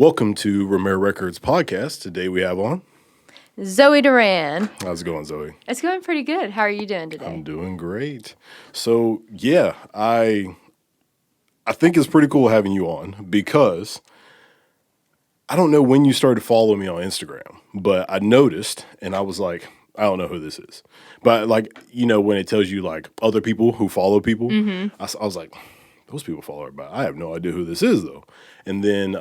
Welcome to Romera Records podcast. Today we have on Zoe Duran. How's it going, Zoe? It's going pretty good. How are you doing today? I'm doing great. So yeah, I think it's pretty cool having you on because I don't know when you started following me on Instagram, but I noticed and I was like, I don't know who this is. But like, when it tells you like other people who follow people, I was like, those people follow her, but I have no idea who this is though. And then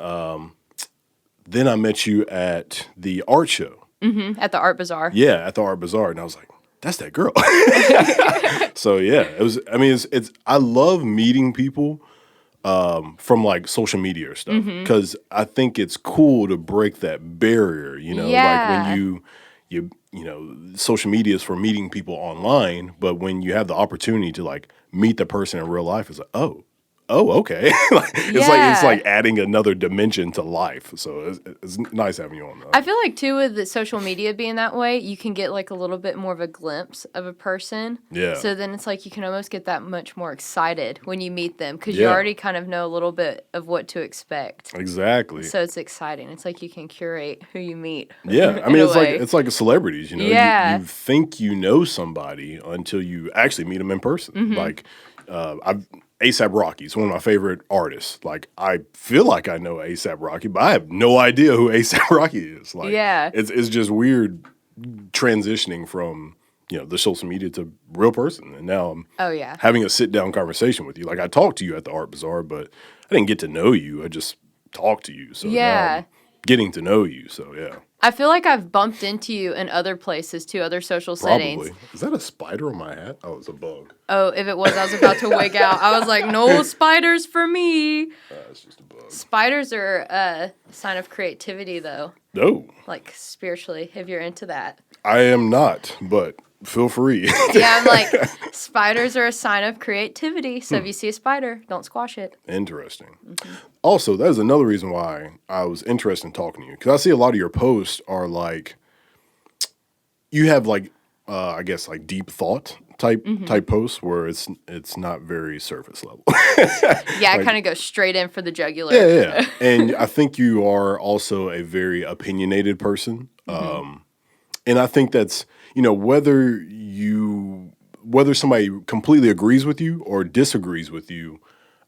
I met you at the art show. At the Art Bazaar. Yeah, at the Art Bazaar, and I was like, "That's that girl." So yeah, it was. I mean, it's. I love meeting people from like social media or stuff because I think it's cool to break that barrier. Like when social media is for meeting people online, but when you have the opportunity to like meet the person in real life, it's like, oh, okay. It's like adding another dimension to life. So it's nice having you on. I feel like too with the social media being that way, you can get like a little bit more of a glimpse of a person. Yeah. So then it's like you can almost get that much more excited when you meet them because you already kind of know a little bit of what to expect. Exactly. So it's exciting. It's like you can curate who you meet. Yeah. I mean, it's like celebrities. Yeah. You think you know somebody until you actually meet them in person. Like A$AP Rocky is one of my favorite artists. Like, I feel like I know A$AP Rocky, but I have no idea who A$AP Rocky is. Like, it's just weird transitioning from the social media to real person, and now I'm having a sit down conversation with you. Like, I talked to you at the Art Bazaar, but I didn't get to know you. I just talked to you. So now I'm getting to know you. So yeah. I feel like I've bumped into you in other places too, other social settings. Probably. Is that a spider on my hat? Oh, it's a bug. Oh, if it was, I was about to wig out. I was like, no spiders for me. It's just a bug. Spiders are a sign of creativity, though. No. Like, spiritually, if you're into that. I am not, but feel free. Yeah, I'm like, spiders are a sign of creativity. So if you see a spider, don't squash it. Interesting. Also, that is another reason why I was interested in talking to you. Because I see a lot of your posts are like, you have like, I guess like deep thought type posts where it's not very surface level. Yeah, I kind of go straight in for the jugular. Yeah. And I think you are also a very opinionated person. And I think that's, whether somebody completely agrees with you or disagrees with you,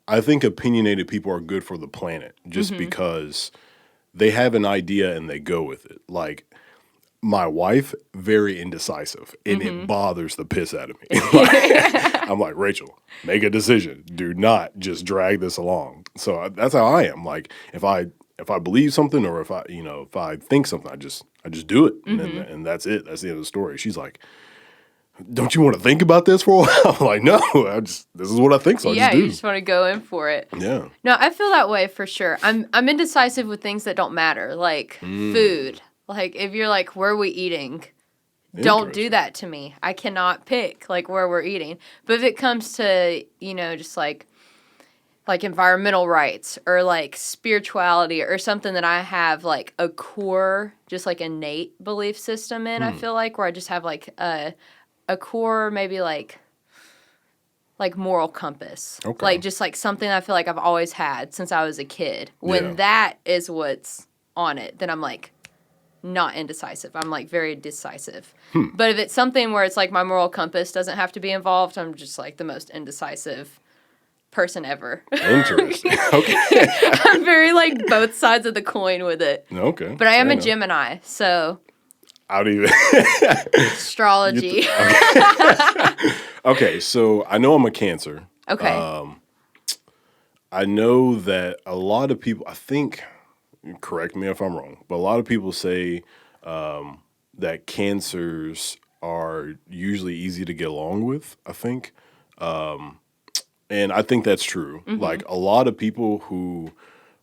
I think opinionated people are good for the planet just because they have an idea and they go with it. Like my wife, very indecisive, and it bothers the piss out of me. I'm like, Rachel, make a decision. Do not just drag this along. So that's how I am. Like if I believe something or if I think something, I just do it. And that's it. That's the end of the story. She's like, don't you want to think about this for a while? I'm like, no, this is what I think, so I just do. You just want to go in for it. Yeah. No, I feel that way for sure. I'm indecisive with things that don't matter, like food. Like if you're like, where are we eating? Don't do that to me. I cannot pick like where we're eating. But if it comes to, just like environmental rights or like spirituality or something that I have like a core, just like innate belief system in, I feel like where I just have like a core, maybe like moral compass. Okay. Like just like something I feel like I've always had since I was a kid. When that is what's on it, then I'm like not indecisive. I'm like very decisive. But if it's something where it's like my moral compass doesn't have to be involved, I'm just like the most indecisive person ever. Interesting. Okay. I'm very like both sides of the coin with it. Okay. But I am a Gemini, so I don't even astrology. Okay, so I know I'm a Cancer. Okay. I know that a lot of people, I think, correct me if I'm wrong, but a lot of people say that Cancers are usually easy to get along with, I think. And I think that's true. Like a lot of people who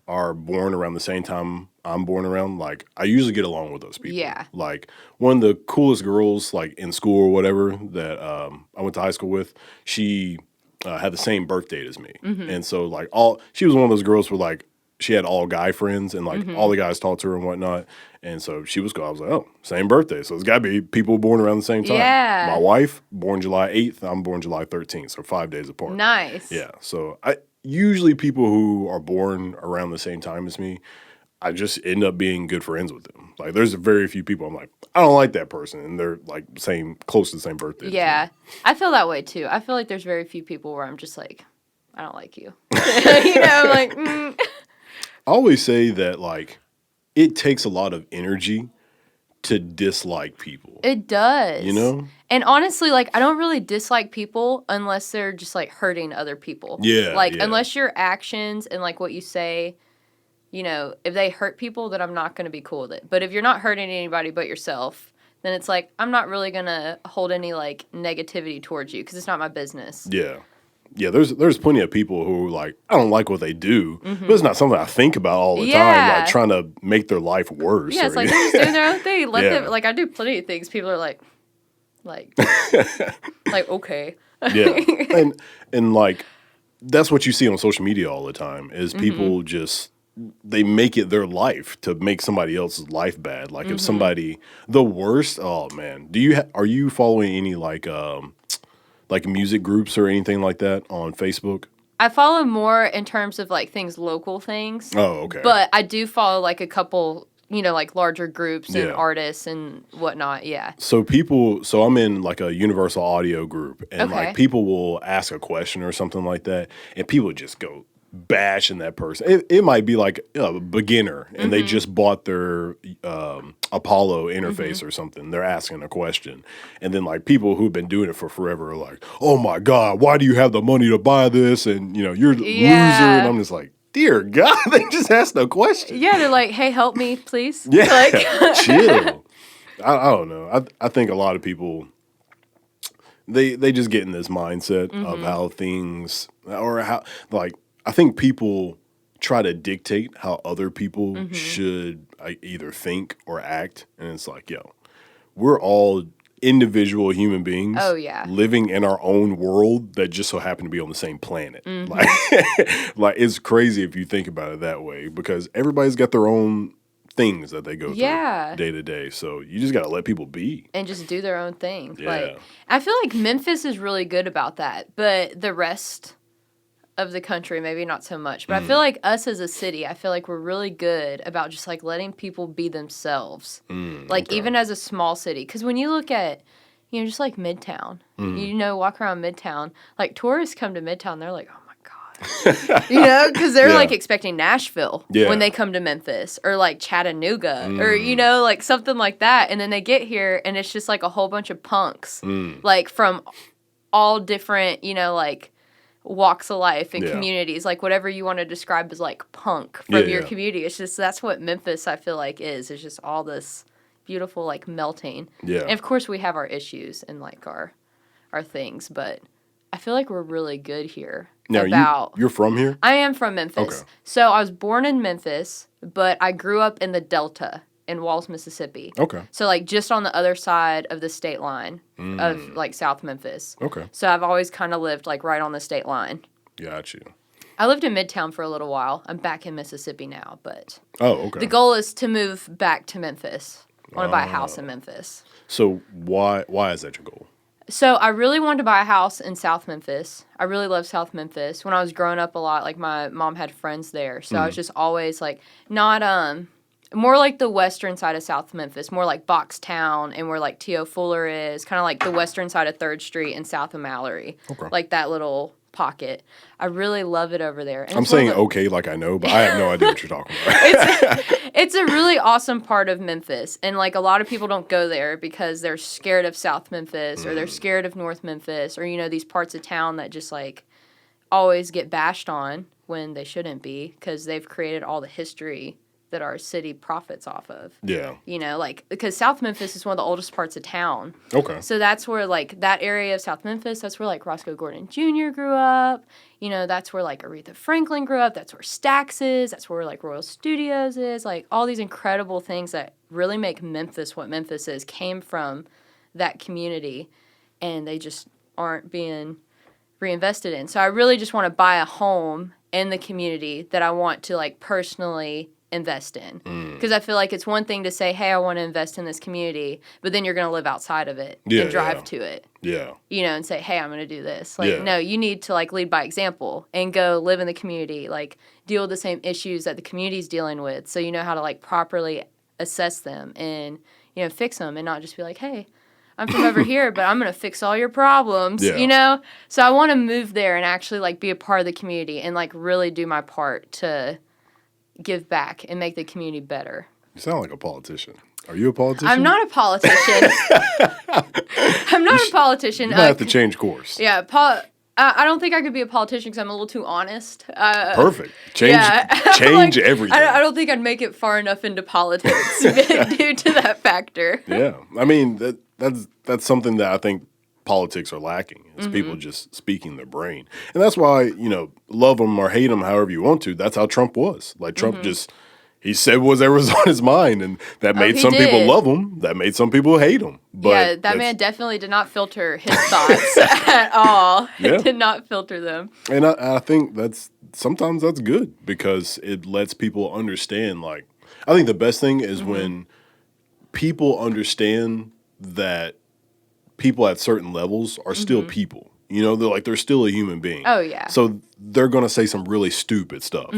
are born around the same time I'm born around, like I usually get along with those people. Yeah. Like one of the coolest girls like in school or whatever that I went to high school with, she had the same birth date as me. And so like she was one of those girls where like she had all guy friends and like all the guys talked to her and whatnot. And so she was cool. I was like, oh, same birthday. So it's got to be people born around the same time. Yeah. My wife, born July 8th. I'm born July 13th. So 5 days apart. Nice. Yeah. So usually people who are born around the same time as me, I just end up being good friends with them. Like, there's very few people I'm like, I don't like that person, and they're like close to the same birthday. Yeah, I feel that way too. I feel like there's very few people where I'm just like, I don't like you. I'm like, I always say that, like, it takes a lot of energy to dislike people. It does. You know? And honestly, like, I don't really dislike people unless they're just, like, hurting other people. Yeah. Like, unless your actions and, like, what you say, if they hurt people, then I'm not going to be cool with it. But if you're not hurting anybody but yourself, then it's like, I'm not really going to hold any, like, negativity towards you because it's not my business. Yeah. Yeah, there's plenty of people who, like, I don't like what they do, but it's not something I think about all the time, like, trying to make their life worse. Yeah, it's like, they're just doing their own thing. Let them, like, I do plenty of things. People are like, okay. Yeah. And, like, that's what you see on social media all the time, is people just, they make it their life to make somebody else's life bad. Like, if somebody, the worst, oh, man. Are you following any, like music groups or anything like that on Facebook? I follow more in terms of, like, local things. Oh, okay. But I do follow, like, a couple, like, larger groups and artists and whatnot, yeah. So I'm in, like, a Universal Audio group, and, like, people will ask a question or something like that, and people just go bashing that person. It might be, like, a beginner, and they just bought their Apollo interface or something. They're asking a question. And then, like, people who've been doing it for forever are like, oh, my God, why do you have the money to buy this? And, you're a loser. And I'm just like, dear God, they just asked a question. Yeah, they're like, hey, help me, please. Yeah, like, chill. I don't know. I think a lot of people, they just get in this mindset of how things, or how, like, I think people try to dictate how other people should either think or act. And it's like, yo, we're all individual human beings living in our own world that just so happen to be on the same planet. Like, it's crazy if you think about it that way, because everybody's got their own things that they go through day to day. So you just got to let people be. And just do their own thing. Yeah. Like, I feel like Memphis is really good about that, but the rest of the country maybe not so much. But I feel like us as a city, I feel like we're really good about just, like, letting people be themselves. Like, even as a small city. Because when you look at, just, like, Midtown, walk around Midtown, like, tourists come to Midtown, they're like, oh, my God. Because they're, like, expecting Nashville when they come to Memphis, or, like, Chattanooga, or, like, something like that. And then they get here, and it's just, like, a whole bunch of punks, like, from all different, like, walks of life and communities, like, whatever you want to describe as, like, punk from your community. It's just, that's what Memphis, I feel like, is. It's just all this beautiful, like, melting. Yeah. And, of course, we have our issues and, like, our things, but I feel like we're really good here. Now, you're from here? I am from Memphis. Okay. So I was born in Memphis, but I grew up in the Delta in Walls, Mississippi. Okay. So, like, just on the other side of the state line of, like, South Memphis. Okay. So I've always kind of lived, like, right on the state line. Got you. I lived in Midtown for a little while. I'm back in Mississippi now, but okay. The goal is to move back to Memphis. I want to buy a house in Memphis. So why is that your goal? So I really wanted to buy a house in South Memphis. I really love South Memphis. When I was growing up a lot, like, my mom had friends there. So I was just always, like, not, more like the western side of South Memphis, more like Boxtown and where, like, T.O. Fuller is, kind of like the western side of 3rd Street and south of Mallory. Okay. Like that little pocket. I really love it over there. And I'm saying okay like I know, but I have no idea what you're talking about. It's a really awesome part of Memphis. And, like, a lot of people don't go there because they're scared of South Memphis or they're scared of North Memphis or, these parts of town that just, like, always get bashed on when they shouldn't be because they've created all the history that our city profits off of. Yeah. Like, because South Memphis is one of the oldest parts of town. Okay. So that's where, like, that area of South Memphis, that's where, like, Roscoe Gordon Jr. grew up. That's where, like, Aretha Franklin grew up. That's where Stax is. That's where, like, Royal Studios is. Like, all these incredible things that really make Memphis what Memphis is came from that community, and they just aren't being reinvested in. So I really just want to buy a home in the community that I want to, like, personally invest in. Because I feel like it's one thing to say, hey, I want to invest in this community, but then you're going to live outside of it and drive to it. Yeah. You know, and say, hey, I'm going to do this. Like, no, you need to, like, lead by example and go live in the community, like, deal with the same issues that the community's dealing with so you know how to, like, properly assess them and, you know, fix them and not just be like, hey, I'm from over here, but I'm going to fix all your problems, you know? So I want to move there and actually, like, be a part of the community and, like, really do my part to give back and make the community better. You sound like a politician. Are you a politician? I'm not a politician. I'm not a politician. You might have to change course. Yeah, I don't think I could be a politician because I'm a little too honest. Perfect. Change like, everything. I don't think I'd make it far enough into politics due to that factor. Yeah. I mean, that's something that I think politics are lacking. It's people just speaking their brain. And that's why, you know, love them or hate them however you want to. That's how Trump was. Like, Trump just... He said whatever was on his mind, and that made some people love him. That made some people hate him. But yeah, that man definitely did not filter his thoughts at all. Yeah. Did not filter them. And I think sometimes that's good because it lets people understand. Like, I think the best thing is when people understand that people at certain levels are still people. You know, they're still a human being. Oh, yeah. So they're going to say some really stupid stuff.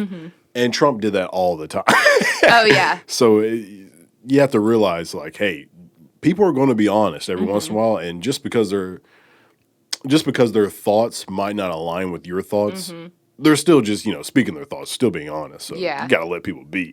And Trump did that all the time. Oh, yeah. So you have to realize, like, hey, people are going to be honest every once in a while. And just because their thoughts might not align with your thoughts, they're still just, you know, speaking their thoughts, still being honest. So you got to let people be.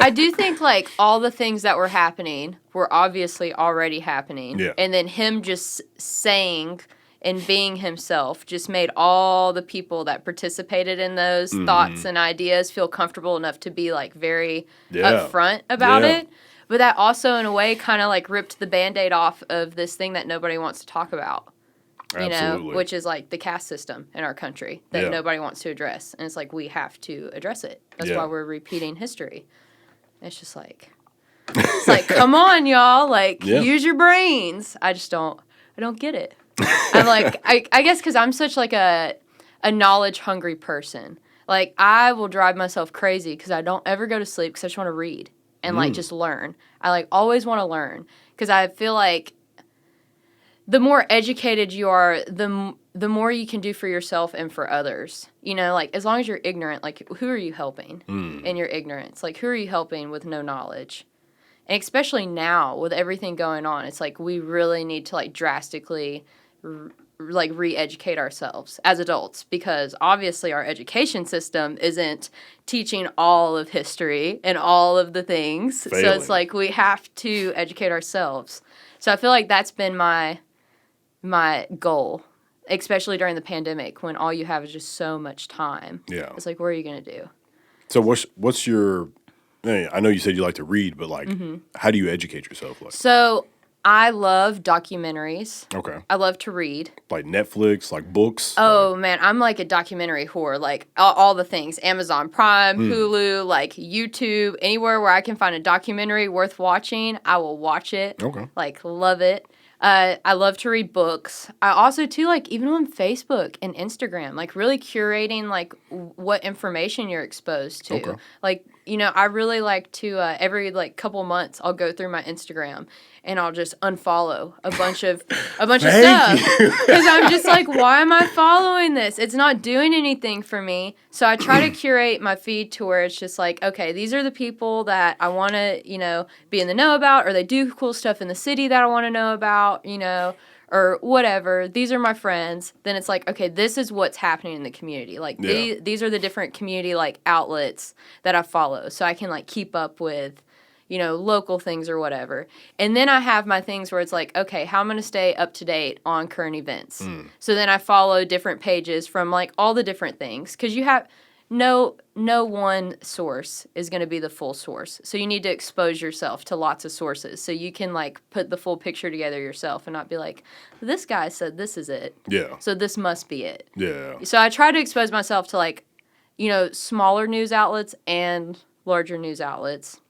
I do think, like, all the things that were happening were obviously already happening. Yeah. And then him just saying and being himself just made all the people that participated in those thoughts and ideas feel comfortable enough to be, like, very upfront about it. But that also, in a way, kind of, like, ripped the Band-Aid off of this thing that nobody wants to talk about. You know, which is, like, the caste system in our country that nobody wants to address. And it's like, we have to address it. That's why we're repeating history. It's just like, come on, y'all. Like, use your brains. I don't get it. I'm like, I guess because I'm such, like, a knowledge-hungry person. Like, I will drive myself crazy because I don't ever go to sleep because I just want to read and, like, just learn. I, like, always want to learn because I feel like the more educated you are, the more you can do for yourself and for others. You know, like, as long as you're ignorant, like, who are you helping in your ignorance? Like, who are you helping with no knowledge? And especially now with everything going on, it's like we really need to, like, drastically re-educate ourselves as adults because obviously our education system isn't teaching all of history and all of the things. Failing. So it's like we have to educate ourselves. So I feel like that's been my goal, especially during the pandemic when all you have is just so much time. Yeah. It's like, what are you going to do? So what's your... I know you said you like to read, but, like, how do you educate yourself? Like? So I love documentaries. Okay. I love to read. Like Netflix, like books? Oh, man, I'm like a documentary whore. Like, all the things. Amazon Prime, Hulu, like, YouTube, anywhere where I can find a documentary worth watching, I will watch it. Okay. Like, love it. I love to read books. I also, too, like, even on Facebook and Instagram, like, really curating, like, what information you're exposed to. Okay. Like, you know, I really like to, every, like, couple months, I'll go through my Instagram and I'll just unfollow a bunch of stuff. Because I'm just like, why am I following this? It's not doing anything for me. So I try to curate my feed to where it's just like, okay, these are the people that I want to, you know, be in the know about, or they do cool stuff in the city that I want to know about, you know, or whatever. These are my friends. Then it's like, okay, this is what's happening in the community. Like, these are the different community, like, outlets that I follow. So I can, like, keep up with, you know, local things or whatever. And then I have my things where it's like, okay, how I'm going to stay up to date on current events. So then I follow different pages from, like, all the different things. Because you have no one source is going to be the full source. So you need to expose yourself to lots of sources so you can, like, put the full picture together yourself and not be like, this guy said this is it. Yeah. So this must be it. Yeah. So I try to expose myself to, like, you know, smaller news outlets and larger news outlets.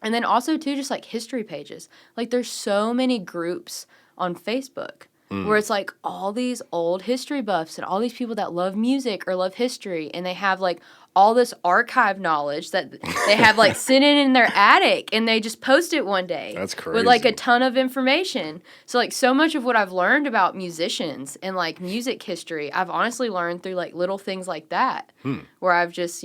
And then also, too, just, like, history pages. Like, there's so many groups on Facebook where it's, like, all these old history buffs and all these people that love music or love history. And they have, like, all this archive knowledge that they have like sitting in their attic, and they just post it one day. That's crazy. With like a ton of information. So like so much of what I've learned about musicians and like music history, I've honestly learned through like little things like that, where I've just,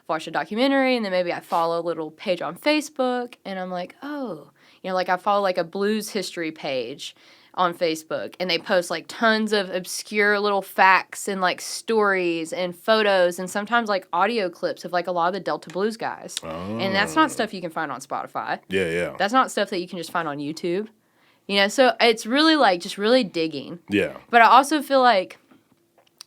watched a documentary, and then maybe I follow a little page on Facebook, and I'm like, oh, like I follow like a blues history page on Facebook, and they post like tons of obscure little facts and like stories and photos, and sometimes like audio clips of like a lot of the Delta blues guys. And that's not stuff you can find on Spotify. Yeah. That's not stuff that you can just find on YouTube. So it's really like just really digging. Yeah. But I also feel like,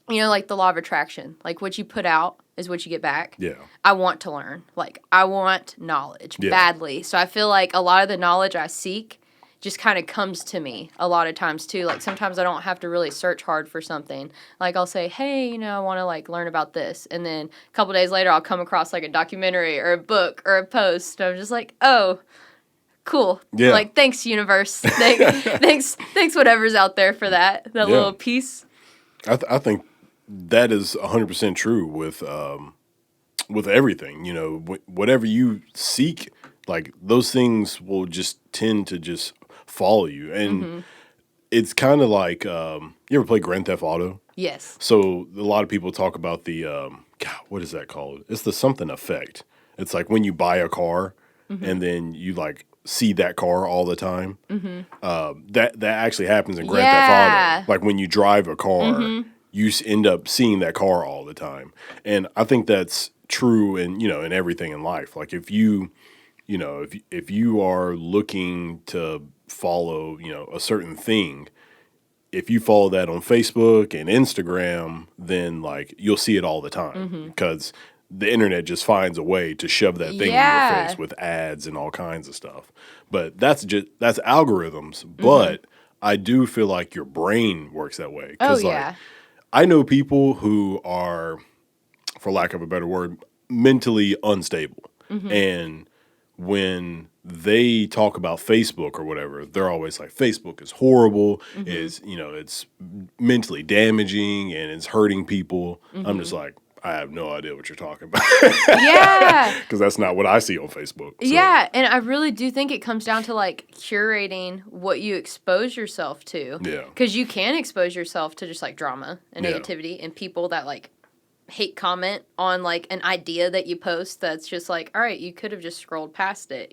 like the law of attraction, like what you put out is what you get back. Yeah. I want to learn. Like I want knowledge badly. So I feel like a lot of the knowledge I seek just kind of comes to me a lot of times too. Like sometimes I don't have to really search hard for something. Like I'll say, hey, I want to like learn about this. And then a couple days later I'll come across like a documentary or a book or a post. And I'm just like, oh, cool. Yeah. Like, thanks universe. Thanks whatever's out there for that little piece. I think that is 100% true with everything. Whatever you seek, like those things will just tend to just follow you. And it's kind of like, you ever play Grand Theft Auto? Yes. So a lot of people talk about the, what is that called? It's the something effect. It's like when you buy a car and then you like see that car all the time. That actually happens in Grand Theft Auto. Like when you drive a car, you end up seeing that car all the time. And I think that's true in everything in life. Like if you are looking to follow, a certain thing, if you follow that on Facebook and Instagram, then like you'll see it all the time because the internet just finds a way to shove that thing in your face with ads and all kinds of stuff. But that's algorithms. But I do feel like your brain works that way. Like, I know people who are, for lack of a better word, mentally unstable. And when they talk about Facebook or whatever, they're always like, Facebook is horrible, it's mentally damaging and it's hurting people. I'm just like, I have no idea what you're talking about. Because that's not what I see on Facebook. So. Yeah, and I really do think it comes down to like curating what you expose yourself to. Yeah. Because you can expose yourself to just like drama and negativity and people that like hate comment on like an idea that you post that's just like, all right, you could have just scrolled past it,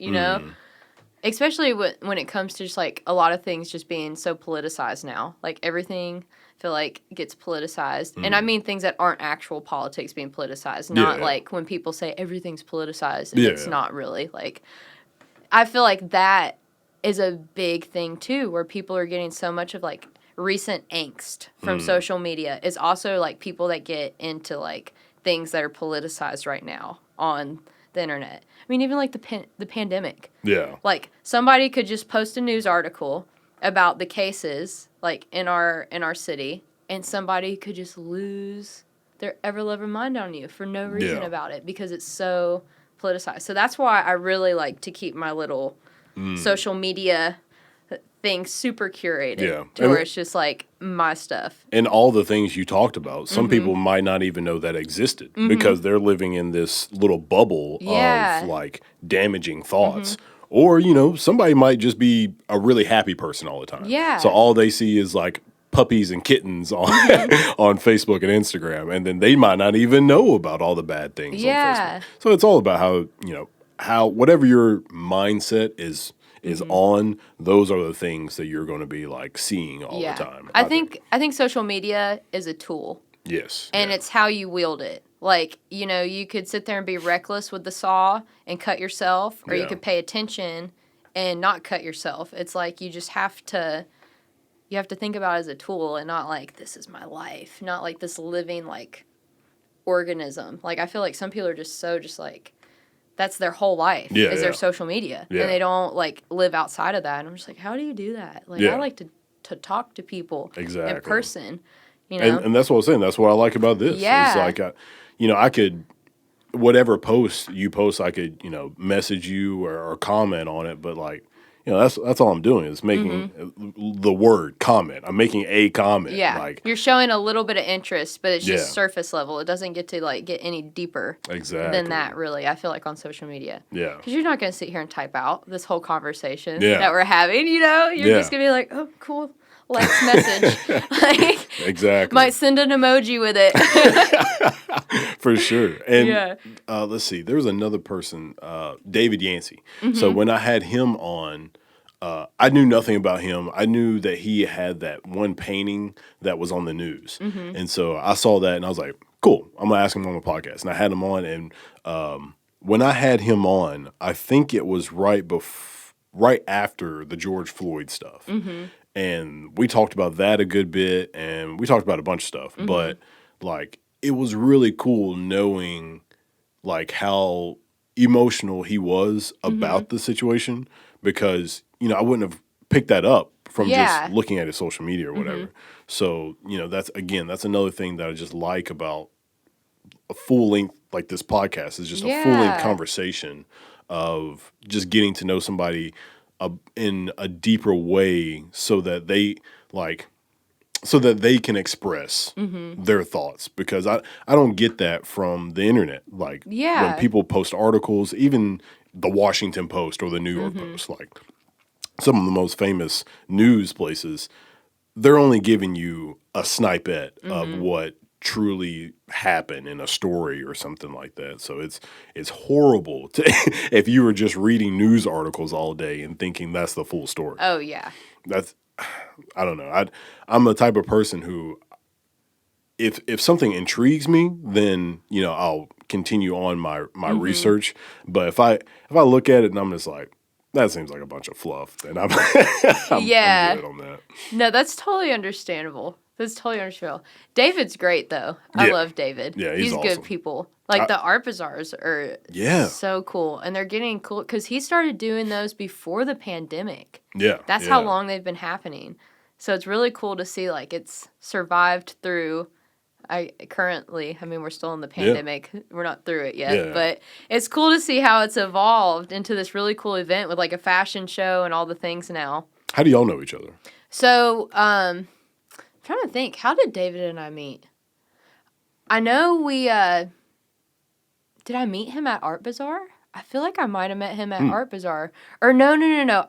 Especially when it comes to just like a lot of things just being so politicized now. Like everything I feel like gets politicized. And I mean things that aren't actual politics being politicized. Not like when people say everything's politicized and it's not really. Like I feel like that is a big thing too, where people are getting so much of like recent angst from social media is also like people that get into like things that are politicized right now on the internet. I mean, even like the pandemic. Yeah. Like somebody could just post a news article about the cases like in our city, and somebody could just lose their ever-loving mind on you for no reason about it because it's so politicized. So that's why I really like to keep my little social media thing super curated to where it's just like my stuff. And all the things you talked about, some people might not even know that existed because they're living in this little bubble of like damaging thoughts. Or, somebody might just be a really happy person all the time. Yeah. So all they see is like puppies and kittens on on Facebook and Instagram. And then they might not even know about all the bad things on Facebook. So it's all about how whatever your mindset is on, those are the things that you're going to be like seeing all the time. I think social media is a tool. Yes. And it's how you wield it. Like, you could sit there and be reckless with the saw and cut yourself, or you could pay attention and not cut yourself. It's like you just have to think about it as a tool and not like this is my life, not like this living like organism. Like I feel like some people are just like that's their whole life is their social media. And they don't like live outside of that. And I'm just like, how do you do that? Like I like to talk to people in person, And that's what I was saying. That's what I like about this. Yeah. It's like, I could, whatever post you post, I could, message you or comment on it. But like, that's all I'm doing is making the word comment. I'm making a comment. Yeah. Like, you're showing a little bit of interest, but it's just Yeah. surface level. It doesn't get to like get any deeper than that, really, I feel like, on social media. Yeah. Because you're not going to sit here and type out this whole conversation Yeah. that we're having, You're just going to be like, oh, cool. Let's message. Like, Exactly. might send an emoji with it. For sure. And Yeah. Let's see. There was another person, David Yancey. So when I had him on, I knew nothing about him. I knew that he had that one painting that was on the news. And so I saw that and I was like, cool, I'm going to ask him on the podcast. And I had him on. And when I had him on, I think it was right after the George Floyd stuff. And we talked about that a good bit, and we talked about a bunch of stuff. But like, it was really cool knowing like how emotional he was about the situation, because I wouldn't have picked that up from just looking at his social media or whatever. So that's another thing that I just like about a full length like this podcast, is just a full length conversation of just getting to know somebody in a deeper way, so that they can express their thoughts, because I don't get that from the internet. Like, when people post articles, even the Washington Post or the New York Post, like some of the most famous news places, they're only giving you a snippet of what truly happened in a story or something like that. So it's horrible to if you were just reading news articles all day and thinking that's the full story. Oh, yeah. I don't know. I'm the type of person who, if something intrigues me, then I'll continue on my research. But if I look at it and I'm just like, that seems like a bunch of fluff, then I'm I'm good on that. No, that's totally understandable. David's great, though. I love David. Yeah, he's awesome. Good people. Like, the art bazaars are so cool. And they're getting cool because he started doing those before the pandemic. Yeah. That's how long they've been happening. So it's really cool to see, like, it's survived through. We're still in the pandemic. Yeah. We're not through it yet. But it's cool to see how it's evolved into this really cool event with, like, a fashion show and all the things now. How do y'all know each other? So, I'm trying to think. How did David and I meet? I know we, did I meet him at Art Bazaar? I feel like I might have met him at Art Bazaar. Or no.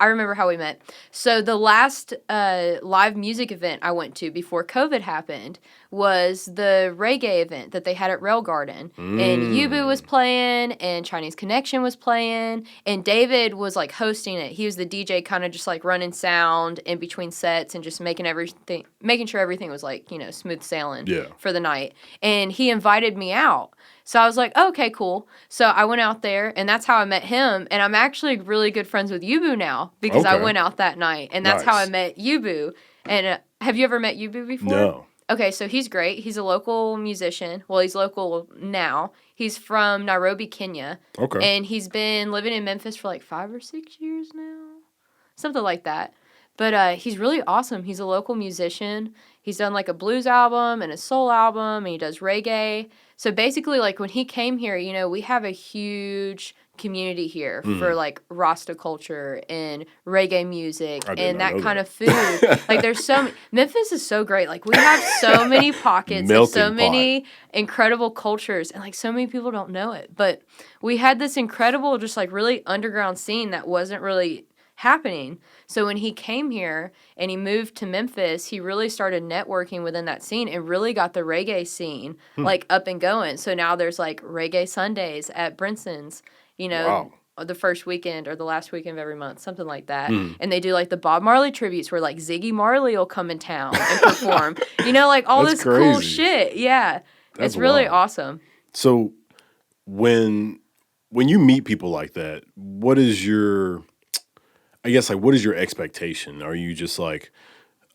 I remember how we met. So the last live music event I went to before COVID happened was the reggae event that they had at Rail Garden. And Yubu was playing, and Chinese Connection was playing, and David was, like, hosting it. He was the DJ, kind of just, like, running sound in between sets and just making sure everything was, like, smooth sailing for the night. And he invited me out. So I was like, oh, okay, cool. So I went out there, and that's how I met him. And I'm actually really good friends with Yubu now because I went out that night. And that's how I met Yubu. And have you ever met Yubu before? No. Okay, so he's great. He's a local musician. Well, he's local now. He's from Nairobi, Kenya. Okay. And he's been living in Memphis for like 5 or 6 years now. Something like that. But he's really awesome. He's a local musician. He's done like a blues album and a soul album, and he does reggae. So basically, like, when he came here, we have a huge community here for like Rasta culture and reggae music and that kind of food. Like, there's Memphis is so great. Like, we have so many pockets of so many incredible cultures, and like so many people don't know it. But we had this incredible, just like really underground scene that wasn't really happening. So when he came here and he moved to Memphis, he really started networking within that scene and really got the reggae scene like up and going. So now there's like reggae Sundays at Brinson's, the first weekend or the last weekend of every month, something like that. And they do like the Bob Marley tributes where like Ziggy Marley will come in town and perform, like all this cool shit. Yeah. It's really awesome. So when you meet people like that, what is your expectation? Are you just like,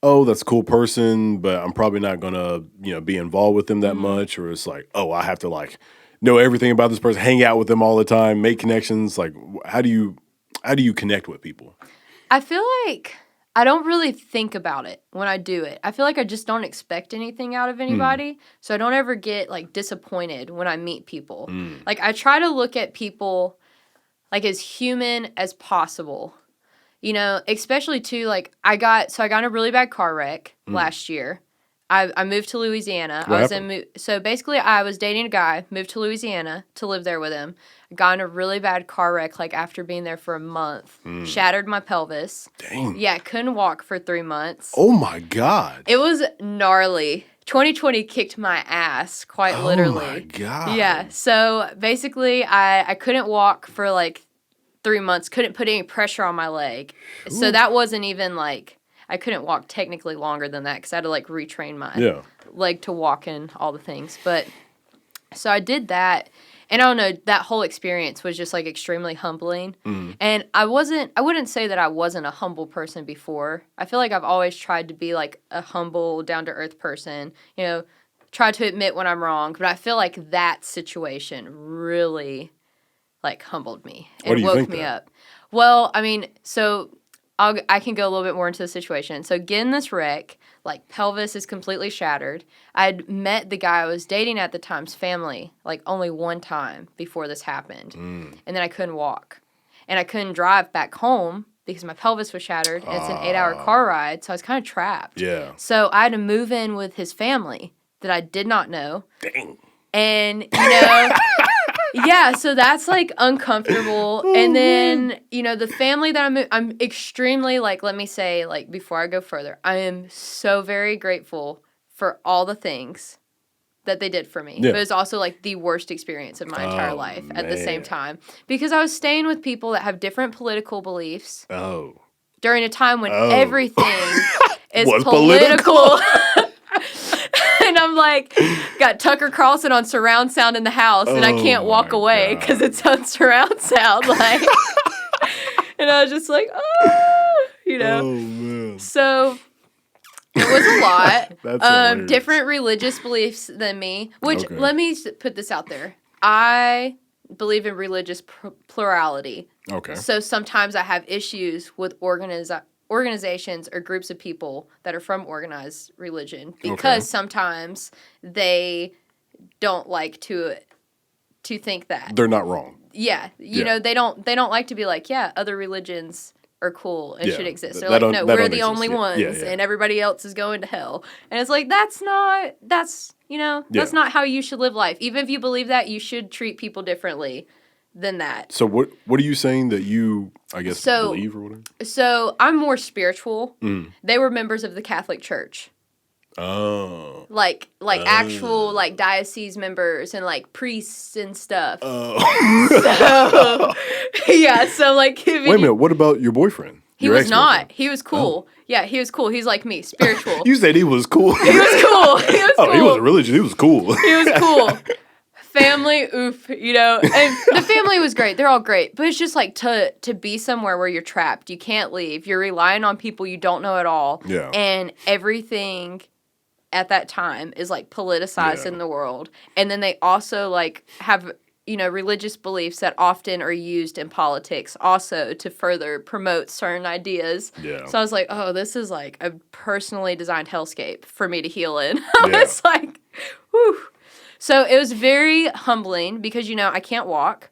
oh, that's a cool person, but I'm probably not gonna, be involved with them that much? Or it's like, oh, I have to like know everything about this person, hang out with them all the time, make connections. Like, how do you connect with people? I feel like I don't really think about it when I do it. I feel like I just don't expect anything out of anybody. So I don't ever get like disappointed when I meet people. Like, I try to look at people like as human as possible. especially too, like, I got in a really bad car wreck last year. I moved to Louisiana. What happened? So basically I was dating a guy, moved to Louisiana to live there with him. I got in a really bad car wreck, like, after being there for a month. Shattered my pelvis. Dang. Yeah, couldn't walk for 3 months. Oh, my God. It was gnarly. 2020 kicked my ass, quite literally. Oh, my God. Yeah, so basically I couldn't walk for, like, 3 months, couldn't put any pressure on my leg. Ooh. So that wasn't even, like, I couldn't walk technically longer than that because I had to, like, retrain my leg to walk and all the things. But, so I did that, and I don't know, that whole experience was just, like, extremely humbling. And I wouldn't say that I wasn't a humble person before. I feel like I've always tried to be, like, a humble, down-to-earth person, try to admit when I'm wrong. But I feel like that situation really, like, humbled me and woke me up. Well, I mean, so I can go a little bit more into the situation. So getting this wreck, like, pelvis is completely shattered. I'd met the guy I was dating at the time's family, like, only one time before this happened. And then I couldn't walk. And I couldn't drive back home because my pelvis was shattered. And it's an 8-hour car ride, so I was kind of trapped. Yeah. So I had to move in with his family that I did not know. Dang. And, yeah, so that's, like, uncomfortable. And then, the family that I'm extremely, like, let me say, like, before I go further, I am so very grateful for all the things that they did for me. Yeah. But it's also, like, the worst experience of my entire life at the same time. Because I was staying with people that have different political beliefs. Oh. During a time when everything is Was political. And I'm like, got Tucker Carlson on surround sound in the house, and I can't walk away because it's on surround sound. Like, and I was just like, oh, Oh, man. So it was a lot. That's different religious beliefs than me, which let me put this out there. I believe in religious plurality. Okay. So sometimes I have issues with organizations or groups of people that are from organized religion because sometimes they don't like to think that they're not wrong. Yeah, they don't like to be like, yeah, other religions are cool and should exist. They're like, no, we're the only ones, and everybody else is going to hell. And it's like, that's not how you should live life. Even if you believe that, you should treat people differently than that. So what are you saying that you, I guess, believe or whatever? So I'm more spiritual. They were members of the Catholic Church. Oh. Like actual, like, diocese members and, like, priests and stuff. Oh. So, yeah, so, like... Wait a minute, what about your boyfriend? He was not. He was cool. Oh. Yeah, he was cool. He's like me, spiritual. You said he was cool. He was cool. He was cool. Oh, he wasn't religious. He was cool. He was cool. Family, oof, and the family was great. They're all great. But it's just, like, to be somewhere where you're trapped. You can't leave. You're relying on people you don't know at all. Yeah. And everything at that time is, like, politicized in the world. And then they also, like, have, religious beliefs that often are used in politics also to further promote certain ideas. Yeah. So I was like, oh, this is, like, a personally designed hellscape for me to heal in. It's like, whew. So it was very humbling because, I can't walk.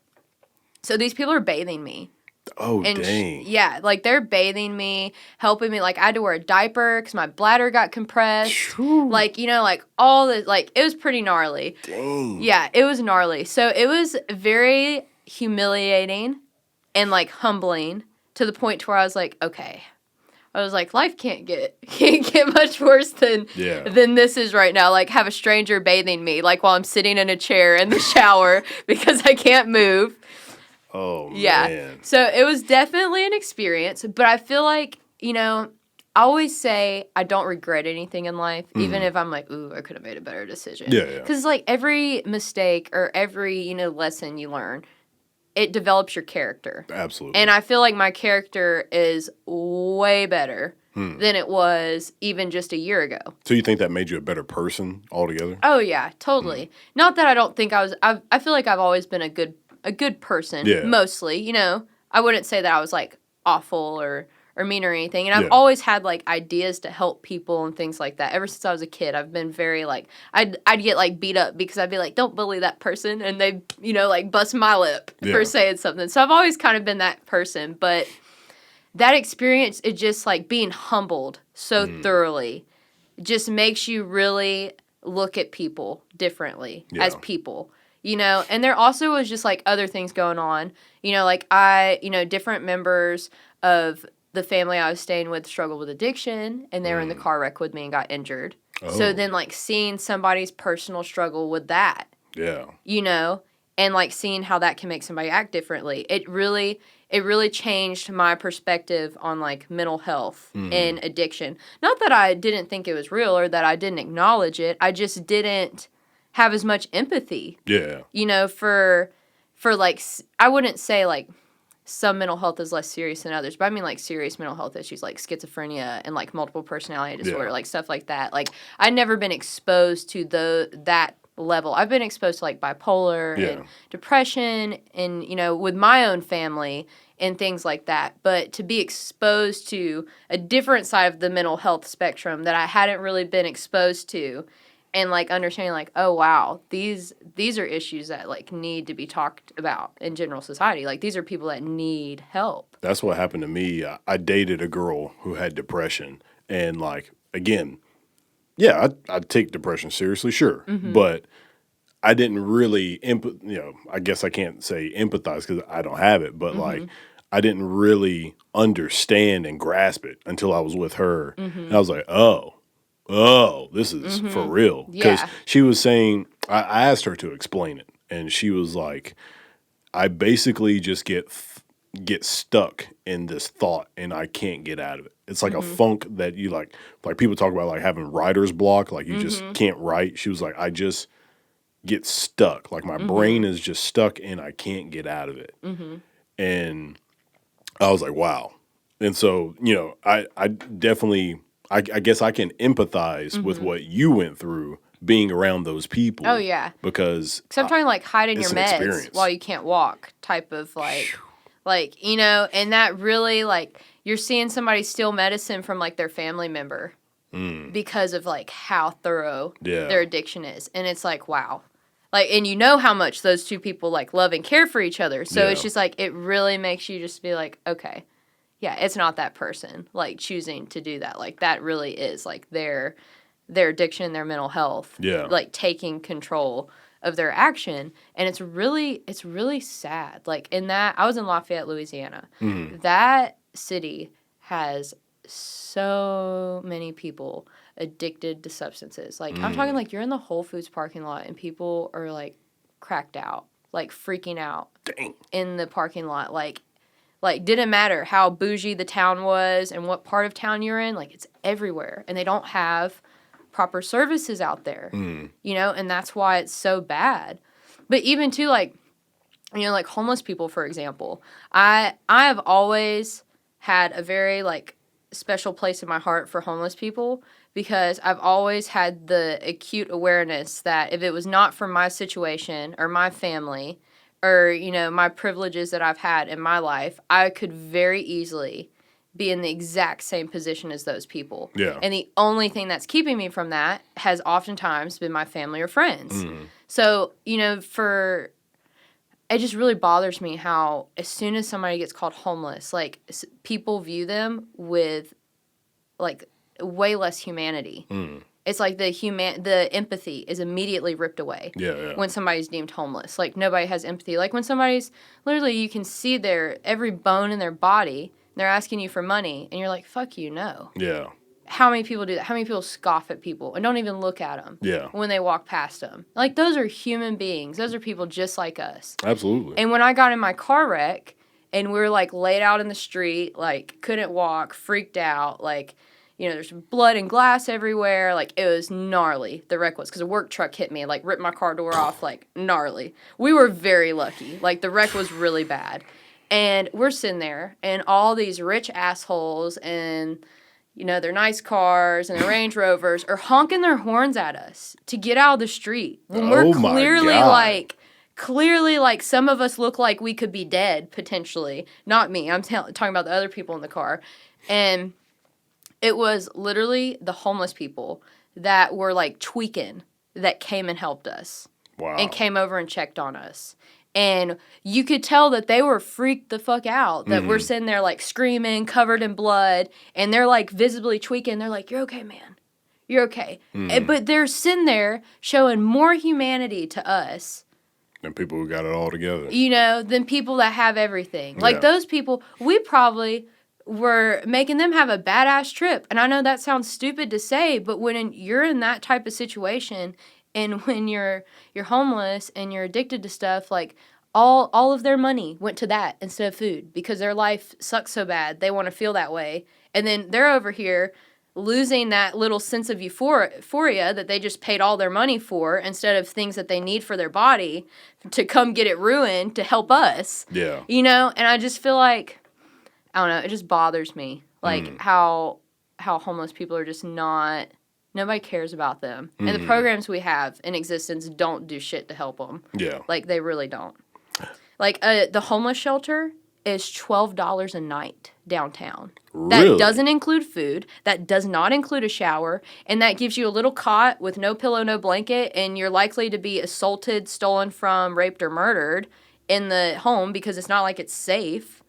So these people are bathing me. Oh, and dang. Yeah, like, they're bathing me, helping me. Like, I had to wear a diaper because my bladder got compressed. Like, like, all the, like, it was pretty gnarly. Dang. Yeah, it was gnarly. So it was very humiliating and, like, humbling to the point to where I was like, okay. I was like, life can't get much worse than this is right now. Like, have a stranger bathing me, like, while I'm sitting in a chair in the shower because I can't move. Oh, yeah. Man. So it was definitely an experience, but I feel like, I always say I don't regret anything in life, even if I'm like, ooh, I could have made a better decision. Yeah. Because, like, every mistake or every, lesson you learn, it develops your character. Absolutely. And I feel like my character is way better than it was even just a year ago. So you think that made you a better person altogether? Oh, yeah, totally. Not that I don't think I feel like I've always been a good person, mostly. I wouldn't say that I was, like, awful or mean or anything. And I've always had, like, ideas to help people and things like that. Ever since I was a kid, I've been very, like, I'd get, like, beat up because I'd be like, don't bully that person. And they'd, like, bust my lip for saying something. So I've always kind of been that person. But that experience is just like being humbled so thoroughly. It just makes you really look at people differently as people, you know? And there also was just like other things going on, you know, like different members of the family I was staying with struggled with addiction, and they were in the car wreck with me and got injured. Oh. So then like seeing somebody's personal struggle with that, you know, and like seeing how that can make somebody act differently. It really changed my perspective on like mental health and addiction. Not that I didn't think it was real or that I didn't acknowledge it. I just didn't have as much empathy. Yeah. You know, for like, I wouldn't say like some mental health is less serious than others, but I mean like serious mental health issues like schizophrenia and like multiple personality disorder, like stuff like that. Like I'd never been exposed to that level. I've been exposed to like bipolar and depression and, you know, with my own family and things like that. But to be exposed to a different side of the mental health spectrum that I hadn't really been exposed to, and like understanding like, oh wow, these are issues that like need to be talked about in general society. Like these are people that need help. That's what happened to me. I dated a girl who had depression, and like again, yeah, I'd take depression seriously, sure, but I didn't really I guess I can't say empathize because I don't have it, but like I didn't really understand and grasp it until I was with her, and I was like, oh, this is for real. Because she was saying, I asked her to explain it, and she was like, I basically just get stuck in this thought, and I can't get out of it. It's like a funk that you like people talk about like having writer's block, like you just can't write. She was like, I just get stuck. Like my brain is just stuck, and I can't get out of it. And I was like, wow. And so, you know, I definitely... I guess I can empathize with what you went through being around those people. Oh, yeah. Because I'm trying to, like, hide in your meds while you can't walk type of, like, you know, and that really, like, you're seeing somebody steal medicine from, like, their family member because of, like, how thorough their addiction is. And it's like, wow. Like, and you know how much those two people, like, love and care for each other. So it's just, like, it really makes you just be like, okay. Yeah, it's not that person, like, choosing to do that. Like, that really is, like, their addiction, their mental health, like, taking control of their action. And it's really sad. Like, I was in Lafayette, Louisiana. That city has so many people addicted to substances. Like, I'm talking, like, you're in the Whole Foods parking lot, and people are, like, cracked out, like, freaking out in the parking lot, like, didn't matter how bougie the town was and what part of town you're in. Like, it's everywhere. And they don't have proper services out there, you know? And that's why it's so bad. But even, too, like, you know, like homeless people, for example. I have always had a very, like, special place in my heart for homeless people because I've always had the acute awareness that if it was not for my situation or my family or, you know, my privileges that I've had in my life, I could very easily be in the exact same position as those people. Yeah. And the only thing that's keeping me from that has oftentimes been my family or friends. So, you know, it just really bothers me how as soon as somebody gets called homeless, like, people view them with, like, way less humanity. It's like the empathy is immediately ripped away when somebody's deemed homeless. Like, nobody has empathy. Like, when somebody's, literally, you can see every bone in their body, and they're asking you for money, and you're like, fuck you, no. Yeah. How many people do that? How many people scoff at people and don't even look at them when they walk past them? Like, those are human beings. Those are people just like us. Absolutely. And when I got in my car wreck, and we were, like, laid out in the street, like, couldn't walk, freaked out, like... You know, there's blood and glass everywhere. Like, it was gnarly, the wreck was, because a work truck hit me and, like, ripped my car door off, like, gnarly. We were very lucky. Like, the wreck was really bad. And we're sitting there, and all these rich assholes and, you know, their nice cars and their Range Rovers are honking their horns at us to get out of the street. When we're clearly, like, some of us look like we could be dead, potentially. Not me. I'm talking about the other people in the car. And... it was literally the homeless people that were, like, tweaking that came and helped us. Wow. And came over and checked on us. And you could tell that they were freaked the fuck out, that we're sitting there like screaming, covered in blood, and they're like visibly tweaking. They're like, you're okay, man. You're okay. But they're sitting there showing more humanity to us. And people who got it all together. You know, than people that have everything. Like those people, we probably were making them have a badass trip. And I know that sounds stupid to say, but when you're in that type of situation and when you're homeless and you're addicted to stuff, like all of their money went to that instead of food because their life sucks so bad. They want to feel that way. And then they're over here losing that little sense of euphoria that they just paid all their money for instead of things that they need for their body to come get it ruined to help us. Yeah. You know? And I just feel like, I don't know, it just bothers me. Like how homeless people are just not, nobody cares about them. And the programs we have in existence don't do shit to help them. Yeah. Like they really don't. Like the homeless shelter is $12 a night downtown. Really? That doesn't include food. That does not include a shower. And that gives you a little cot with no pillow, no blanket, and you're likely to be assaulted, stolen from, raped, or murdered in the home because it's not like it's safe.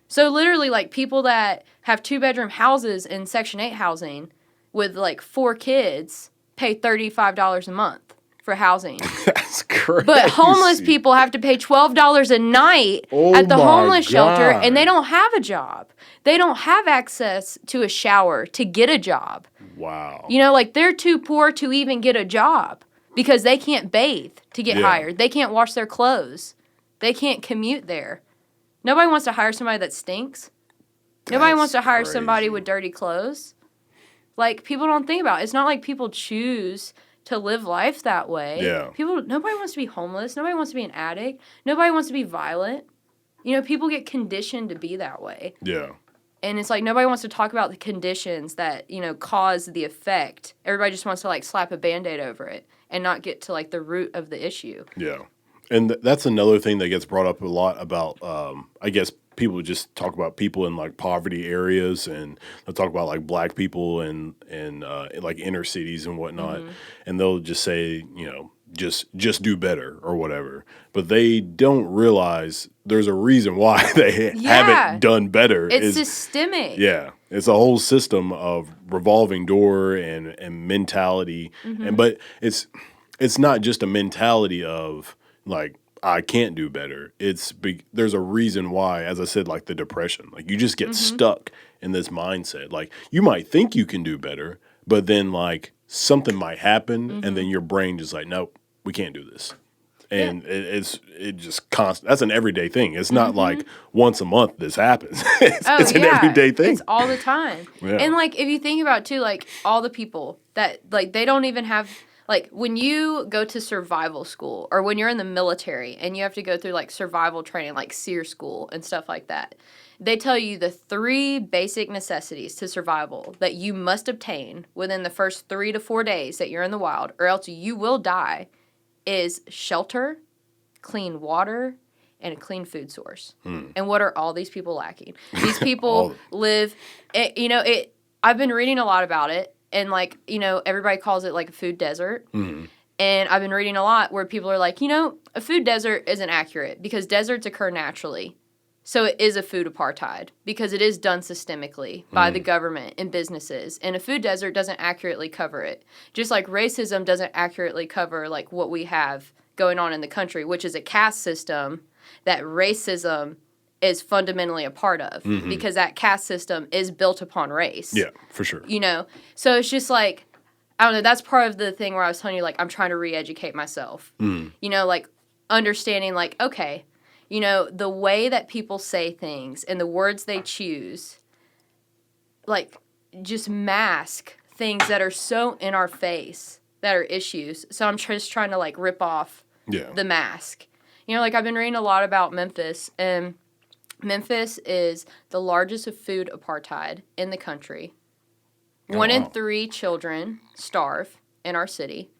So literally, like, people that have 2-bedroom houses in Section 8 housing with, like, 4 kids pay $35 a month for housing. That's crazy. But homeless people have to pay $12 a night at the homeless shelter, and they don't have a job. They don't have access to a shower to get a job. Wow. You know, like, they're too poor to even get a job because they can't bathe to get hired. They can't wash their clothes. They can't commute there. Nobody wants to hire somebody that stinks. Nobody wants to hire somebody with dirty clothes. Like, people don't think about it. It's not like people choose to live life that way. Yeah. Nobody wants to be homeless. Nobody wants to be an addict. Nobody wants to be violent. You know, people get conditioned to be that way. Yeah. And it's like nobody wants to talk about the conditions that, you know, cause the effect. Everybody just wants to, like, slap a Band-Aid over it and not get to, like, the root of the issue. Yeah. And that's another thing that gets brought up a lot about, I guess, people just talk about people in, like, poverty areas, and they'll talk about, like, black people and like, inner cities and whatnot. And they'll just say, you know, just do better or whatever. But they don't realize there's a reason why they haven't done better. It's systemic. Yeah. It's a whole system of revolving door and mentality. But it's not just a mentality of, like, I can't do better. There's a reason why, as I said, like the depression. Like, you just get stuck in this mindset. Like, you might think you can do better, but then, like, something might happen, and then your brain just like, nope, we can't do this. And it's just constant. That's an everyday thing. It's not like once a month this happens. It's an everyday thing. It's all the time. And, like, if you think about, too, like, all the people that, like, they don't even have... Like, when you go to survival school or when you're in the military and you have to go through, like, survival training, like SEER school and stuff like that, they tell you the 3 basic necessities to survival that you must obtain within the first 3 to 4 days that you're in the wild, or else you will die, is shelter, clean water, and a clean food source. And what are all these people lacking? These people live, I've been reading a lot about it. And, like, you know, everybody calls it, like, a food desert. And I've been reading a lot where people are like, you know, a food desert isn't accurate because deserts occur naturally. So it is a food apartheid because it is done systemically by the government and businesses. And a food desert doesn't accurately cover it. Just like racism doesn't accurately cover, like, what we have going on in the country, which is a caste system that racism is fundamentally a part of because that caste system is built upon race. Yeah, for sure. You know? So it's just like, I don't know, that's part of the thing where I was telling you, like, I'm trying to re-educate myself. You know, like, understanding, like, okay, you know, the way that people say things and the words they choose, like, just mask things that are so in our face that are issues. So I'm just trying to, like, rip off the mask. You know, like, I've been reading a lot about Memphis, and Memphis is the largest food apartheid in the country. 1 in 3 children starve in our city.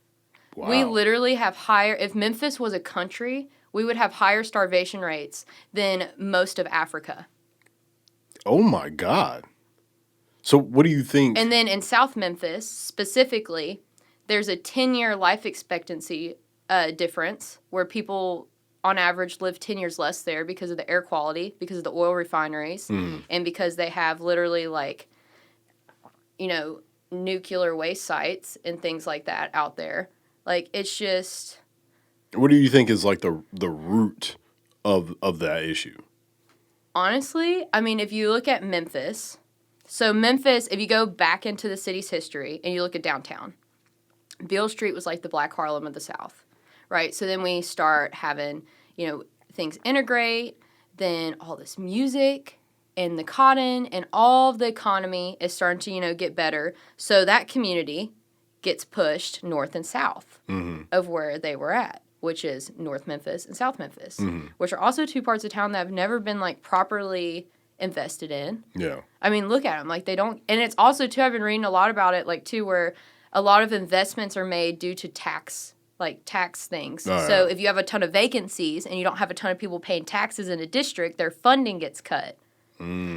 Wow. We literally have if Memphis was a country, we would have higher starvation rates than most of Africa. Oh, my God. So what do you think? And then in South Memphis, specifically, there's a 10-year life expectancy difference where people on average live 10 years less there because of the air quality, because of the oil refineries, and because they have literally like, you know, nuclear waste sites and things like that out there. Like, it's just... What do you think is like the root of that issue? Honestly, I mean, if you look at Memphis, so Memphis, if you go back into the city's history and you look at downtown, Beale Street was like the Black Harlem of the South, right? So then we start having, you know, things integrate, then all this music and the cotton and all of the economy is starting to, you know, get better. So that community gets pushed north and south of where they were at, which is North Memphis and South Memphis, which are also two parts of town that have never been, like, properly invested in. Yeah. I mean, look at them. Like, they don't... And it's also, too, I've been reading a lot about it, like, too, where a lot of investments are made due to tax things. So if you have a ton of vacancies and you don't have a ton of people paying taxes in a district, their funding gets cut.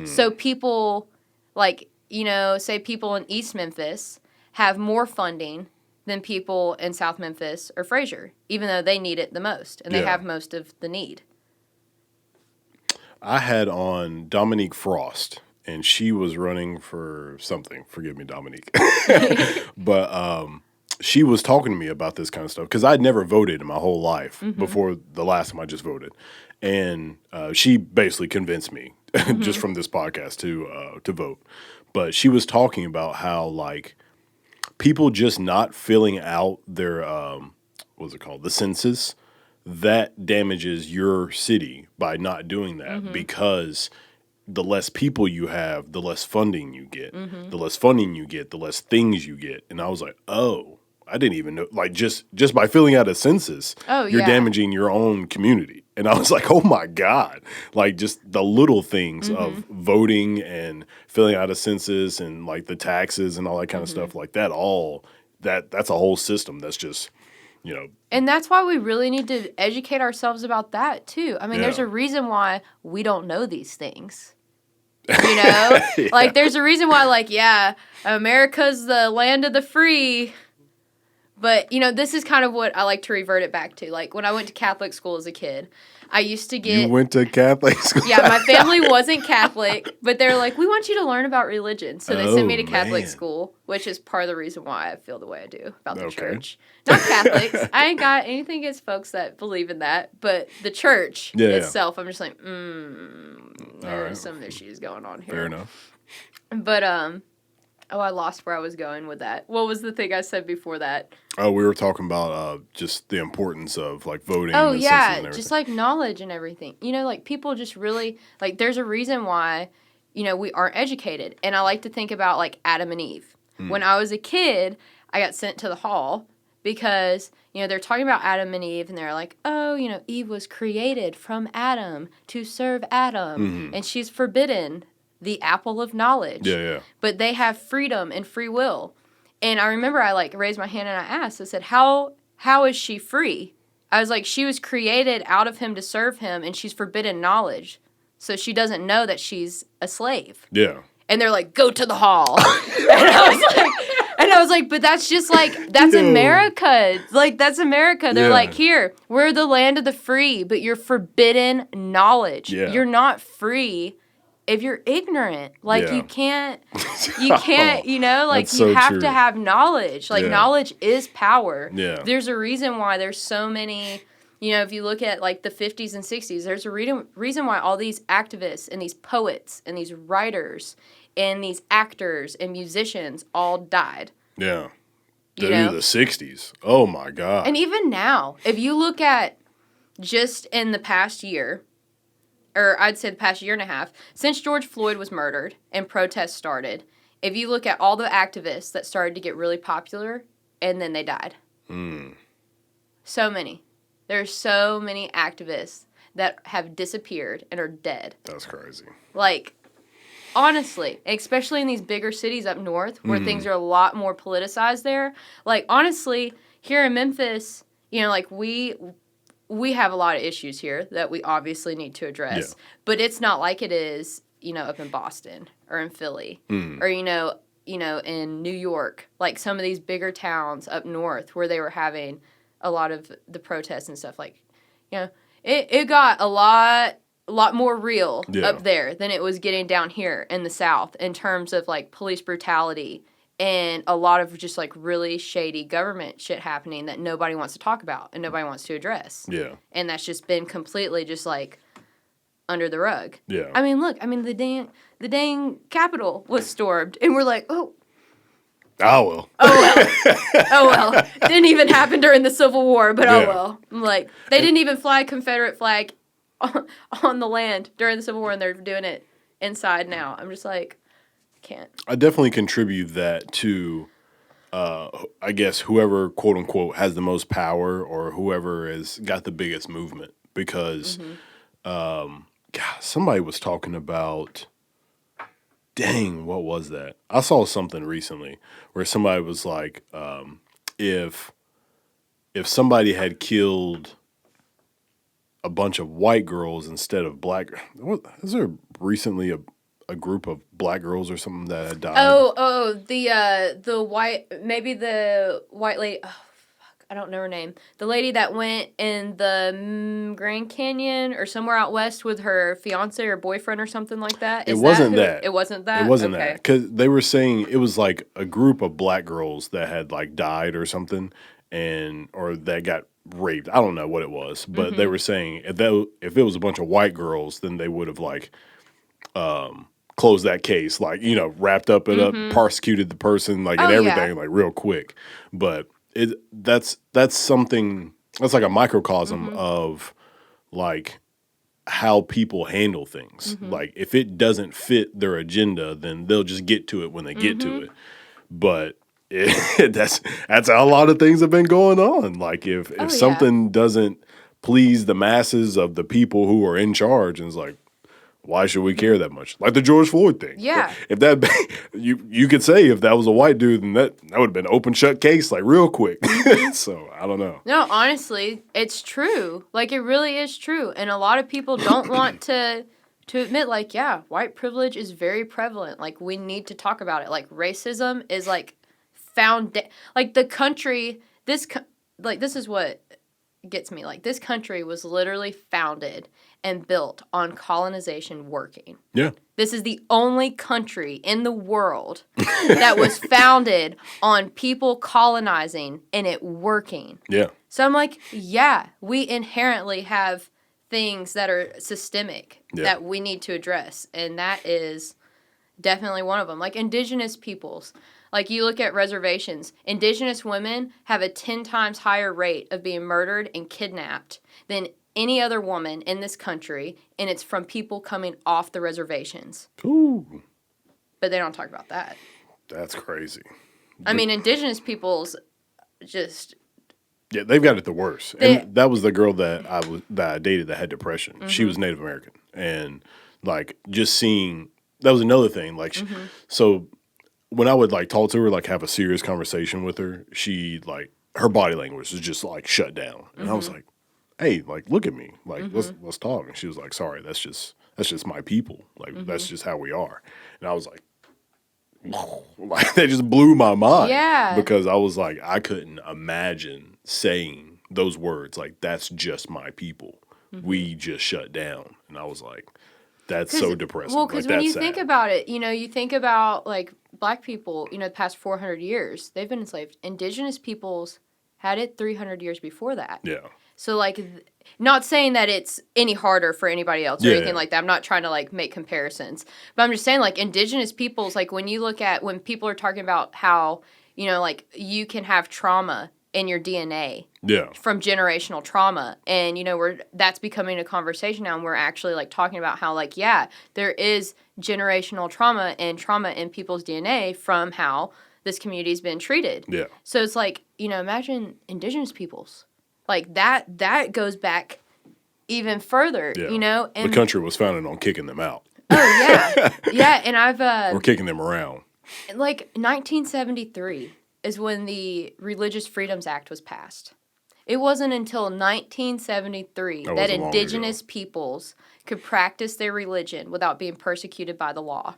So people, like, you know, say people in East Memphis have more funding than people in South Memphis or Fraser, even though they need it the most, and they have most of the need. I had on Dominique Frost, and she was running for something. Forgive me, Dominique. But she was talking to me about this kind of stuff, because I'd never voted in my whole life before the last time I just voted. And she basically convinced me, just from this podcast, to vote. But she was talking about how, like, people just not filling out their, what's it called, the census, that damages your city by not doing that, because the less people you have, the less funding you get. The less funding you get, the less things you get. And I was like, oh, I didn't even know. Like, just by filling out a census, you're damaging your own community. And I was like, oh, my God. Like, just the little things of voting and filling out a census and, like, the taxes and all that kind of stuff, like that, that's a whole system that's just, you know. And that's why we really need to educate ourselves about that, too. I mean, there's a reason why we don't know these things. You know? Like, there's a reason why, like, America's the land of the free. But, you know, this is kind of what I like to revert it back to. Like, when I went to Catholic school as a kid, I used to get... You went to Catholic school? Yeah, my family wasn't Catholic, but they're like, we want you to learn about religion. So they sent me to Catholic school, which is part of the reason why I feel the way I do about the church. Not Catholics. I ain't got anything against folks that believe in that, but the church itself, I'm just like, there's some issues going on here. Fair enough. But, I lost where I was going with that. What was the thing I said before that? Oh, we were talking about just the importance of, like, voting. Oh, yeah, just, like, knowledge and everything. You know, like, people just really, like, there's a reason why, you know, we aren't educated. And I like to think about, like, Adam and Eve. When I was a kid, I got sent to the hall because, you know, they're talking about Adam and Eve, and they're like, oh, you know, Eve was created from Adam to serve Adam, and she's forbidden the apple of knowledge. Yeah. But they have freedom and free will. And I remember I, like, raised my hand and I asked, I said, how is she free? I was like, she was created out of him to serve him, and she's forbidden knowledge. So she doesn't know that she's a slave. Yeah. And they're like, go to the hall. And I was like, but that's just like, that's America. Like, that's America. They're like, here, we're the land of the free, but you're forbidden knowledge. Yeah. You're not free if you're ignorant. Like, you can't, you know, like, you have to have knowledge. Like, knowledge is power. Yeah. There's a reason why there's so many, you know, if you look at, like, the 50s and 60s, there's a reason why all these activists and these poets and these writers and these actors and musicians all died. Yeah. You Dude, know? the 60s. Oh, my God. And even now, if you look at just in the past year, or I'd say the past year and a half, since George Floyd was murdered and protests started, if you look at all the activists that started to get really popular, and then they died. So many. There's so many activists that have disappeared and are dead. That's crazy. Like, honestly, especially in these bigger cities up north where things are a lot more politicized there. Like, honestly, here in Memphis, you know, like, we have a lot of issues here that we obviously need to address. Yeah. But it's not like it is, you know, up in Boston or in Philly or, you know, in New York, like some of these bigger towns up north where they were having a lot of the protests and stuff. Like, you know, it got a lot more real Yeah. up there than it was getting down here in the South in terms of like police brutality and a lot of just like really shady government shit happening that nobody wants to talk about and nobody wants to address. Yeah. And that's just been completely just like under the rug. Yeah. I mean, look, the dang Capitol was stormed and we're like, oh well. oh well. Didn't even happen during the Civil War, but oh Yeah. well. I'm like, they didn't even fly a Confederate flag on the land during the Civil War, and they're doing it inside now. I'm just like, can't. I definitely contribute that to, I guess, whoever, quote unquote, has the most power or whoever has got the biggest movement. Because, God, somebody was talking about, dang, what was that? I saw something recently where somebody was like, if somebody had killed a bunch of white girls instead of black, is there recently a group of black girls or something that had died? The white, maybe the white lady. Oh fuck, I don't know her name. The lady that went in the Grand Canyon or somewhere out west with her fiance or boyfriend or something like that. It wasn't that. It wasn't that. It wasn't okay. that. Because they were saying it was like a group of black girls that had like died or something, or that got raped. I don't know what it was, but they were saying if it was a bunch of white girls, then they would have like closed that case, like, wrapped up it up, prosecuted the person, like, and everything, like, real quick. But that's something that's like a microcosm of like how people handle things. Like, if it doesn't fit their agenda, then they'll just get to it when they get to it. But that's how a lot of things have been going on. Like, if something doesn't please the masses of the people who are in charge, and it's like, why should we care that much? Like the George Floyd thing. Yeah. If that you could say if that was a white dude, then that would have been an open shut case, like, real quick. So I don't know. No, honestly, it's true. Like, it really is true, and a lot of people don't want to admit, like, yeah, white privilege is very prevalent. Like, we need to talk about it. Like, racism is like like the country. This is what gets me. Like, this country was literally founded and built on colonization working. Yeah. This is the only country in the world that was founded on people colonizing and it working. Yeah. So I'm like, yeah, we inherently have things that are systemic that we need to address. And that is definitely one of them. Like indigenous peoples. Like, you look at reservations, indigenous women have a 10 times higher rate of being murdered and kidnapped than any other woman in this country, and it's from people coming off the reservations. Ooh. But they don't talk about that. That's crazy. I mean, indigenous peoples just... Yeah, they've got it the worst. And that was the girl that I dated that had depression. She was Native American. And, like, just seeing... That was another thing. Like, so... When I would, like, talk to her, like, have a serious conversation with her, she, like, her body language was just, like, shut down. And I was like, hey, like, look at me. Like, let's talk. And she was like, sorry, that's just my people. Like, that's just how we are. And I was like, like, that just blew my mind. Yeah. Because I was like, I couldn't imagine saying those words. Like, that's just my people. We just shut down. And I was like, that's so depressing. Well, because like, when you sad. think about it, you think about, like, Black people, the past 400 years, they've been enslaved. Indigenous peoples had it 300 years before that. Yeah. So, like, not saying that it's any harder for anybody else or anything like that. I'm not trying to, like, make comparisons. But I'm just saying, like, indigenous peoples, like, when you look at, when people are talking about how, like, you can have trauma in your DNA. Yeah. From generational trauma. And, that's becoming a conversation now. And we're actually, like, talking about how, like, yeah, there is generational trauma in people's DNA from how this community's been treated. Yeah. So it's like, imagine indigenous peoples. Like, that goes back even further, Yeah. And the country was founded on kicking them out. Oh, yeah. Yeah, and I've... or kicking them around. Like, 1973 is when the Religious Freedoms Act was passed. It wasn't until 1973 that indigenous peoples could practice their religion without being persecuted by the law.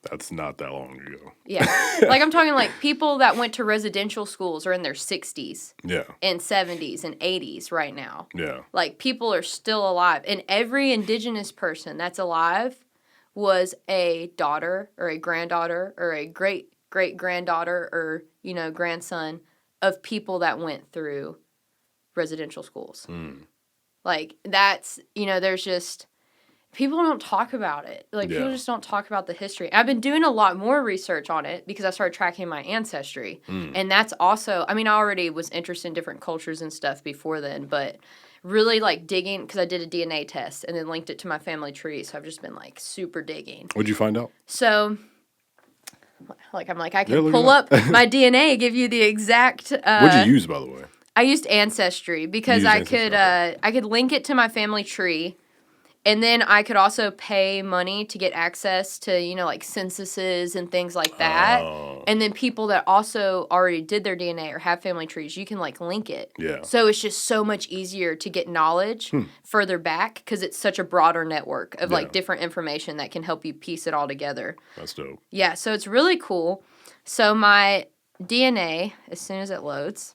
That's not that long ago. Yeah. Like, I'm talking, like, people that went to residential schools are in their 60s. Yeah. And 70s and 80s right now. Yeah. Like, people are still alive. And every indigenous person that's alive was a daughter or a granddaughter or a great-great-granddaughter or, you know, grandson of people that went through residential schools. Like, that's, you know, there's just... People don't talk about it. Like, people just don't talk about the history. I've been doing a lot more research on it because I started tracking my ancestry. And that's also, I mean, I already was interested in different cultures and stuff before then, but really, like, digging, because I did a DNA test and then linked it to my family tree, so I've just been, like, super digging. What'd you find out? So, like, I'm like, I can pull up my DNA, give you the exact... What'd you use, by the way? I used Ancestry because I could link it to my family tree. And then I could also pay money to get access to, you know, like censuses and things like that. Oh. And then people that also already did their DNA or have family trees, you can, like, link it. Yeah. So it's just so much easier to get knowledge further back because it's such a broader network of, like, different information that can help you piece it all together. That's dope. Yeah, so it's really cool. So my DNA, as soon as it loads...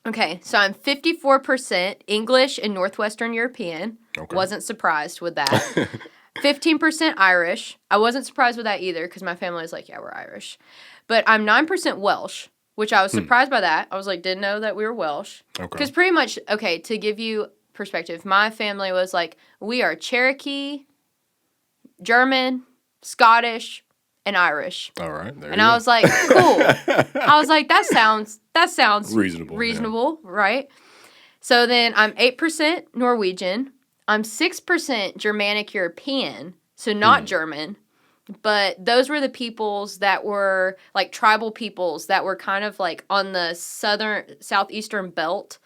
Okay, so I'm 54% English and Northwestern European. Okay. Wasn't surprised with that. 15% Irish. I wasn't surprised with that either because my family was like, yeah, we're Irish. But I'm 9% Welsh, which I was surprised by that. I was like, didn't know that we were Welsh. Okay. Because pretty much, okay, to give you perspective, my family was like, we are Cherokee, German, Scottish, and Irish. All right. And I was like, cool. I was like, that sounds reasonable, right? So then I'm 8% Norwegian. I'm 6% Germanic European, so not German. But those were the peoples that were, like, tribal peoples that were kind of, like, on the southeastern belt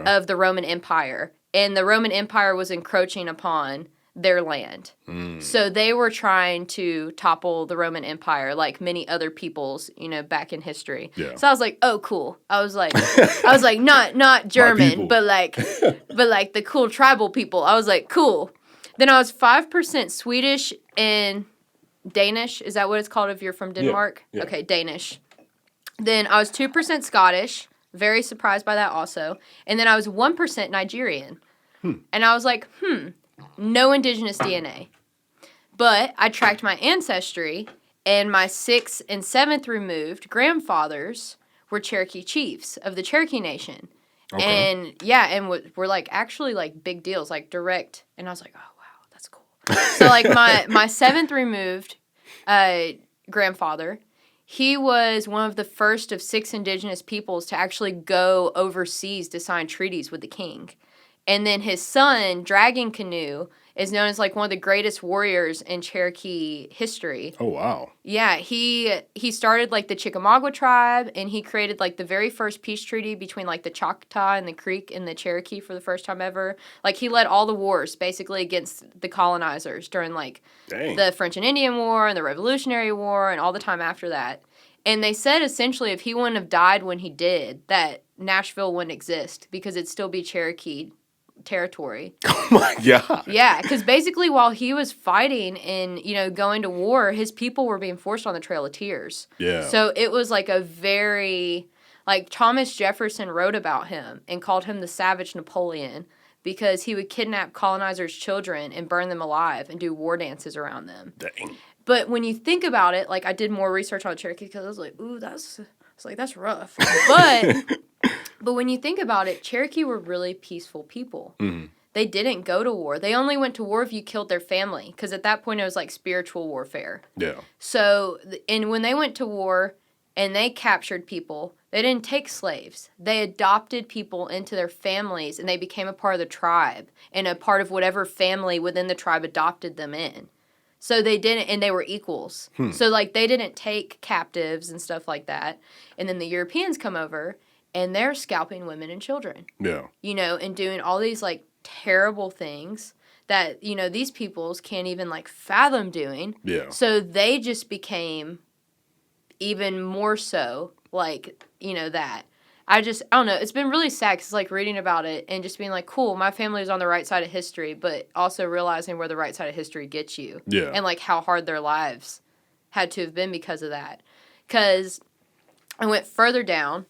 of the Roman Empire. And the Roman Empire was encroaching upon their land. So they were trying to topple the Roman Empire like many other peoples, you know, back in history. Yeah. So I was like, oh, cool. I was like not German, but like the cool tribal people. I was like, cool. Then I was 5% Swedish and Danish. Is that what it's called if you're from Denmark? Yeah. Okay, Danish. Then I was 2% Scottish. Very surprised by that also. And then I was 1% Nigerian. And I was like, no indigenous DNA. But I tracked my ancestry, and my 6th and 7th removed grandfathers were Cherokee chiefs of the Cherokee Nation. Okay. And, yeah, and were, like, actually, like, big deals, like, direct. And I was like, oh, wow, that's cool. So, like, my 7th removed grandfather, he was one of the first of 6 indigenous peoples to actually go overseas to sign treaties with the king. And then his son, Dragon Canoe, is known as, like, one of the greatest warriors in Cherokee history. Oh, wow. Yeah, he started, like, the Chickamauga tribe, and he created, like, the very first peace treaty between, like, the Choctaw and the Creek and the Cherokee for the first time ever. Like, he led all the wars, basically, against the colonizers during, like, the French and Indian War and the Revolutionary War and all the time after that. And they said, essentially, if he wouldn't have died when he did, that Nashville wouldn't exist because it'd still be Cherokee territory. Oh my God. Yeah, because basically while he was fighting and, you know, going to war, his people were being forced on the Trail of Tears. Yeah. So it was like a very, like, Thomas Jefferson wrote about him and called him the Savage Napoleon because he would kidnap colonizers' children and burn them alive and do war dances around them. Dang. But when you think about it, like, I did more research on Cherokee because I was like, ooh, that's rough. But when you think about it, Cherokee were really peaceful people. Mm-hmm. They didn't go to war. They only went to war if you killed their family, because at that point it was like spiritual warfare. Yeah. So, and when they went to war and they captured people, they didn't take slaves. They adopted people into their families, and they became a part of the tribe and a part of whatever family within the tribe adopted them in. So they didn't, and they were equals. So, like, they didn't take captives and stuff like that. And then the Europeans come over, and they're scalping women and children. Yeah. You know, and doing all these, like, terrible things that, you know, these peoples can't even, like, fathom doing. Yeah. So they just became even more so, like, you know, that. I don't know. It's been really sad because, like, reading about it and just being like, cool, my family is on the right side of history, but also realizing where the right side of history gets you. Yeah. And, like, how hard their lives had to have been because of that. Because I went further down,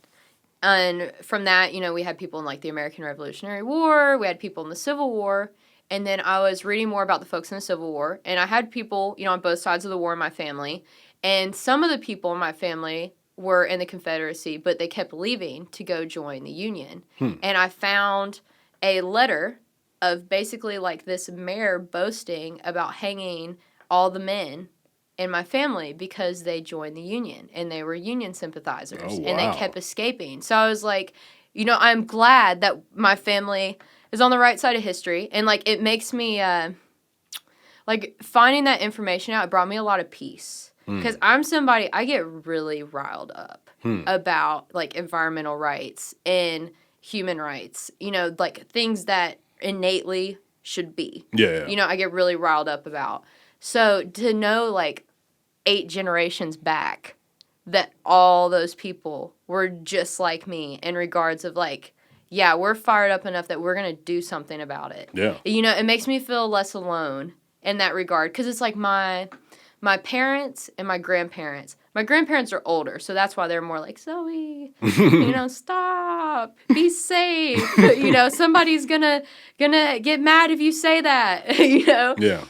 and from that, we had people in, like, the American Revolutionary War, we had people in the Civil War, and then I was reading more about the folks in the Civil War, and I had people, on both sides of the war in my family, and some of the people in my family were in the Confederacy, but they kept leaving to go join the Union. And I found a letter of basically, like, this mayor boasting about hanging all the men in my family because they joined the Union and they were Union sympathizers. Oh, wow. And they kept escaping. So I was like, I'm glad that my family is on the right side of history. And, like, it makes me, like, finding that information out, it brought me a lot of peace. Because I'm somebody, I get really riled up about, like, environmental rights and human rights, like, things that innately should be. Yeah. I get really riled up about. So to know, like, 8 generations back that all those people were just like me in regards of, like, yeah, we're fired up enough that we're going to do something about it. Yeah. It makes me feel less alone in that regard because it's like my parents and my grandparents. My grandparents are older, so that's why they're more like, Zoe, stop, be safe. Somebody's gonna get mad if you say that. Yeah.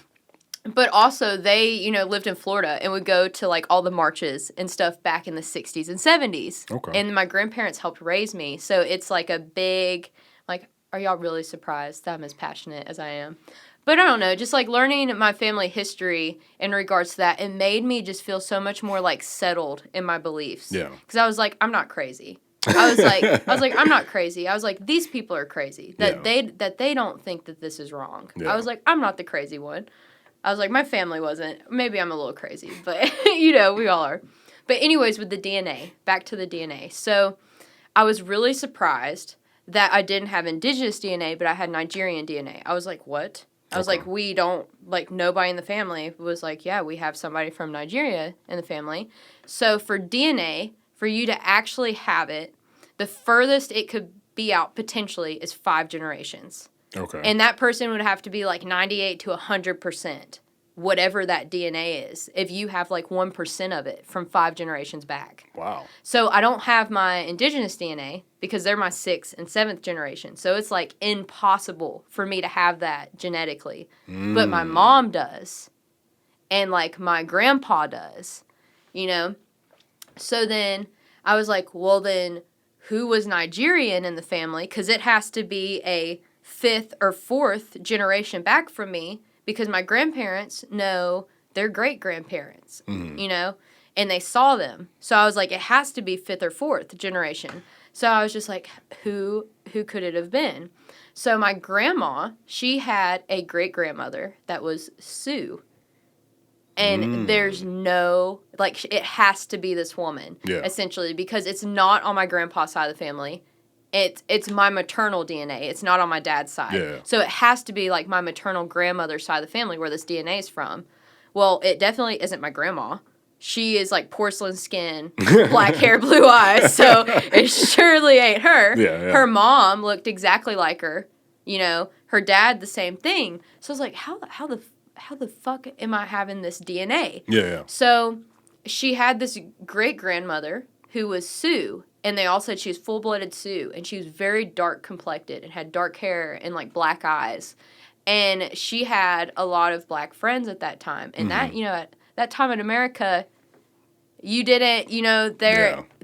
But also, they, lived in Florida and would go to, like, all the marches and stuff back in the 60s and 70s. Okay. And my grandparents helped raise me. So it's, like, a big, like, are y'all really surprised that I'm as passionate as I am? But I don't know, just, like, learning my family history in regards to that, it made me just feel so much more, like, settled in my beliefs. Yeah. Because I was like, I'm not crazy. I was like, I'm not crazy. I was like, these people are crazy. That they don't think that this is wrong. Yeah. I was like, I'm not the crazy one. I was like, my family wasn't. Maybe I'm a little crazy, but, we all are. But anyways, with the DNA, back to the DNA. So I was really surprised that I didn't have indigenous DNA, but I had Nigerian DNA. I was like, what? I was like, we don't, like, nobody in the family was like, yeah, we have somebody from Nigeria in the family. So for DNA, for you to actually have it, the furthest it could be out potentially is 5 generations. Okay. And that person would have to be like 98 to 100%, whatever that DNA is, if you have like 1% of it from 5 generations back. Wow. So I don't have my indigenous DNA because they're my 6th and 7th generation. So it's like impossible for me to have that genetically. But my mom does. And like my grandpa does, So then I was like, well, then who was Nigerian in the family? Because it has to be a 5th or 4th generation back from me because my grandparents know their great-grandparents, and they saw them. So I was like, it has to be 5th or 4th generation. So I was just like, who could it have been? So my grandma, she had a great-grandmother that was Sioux. And there's no, like, it has to be this woman, essentially, because it's not on my grandpa's side of the family. It's my maternal DNA. It's not on my dad's side. Yeah. So it has to be, like, my maternal grandmother's side of the family where this DNA is from. Well, it definitely isn't my grandma. She is, like, porcelain skin, black hair, blue eyes, so it surely ain't her. Yeah. Her mom looked exactly like her. Her dad, the same thing. So I was like, how the fuck am I having this DNA? Yeah. So she had this great-grandmother who was Sioux, and they all said she was full-blooded Sioux, and she was very dark-complected and had dark hair and, like, black eyes. And she had a lot of black friends at that time. And that, at that time in America, you didn't,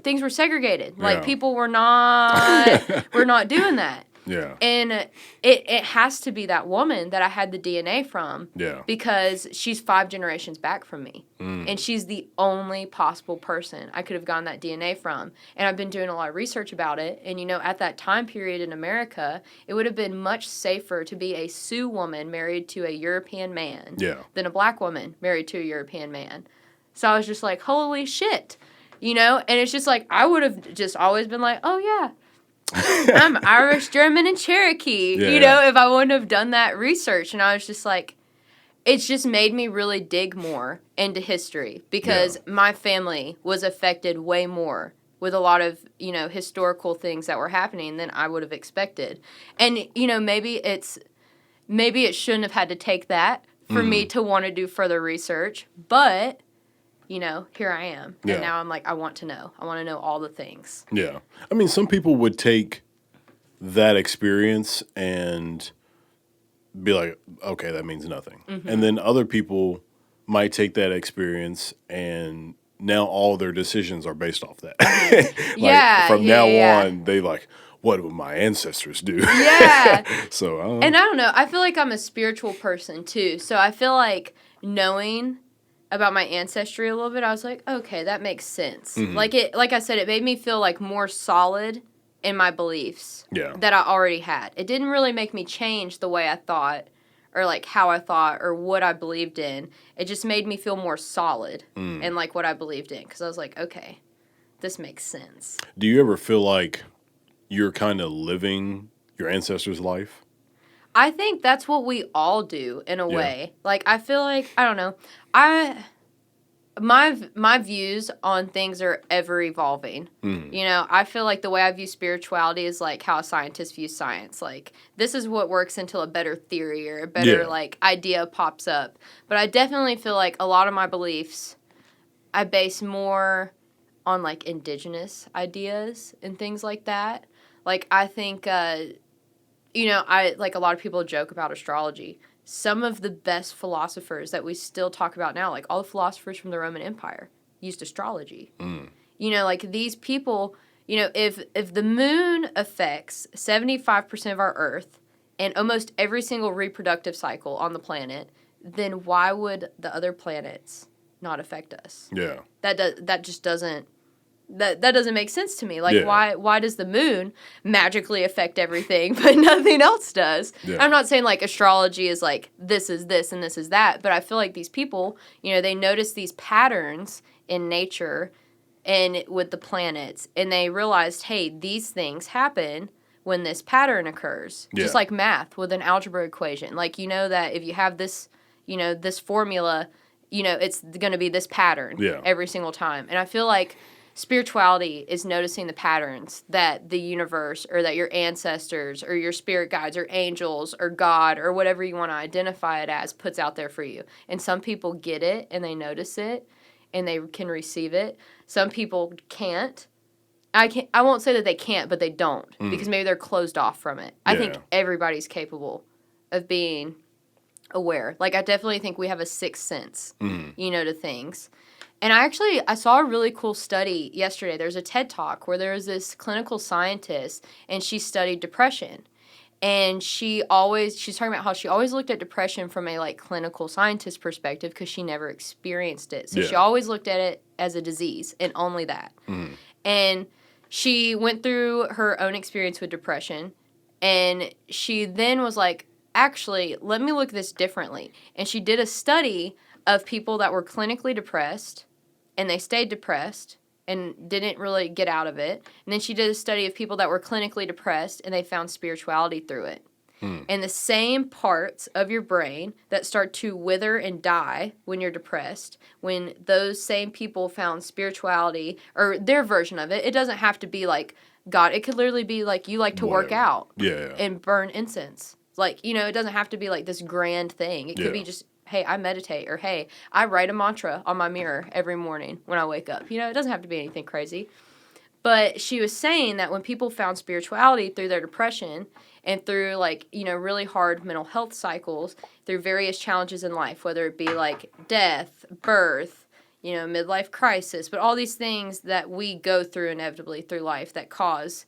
things were segregated. Like, people were not doing that. Yeah. And it has to be that woman that I had the DNA from. Yeah. Because she's 5 generations back from me. And she's the only possible person I could have gotten that DNA from. And I've been doing a lot of research about it. And, at that time period in America, it would have been much safer to be a Sioux woman married to a European man than a black woman married to a European man. So I was just like, holy shit. And it's just like, I would have just always been like, oh, yeah. I'm Irish, German, and Cherokee, if I wouldn't have done that research. And I was just like, it's just made me really dig more into history because my family was affected way more with a lot of, historical things that were happening than I would have expected. And, maybe it shouldn't have had to take that for me to want to do further research, but here I am. Yeah. And now I'm like, I want to know. I want to know all the things. Yeah. I mean, some people would take that experience and be like, okay, that means nothing. Mm-hmm. And then other people might take that experience and now all their decisions are based off that. From now on, they like, what would my ancestors do? Yeah. So, and I don't know. I feel like I'm a spiritual person too. So I feel like knowing about my ancestry a little bit, I was like, okay, that makes sense. Mm-hmm. Like I said, it made me feel like more solid in my beliefs that I already had. It didn't really make me change the way I thought or like how I thought or what I believed in. It just made me feel more solid in like what I believed in, because I was like, okay, this makes sense. Do you ever feel like you're kind of living your ancestors' life? I think that's what we all do in a way. Like, I feel like, I don't know, my views on things are ever evolving. I feel like the way I view spirituality is like how a scientist views science. Like, this is what works until a better theory or a better like idea pops up. But I definitely feel like a lot of my beliefs I base more on like indigenous ideas and things like that. Like, I think I like, a lot of people joke about astrology. Some of the best philosophers that we still talk about now, like all the philosophers from the Roman Empire, used astrology. Like these people, if the moon affects 75% of our Earth and almost every single reproductive cycle on the planet, then why would the other planets not affect us? Yeah. That just doesn't. That doesn't make sense to me. Like, why does the moon magically affect everything, but nothing else does? Yeah. I'm not saying, like, astrology is, like, this is this and this is that, but I feel like these people, they notice these patterns in nature and with the planets, and they realized, hey, these things happen when this pattern occurs. Yeah. Just like math with an algebra equation. Like, that if you have this, this formula, it's going to be this pattern every single time. And I feel like spirituality is noticing the patterns that the universe or that your ancestors or your spirit guides or angels or God or whatever you want to identify it as puts out there for you. And some people get it and they notice it and they can receive it. Some people can't. I won't say that they can't, but they don't because maybe they're closed off from it. I think everybody's capable of being aware. Like, I definitely think we have a sixth sense, to things. And I saw a really cool study yesterday. There's a TED Talk where there was this clinical scientist, and she studied depression. And she's talking about how she always looked at depression from a, like, clinical scientist perspective because she never experienced it. So she always looked at it as a disease and only that. And she went through her own experience with depression, and she then was like, actually, let me look at this differently. And she did a study of people that were clinically depressed, and they stayed depressed and didn't really get out of it. And then she did a study of people that were clinically depressed, and they found spirituality through it. And the same parts of your brain that start to wither and die when you're depressed, when those same people found spirituality, or their version of it, it doesn't have to be like God. It could literally be like you like to work out and burn incense. Like, it doesn't have to be like this grand thing. It could be just, hey, I meditate, or hey, I write a mantra on my mirror every morning when I wake up. It doesn't have to be anything crazy. But she was saying that when people found spirituality through their depression and through, like, really hard mental health cycles, through various challenges in life, whether it be like death, birth, midlife crisis, but all these things that we go through inevitably through life that cause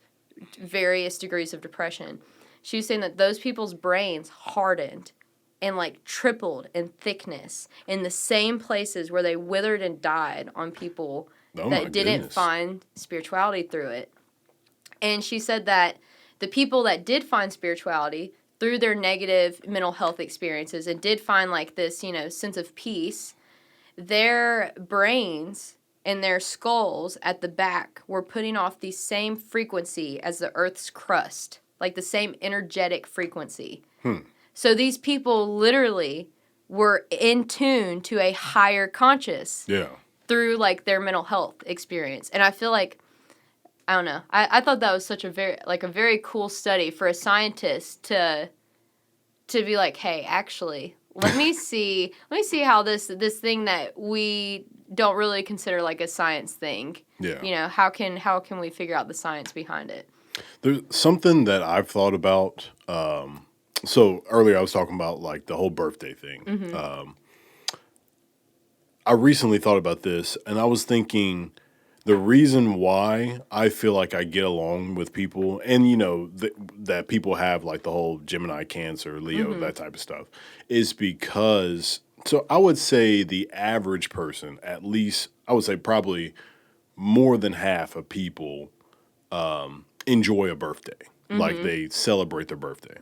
various degrees of depression. She was saying that those people's brains hardened and, like, tripled in thickness in the same places where they withered and died on people that didn't find spirituality through it. And she said that the people that did find spirituality through their negative mental health experiences and did find, like, this, sense of peace, their brains and their skulls at the back were putting off the same frequency as the Earth's crust, like the same energetic frequency. So these people literally were in tune to a higher conscious through, like, their mental health experience. And I feel like, I don't know, I thought that was such a very cool study for a scientist to be like, hey, actually, let me see how this thing that we don't really consider like a science thing. Yeah. How can we figure out the science behind it? There's something that I've thought about. So earlier I was talking about like the whole birthday thing. I recently thought about this, and I was thinking the reason why I feel like I get along with people, and that people have like the whole Gemini, Cancer, Leo, that type of stuff, is because. So I would say the average person, at least I would say probably more than half of people enjoy a birthday. Like they celebrate their birthday.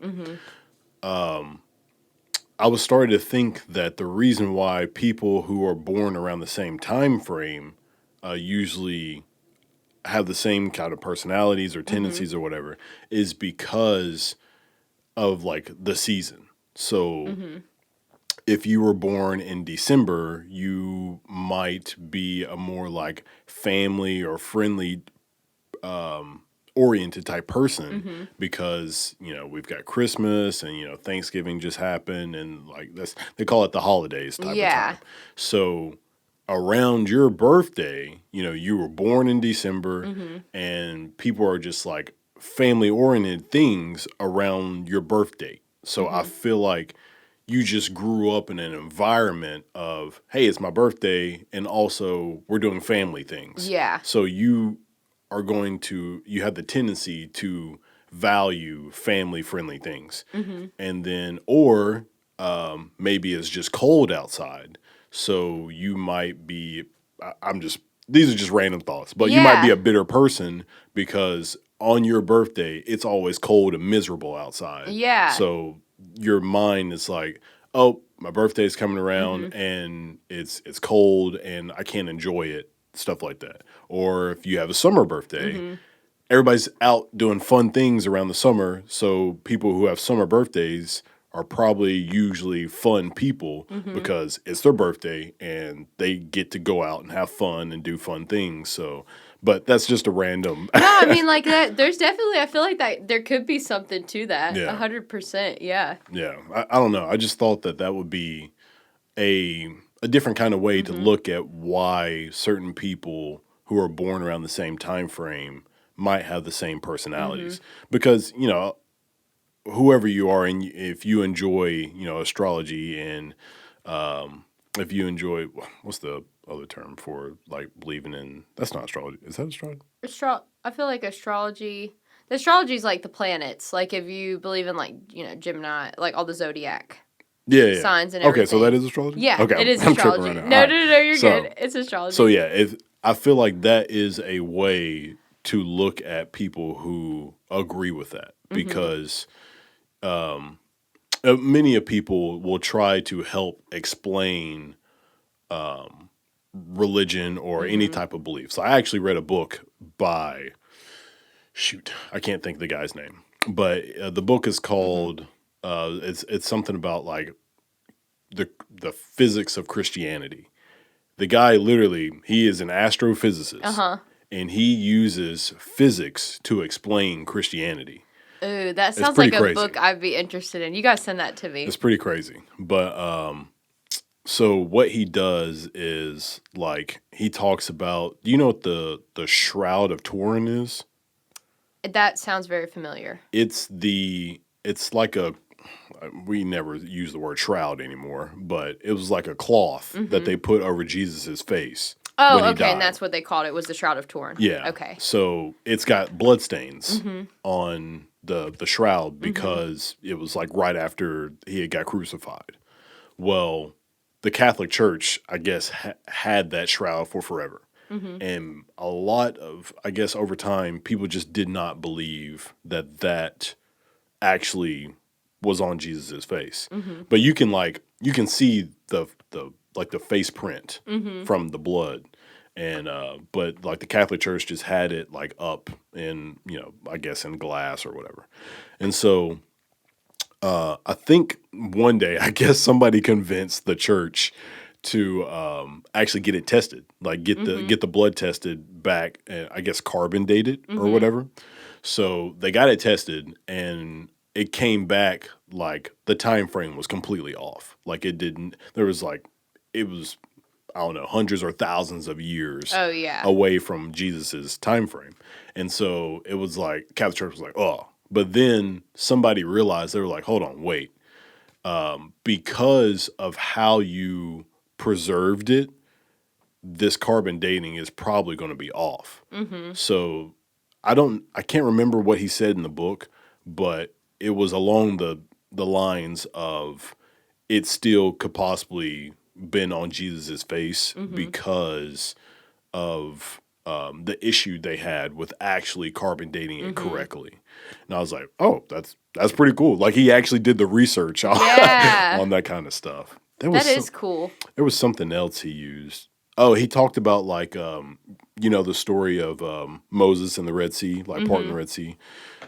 I was starting to think that the reason why people who are born around the same time frame usually have the same kind of personalities or tendencies or whatever is because of like the season. So if you were born in December, you might be a more like family or friendly oriented type person because we've got Christmas and Thanksgiving just happened and like they call it the holidays type of time. So around your birthday, you were born in December and people are just like family oriented things around your birthday. So I feel like you just grew up in an environment of, hey, it's my birthday and also we're doing family things. Yeah. So you have the tendency to value family friendly things. And then, or maybe it's just cold outside. So you might be, these are just random thoughts, but you might be a bitter person because on your birthday, it's always cold and miserable outside. Yeah. So your mind is like, oh, my birthday's coming around and it's cold and I can't enjoy it. Stuff like that. Or if you have a summer birthday, everybody's out doing fun things around the summer. So people who have summer birthdays are probably usually fun people because it's their birthday and they get to go out and have fun and do fun things. So, but that's just a random. No, I mean like that. There's definitely. I feel like that there could be something to that. Yeah. 100%. Yeah. Yeah. I don't know. I just thought that would be a different kind of way to look at why certain people who are born around the same time frame might have the same personalities. Because, whoever you are, and if you enjoy, astrology and if you enjoy, what's the other term for like believing in, that's not astrology. Is that astrology? I feel like astrology. The astrology is like the planets. Like if you believe in like, Gemini, like all the zodiac. Yeah. Signs and everything. Okay, so that is astrology? Yeah, okay, it is I'm astrology. tripping right now. No, you're good. It's astrology. So yeah, I feel like that is a way to look at people who agree with that because many of people will try to help explain religion or any type of belief. So I actually read a book by, I can't think of the guy's name, but the book is called, it's something about like the physics of Christianity. The guy literally, he is an astrophysicist, and he uses physics to explain Christianity. Ooh, that sounds like a book I'd be interested in. You guys send that to me. It's pretty crazy. But so what he does is like he talks about, do you know what the Shroud of Turin is? That sounds very familiar. It's like we never use the word shroud anymore, but it was like a cloth that they put over Jesus's face. Oh, when he okay, died. and that's what they called it, was the Shroud of Turin. Yeah. Okay. So it's got bloodstains on the shroud because it was like right after he had got crucified. Well, the Catholic Church, I guess, had that shroud for forever. And a lot of, I guess, over time, people just did not believe that actually was on Jesus's face. But you can see the face print from the blood. And but like the Catholic Church just had it like up in, I guess in glass or whatever. And so I think one day, I guess somebody convinced the church to actually get it tested, like get the blood tested back, I guess carbon dated or whatever. So they got it tested, and it came back like the time frame was completely off. Like it didn't. There was like it was I don't know hundreds or thousands of years Oh yeah. away from Jesus's time frame, and so it was like Catholic Church was like, oh. But then somebody realized they were like, hold on, wait, because of how you preserved it, this carbon dating is probably going to be off. So I can't remember what he said in the book, but it was along the lines of it still could possibly been on Jesus's face because of the issue they had with actually carbon dating it correctly. And I was like, oh, that's pretty cool. Like he actually did the research on, on that kind of stuff. That is cool. There was something else he used. Oh, he talked about like the story of Moses and the Red Sea, like parting the Red Sea.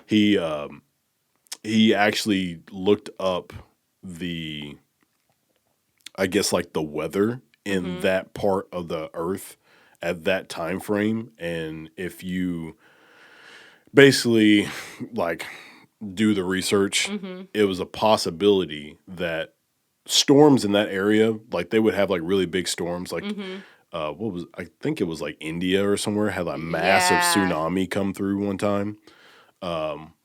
He actually looked up I guess like the weather in that part of the earth at that time frame, and if you basically like do the research, it was a possibility that storms in that area, like they would have like really big storms, like I think it was like India or somewhere had a massive tsunami come through one time.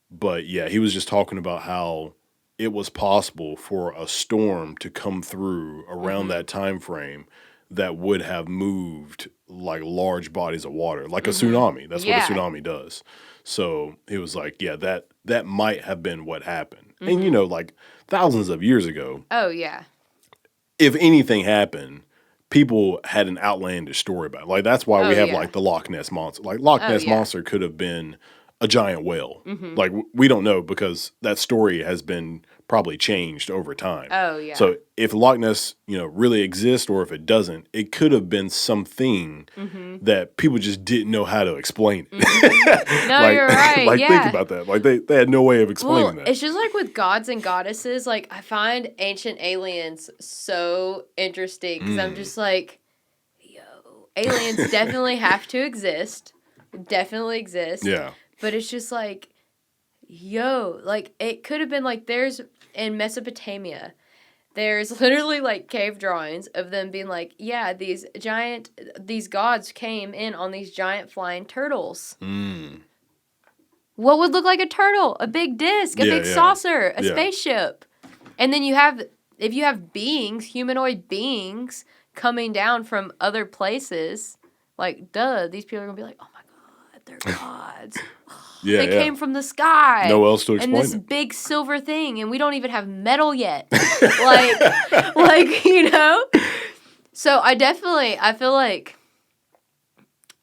But yeah, he was just talking about how it was possible for a storm to come through around that time frame that would have moved like large bodies of water, like a tsunami. That's what a tsunami does. So it was like, yeah, that might have been what happened. And like thousands of years ago. Oh yeah. If anything happened, people had an outlandish story about it. Like that's why we have like the Loch Ness Monster. Like Loch Ness Monster could have been a giant whale. Like we don't know because that story has been probably changed over time. Oh yeah. So if Loch Ness, really exists, or if it doesn't, it could have been something that people just didn't know how to explain. No, you're right. Like think about that. Like they had no way of explaining that. It's just like with gods and goddesses. Like I find ancient aliens so interesting because I'm just like, yo, aliens definitely have to exist. Definitely exist. Yeah. But it's just like, yo, like it could have been like there's in Mesopotamia, there's literally like cave drawings of them being like, yeah, these gods came in on these giant flying turtles. What would look like a turtle? A big disc, a big saucer, a spaceship. And then if you have beings, humanoid beings coming down from other places, like these people are gonna be like, oh my God, they're gods. They came from the sky. No else to explain and this it. big silver thing, and we don't even have metal yet. So I feel like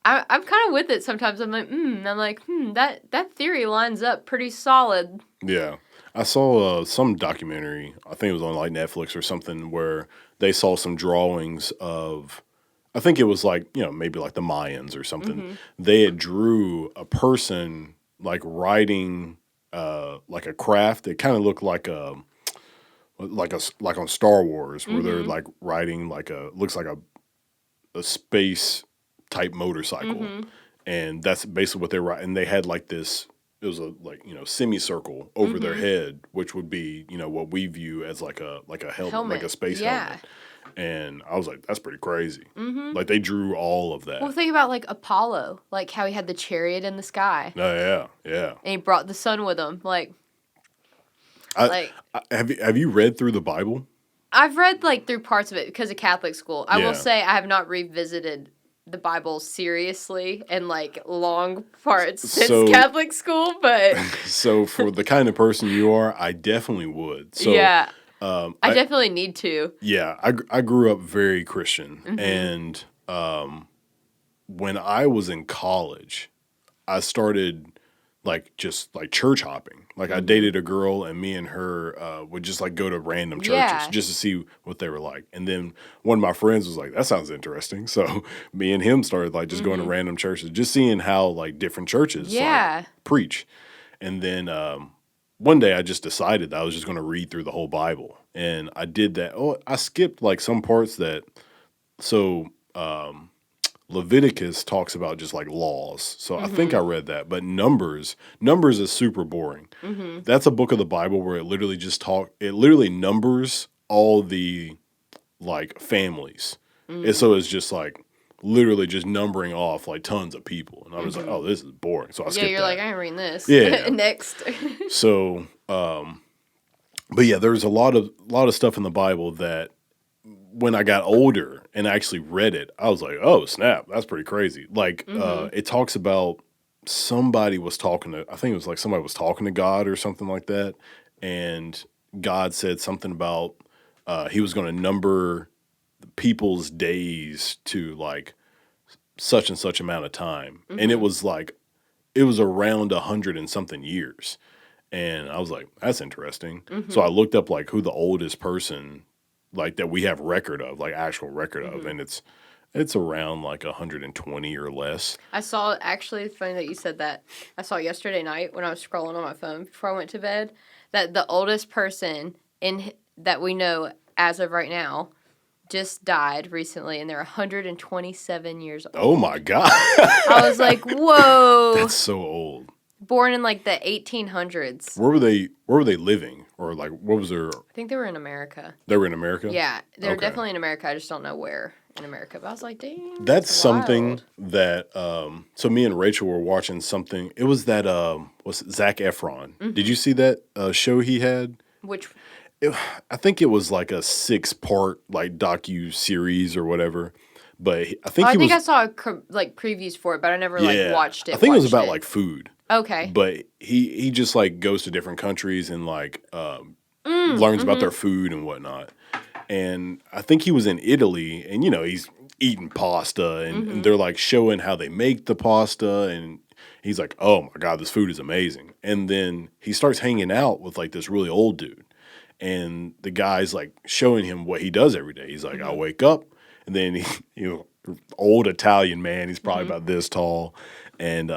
I'm kind of with it sometimes. I'm like, that theory lines up pretty solid. Yeah. I saw some documentary, I think it was on like Netflix or something, where they saw some drawings of, I think it was like, maybe like the Mayans or something. They had drew a person like riding like a craft. It kind of looked like on Star Wars where they're like riding looks like a space type motorcycle. And that's basically what they were. And they had like this, it was a semicircle over their head, which would be, what we view as like a helmet, like a space helmet. And I was like, that's pretty crazy. Like they drew all of that. Well, think about like Apollo, like how he had the chariot in the sky. Oh yeah. And he brought the sun with him. Have you read through the Bible? I've read like through parts of it because of Catholic school. I will say I have not revisited the Bible seriously and like long parts since Catholic school, but so for the kind of person you are, I definitely would. So yeah. I definitely need to. Yeah, I grew up very Christian, and when I was in college, I started just church hopping. Like I dated a girl, and me and her would just go to random churches just to see what they were like. And then one of my friends was like, "That sounds interesting." So me and him started just going to random churches, just seeing how different churches preach. And then one day I just decided that I was just going to read through the whole Bible, and I did that. Oh, I skipped some parts that. So Leviticus talks about just like laws. So I think I read that. But Numbers is super boring. That's a book of the Bible where it literally numbers all the like families. And so it's just like literally just numbering off like tons of people. And I was like, oh, this is boring. So I skipped you're that. like, I ain't reading this. Yeah. Next. So, but yeah, there's a lot of stuff in the Bible that when I got older and actually read it, I was like, oh snap, that's pretty crazy. Like it talks about somebody was talking to, I think it was like somebody was talking to God or something like that. And God said something about he was going to number people's days to like such and such amount of time. And it was around 100 and something years. And I was like, that's interesting. So I looked up like who the oldest person like that we have record of, like actual record of, and it's around like 120 or less. I saw, actually, funny that you said that. I saw yesterday night when I was scrolling on my phone before I went to bed that the oldest person that we know as of right now just died recently, and they're 127 years old. Oh my God. I was like, whoa. That's so old. Born in like the 1800s. Where were they living? Or like what was their I think they were in America. They were in America? Yeah, they were definitely in America. I just don't know where in America. But I was like, dang. That's something that so me and Rachel were watching something. It was that was Zac Efron. Did you see that show he had? Which I think it was like a 6-part like docu-series or whatever. But I think I saw like previews for it, but I never like watched it. I think it was about like food. Okay. But he just like goes to different countries and like learns about their food and whatnot. And I think he was in Italy and he's eating pasta and they're like showing how they make the pasta and he's like, oh my God, this food is amazing. And then he starts hanging out with like this really old dude. And the guy's like showing him what he does every day. He's like, I wake up and then old Italian man, he's probably about this tall. And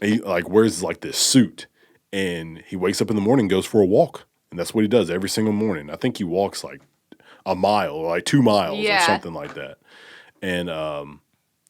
he like wears like this suit and he wakes up in the morning and goes for a walk. And that's what he does every single morning. I think he walks like a mile or like 2 miles or something like that. And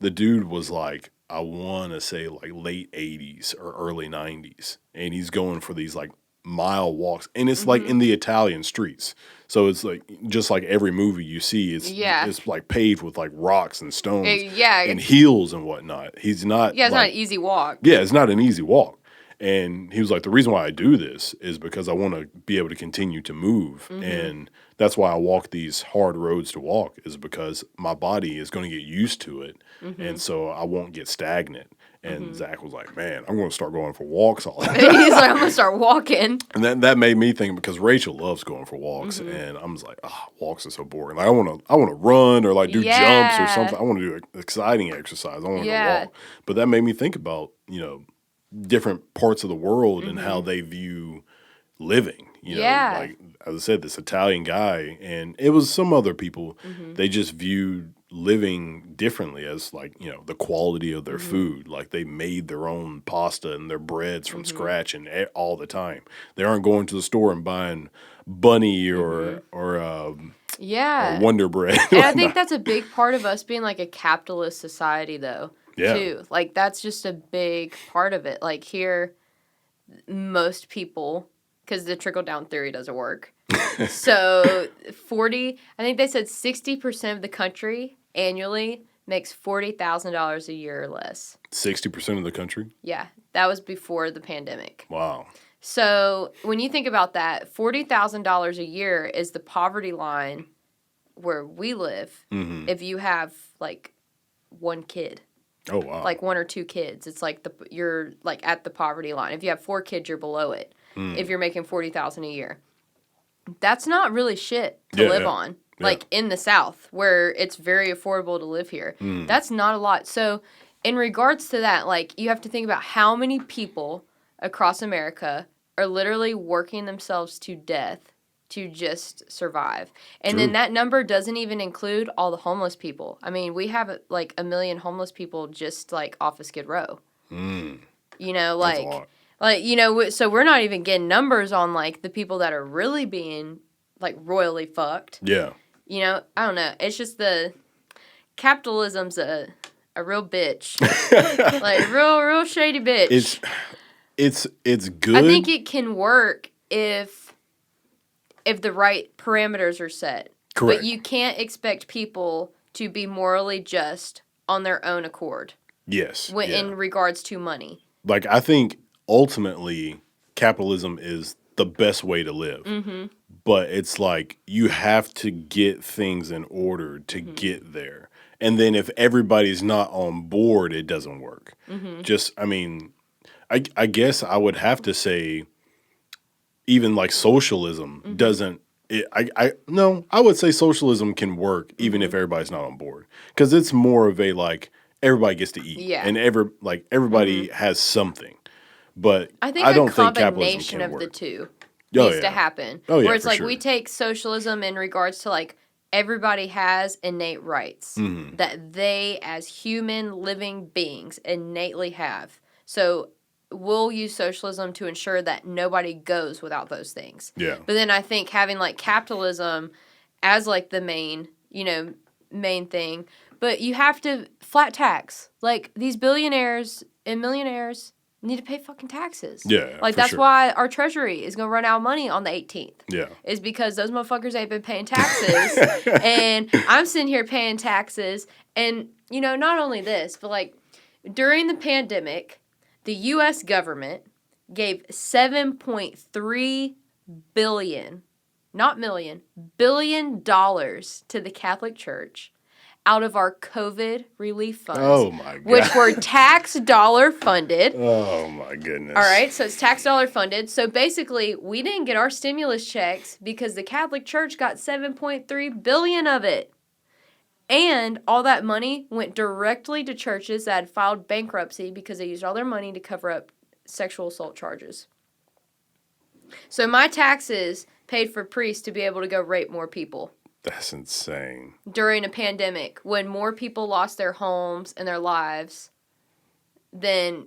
the dude was like, I want to say like late 80s or early 90s. And he's going for these like mile walks. And it's like in the Italian streets. So it's like just like every movie you see, it's like paved with like rocks and stones and hills and whatnot. He's not. Yeah, it's not an easy walk. Yeah, it's not an easy walk. And he was like, the reason why I do this is because I want to be able to continue to move. And that's why I walk these hard roads to walk is because my body is going to get used to it. And so I won't get stagnant. And Zach was like, man, I'm going to start going for walks all the time. He's like, I'm going to start walking. And that made me think because Rachel loves going for walks. And I was like, walks are so boring. Like I want to run or like do jumps or something. I want to do an exciting exercise. I want to walk. But that made me think about, different parts of the world and how they view living. Like as I said, this Italian guy and it was some other people. They just viewed living differently as like the quality of their food. Like they made their own pasta and their breads from scratch and all the time. They aren't going to the store and buying bunny or Wonder Bread. And I think that's a big part of us being like a capitalist society though. Yeah. Too. Like that's just a big part of it. Like here, most people, because the trickle down theory doesn't work. So I think they said 60% of the country annually makes $40,000 a year or less. 60% of the country? Yeah, that was before the pandemic. Wow. So when you think about that, $40,000 a year is the poverty line where we live. If you have like one kid. Oh wow! Like 1 or 2 kids, it's like you're like at the poverty line. If you have 4 kids, you're below it. If you're making $40,000 a year, that's not really shit to live on. Like in the South, where it's very affordable to live here, that's not a lot. So, in regards to that, like you have to think about how many people across America are literally working themselves to death to just survive. And then that number doesn't even include all the homeless people. I mean, we have like 1 million homeless people just like off of Skid Row. So we're not even getting numbers on like the people that are really being like royally fucked. Yeah. I don't know. It's just the capitalism's a a real bitch. Like, real shady bitch. It's good. I think it can work if the right parameters are set. Correct. But you can't expect people to be morally just on their own accord. Yes. In regards to money. Like, I think ultimately capitalism is the best way to live. Mm-hmm. But it's like you have to get things in order to get there. And then if everybody's not on board, it doesn't work. Mm-hmm. I guess I would have to say even like socialism doesn't. I would say socialism can work even if everybody's not on board, because it's more of a like everybody gets to eat, and everybody has something. But I think I don't a think capitalism combination can of work. the two needs to happen. Where it's like we take socialism in regards to like everybody has innate rights that they as human living beings innately have. So we'll use socialism to ensure that nobody goes without those things. Yeah. But then I think having like capitalism as like the main thing, but you have to flat tax. Like these billionaires and millionaires need to pay fucking taxes. Yeah. Like that's why our treasury is going to run out of money on the 18th. Yeah. Is because those motherfuckers ain't been paying taxes. And I'm sitting here paying taxes. And, not only this, but like during the pandemic, the U.S. government gave $7.3 billion, not million, $1 billion to the Catholic Church out of our COVID relief funds. Oh, my God. Which were tax dollar funded. Oh, my goodness. All right, so it's tax dollar funded. So basically, we didn't get our stimulus checks because the Catholic Church got $7.3 billion of it. And all that money went directly to churches that had filed bankruptcy because they used all their money to cover up sexual assault charges. So my taxes paid for priests to be able to go rape more people. That's insane. During a pandemic, when more people lost their homes and their lives than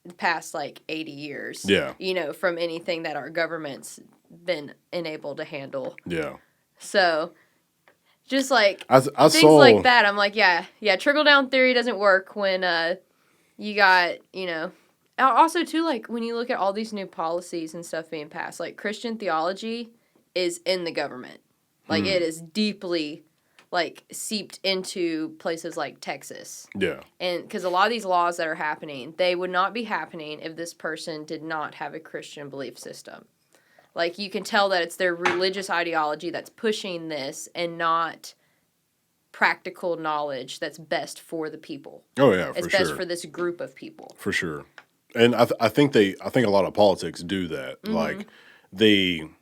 the past, 80 years. Yeah. From anything that our government's been enabled to handle. Yeah. So, just I things saw, like that, I'm like, yeah, trickle-down theory doesn't work when you got, Also, too, when you look at all these new policies and stuff being passed, Christian theology is in the government. It is deeply, seeped into places like Texas. Yeah. And because a lot of these laws that are happening, they would not be happening if this person did not have a Christian belief system. You can tell that it's their religious ideology that's pushing this and not practical knowledge that's best for the people. Oh, yeah, for sure. It's best for this group of people. For sure. And I think a lot of politics do that. Mm-hmm.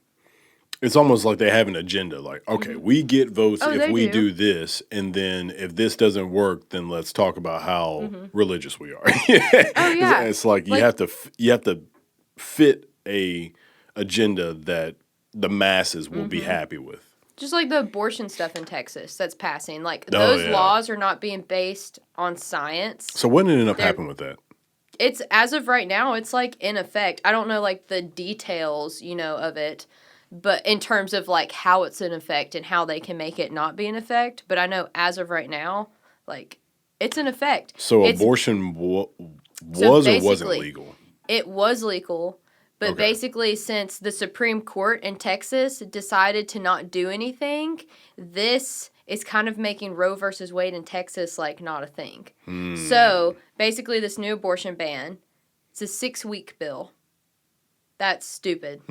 It's almost like they have an agenda. Okay, we get votes if we do this, and then if this doesn't work, then let's talk about how religious we are. Oh yeah. It's you have to fit a agenda that the masses will be happy with. Just like the abortion stuff in Texas that's passing. Those laws are not being based on science. So what ended up happening with that? It's, as of right now, it's in effect. I don't know the details, of it. But in terms of how it's in effect and how they can make it not be in effect, but I know as of right now, it's in effect. So abortion was or wasn't legal? It was legal, but basically since the Supreme Court in Texas decided to not do anything, this is kind of making Roe versus Wade in Texas not a thing. So basically this new abortion ban, it's a 6-week bill. That's stupid.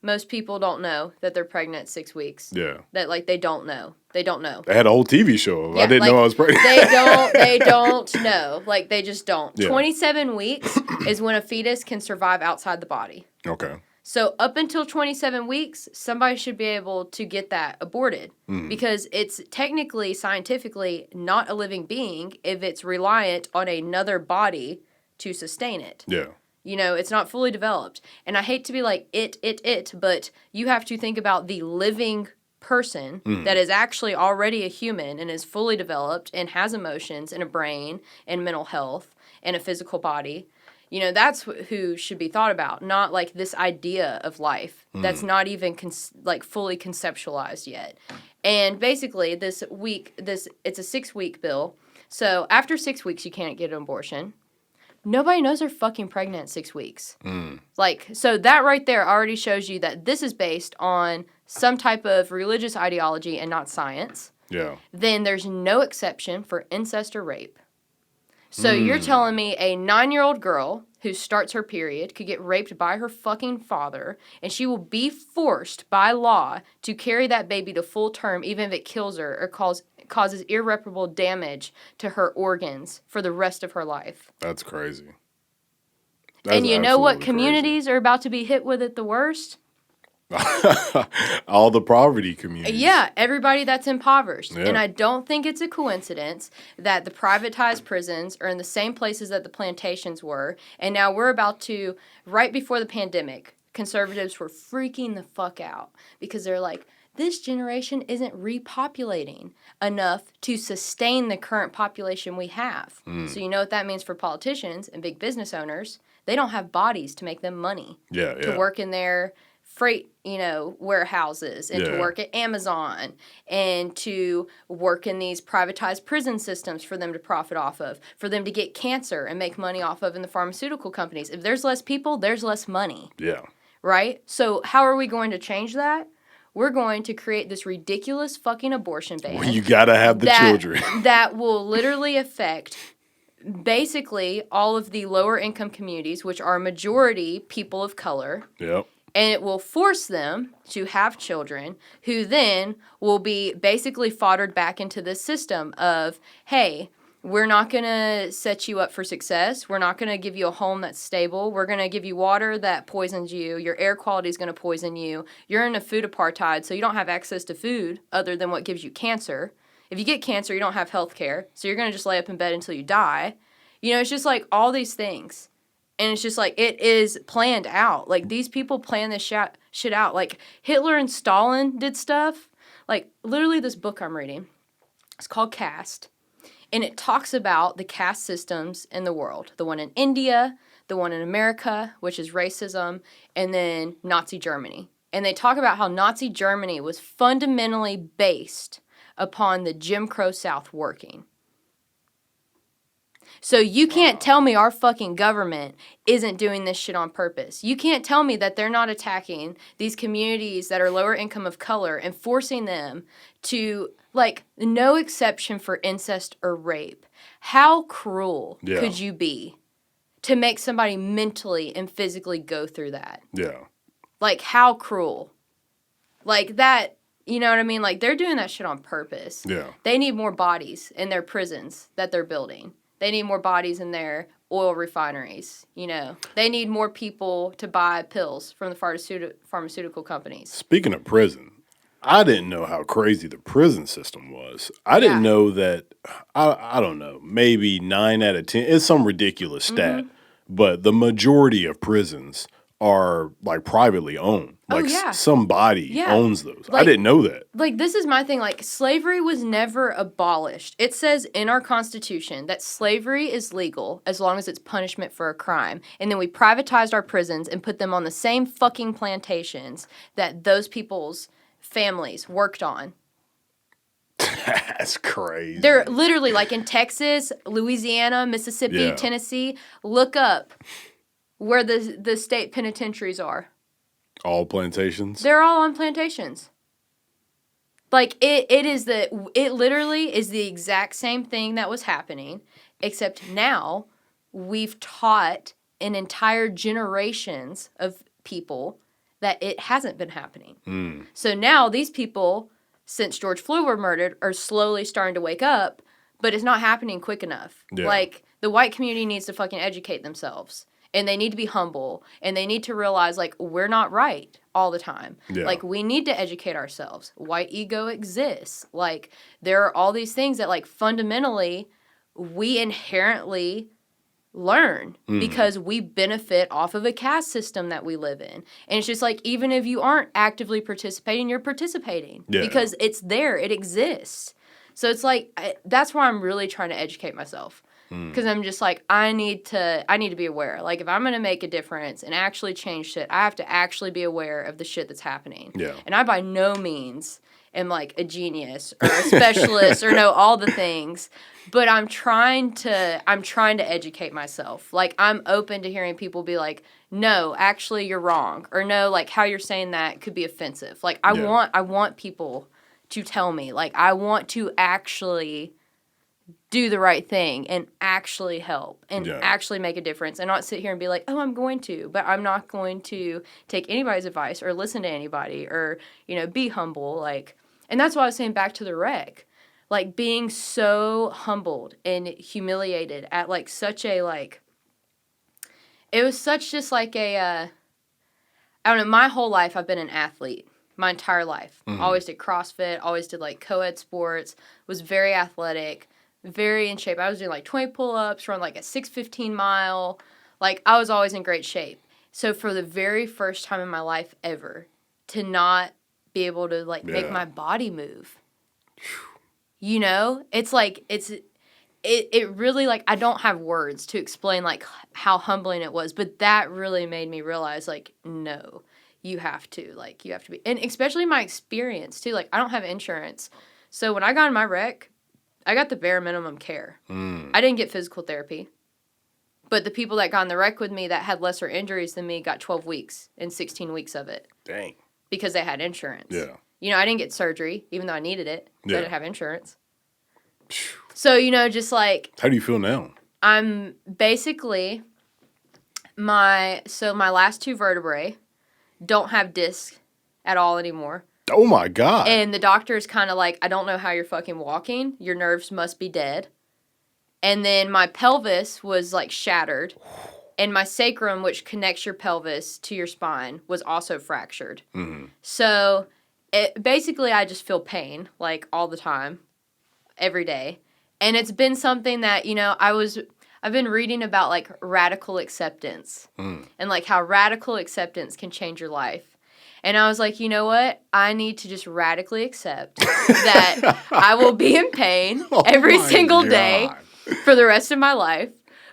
Most people don't know that they're pregnant at 6 weeks. Yeah. That they don't know. They don't know. They had a whole TV show. Yeah, I didn't know I was pregnant. They don't know. They just don't. Yeah. 27 weeks is when a fetus can survive outside the body. Okay. So up until 27 weeks, somebody should be able to get that aborted because it's technically, scientifically not a living being if it's reliant on another body to sustain it. Yeah. It's not fully developed. And I hate to be but you have to think about the living person that is actually already a human and is fully developed and has emotions and a brain and mental health and a physical body. That's who should be thought about, not this idea of life that's not even fully conceptualized yet. And basically it's a 6-week bill. So after 6 weeks, you can't get an abortion. Nobody knows they're fucking pregnant at 6 weeks. Like, so that right there already shows you that this is based on some type of religious ideology and not science. Yeah. Then there's no exception for incest or rape. So you're telling me a 9-year-old girl who starts her period could get raped by her fucking father, and she will be forced by law to carry that baby to full term even if it kills her or causes irreparable damage to her organs for the rest of her life. That's crazy. And you know what communities are about to be hit with it the worst? All the poverty communities. Yeah, everybody that's impoverished. Yeah. And I don't think it's a coincidence that the privatized prisons are in the same places that the plantations were. And now we're about to, right before the pandemic, conservatives were freaking the fuck out because they're like, this generation isn't repopulating enough to sustain the current population we have. So you know what that means for politicians and big business owners? They don't have bodies to make them money. To work in their freight, warehouses and to work at Amazon and to work in these privatized prison systems for them to profit off of, for them to get cancer and make money off of in the pharmaceutical companies. If there's less people, there's less money. Yeah. Right? So how are we going to change that? We're going to create this ridiculous fucking abortion ban. Well, you gotta have the children. That will literally affect basically all of the lower income communities, which are majority people of color. Yep. And it will force them to have children who then will be basically foddered back into this system of, hey, we're not going to set you up for success. We're not going to give you a home that's stable. We're going to give you water that poisons you. Your air quality is going to poison you. You're in a food apartheid, so you don't have access to food other than what gives you cancer. If you get cancer, you don't have health care, so you're going to just lay up in bed until you die. It's just like all these things. And it's just like, it is planned out. Like, these people plan this shit out. Like, Hitler and Stalin did stuff. Like, literally this book I'm reading, it's called Caste. And it talks about the caste systems in the world. The one in India, the one in America, which is racism, and then Nazi Germany. And they talk about how Nazi Germany was fundamentally based upon the Jim Crow South working. So you can't tell me our fucking government isn't doing this shit on purpose. You can't tell me that they're not attacking these communities that are lower income of color and forcing them to, like, no exception for incest or rape. How cruel could you be to make somebody mentally and physically go through that? Yeah. Like, how cruel? Like, that, you know what I mean? Like, they're doing that shit on purpose. Yeah. They need more bodies in their prisons that they're building. They need more bodies in their oil refineries, They need more people to buy pills from the pharmaceutical companies. Speaking of prison, I didn't know how crazy the prison system was. I didn't know that, I don't know, maybe 9 out of 10, it's some ridiculous stat, but the majority of prisons are, like, privately owned. Like, somebody owns those. Like, I didn't know that. Like, this is my thing. Like, slavery was never abolished. It says in our Constitution that slavery is legal as long as it's punishment for a crime. And then we privatized our prisons and put them on the same fucking plantations that those people's families worked on. That's crazy. They're literally, like, in Texas, Louisiana, Mississippi, Tennessee. Look up where the state penitentiaries are. All plantations? They're all on plantations. Like, it literally is the exact same thing that was happening, except now we've taught an entire generations of people that it hasn't been happening. So now these people, since George Floyd were murdered, are slowly starting to wake up, but it's not happening quick enough. Yeah. Like, the white community needs to fucking educate themselves. And they need to be humble, and they need to realize, like, we're not right all the time. Yeah. Like, we need to educate ourselves. White ego exists. Like, there are all these things that, like, fundamentally we inherently learn because we benefit off of a caste system that we live in. And it's just like, even if you aren't actively participating, you're participating because it's there. It exists. So it's like, that's why I'm really trying to educate myself. Because I'm just like, I need to be aware. Like, if I'm going to make a difference and actually change shit, I have to actually be aware of the shit that's happening. Yeah. And I by no means am like a genius or a specialist or know all the things, but I'm trying to educate myself. Like, I'm open to hearing people be like, no, actually you're wrong, or no, like how you're saying that could be offensive. Like, I want people to tell me, like, I want to actually do the right thing and actually help and actually make a difference, and not sit here and be like, oh, I'm going to, but I'm not going to take anybody's advice or listen to anybody or, be humble. Like, and that's why I was saying back to the wreck, like, being so humbled and humiliated at like such a, like, it was such just like a, I don't know, my whole life I've been an athlete. My entire life. Always did CrossFit, always did like co-ed sports, was very athletic, very in shape. I was doing like 20 pull-ups, run like a 6:15 mile. Like, I was always in great shape. So for the very first time in my life ever, to not be able to like make my body move, it's like, it really, like, I don't have words to explain like how humbling it was, but that really made me realize, like, no, you have to be, and especially my experience too. Like, I don't have insurance. So when I got in my wreck, I got the bare minimum care. I didn't get physical therapy. But the people that got in the wreck with me that had lesser injuries than me got 12 weeks and 16 weeks of it. Dang. Because they had insurance. Yeah. I didn't get surgery, even though I needed it. Yeah. I didn't have insurance. So, just like... How do you feel now? I'm basically... My last two vertebrae don't have discs at all anymore. Oh my God. And the doctor is kind of like, I don't know how you're fucking walking. Your nerves must be dead. And then my pelvis was like shattered. And my sacrum, which connects your pelvis to your spine, was also fractured. So basically I just feel pain like all the time, every day. And it's been something that, I've been reading about like radical acceptance and like how radical acceptance can change your life. And I was like, you know what? I need to just radically accept that I will be in pain every single day for the rest of my life.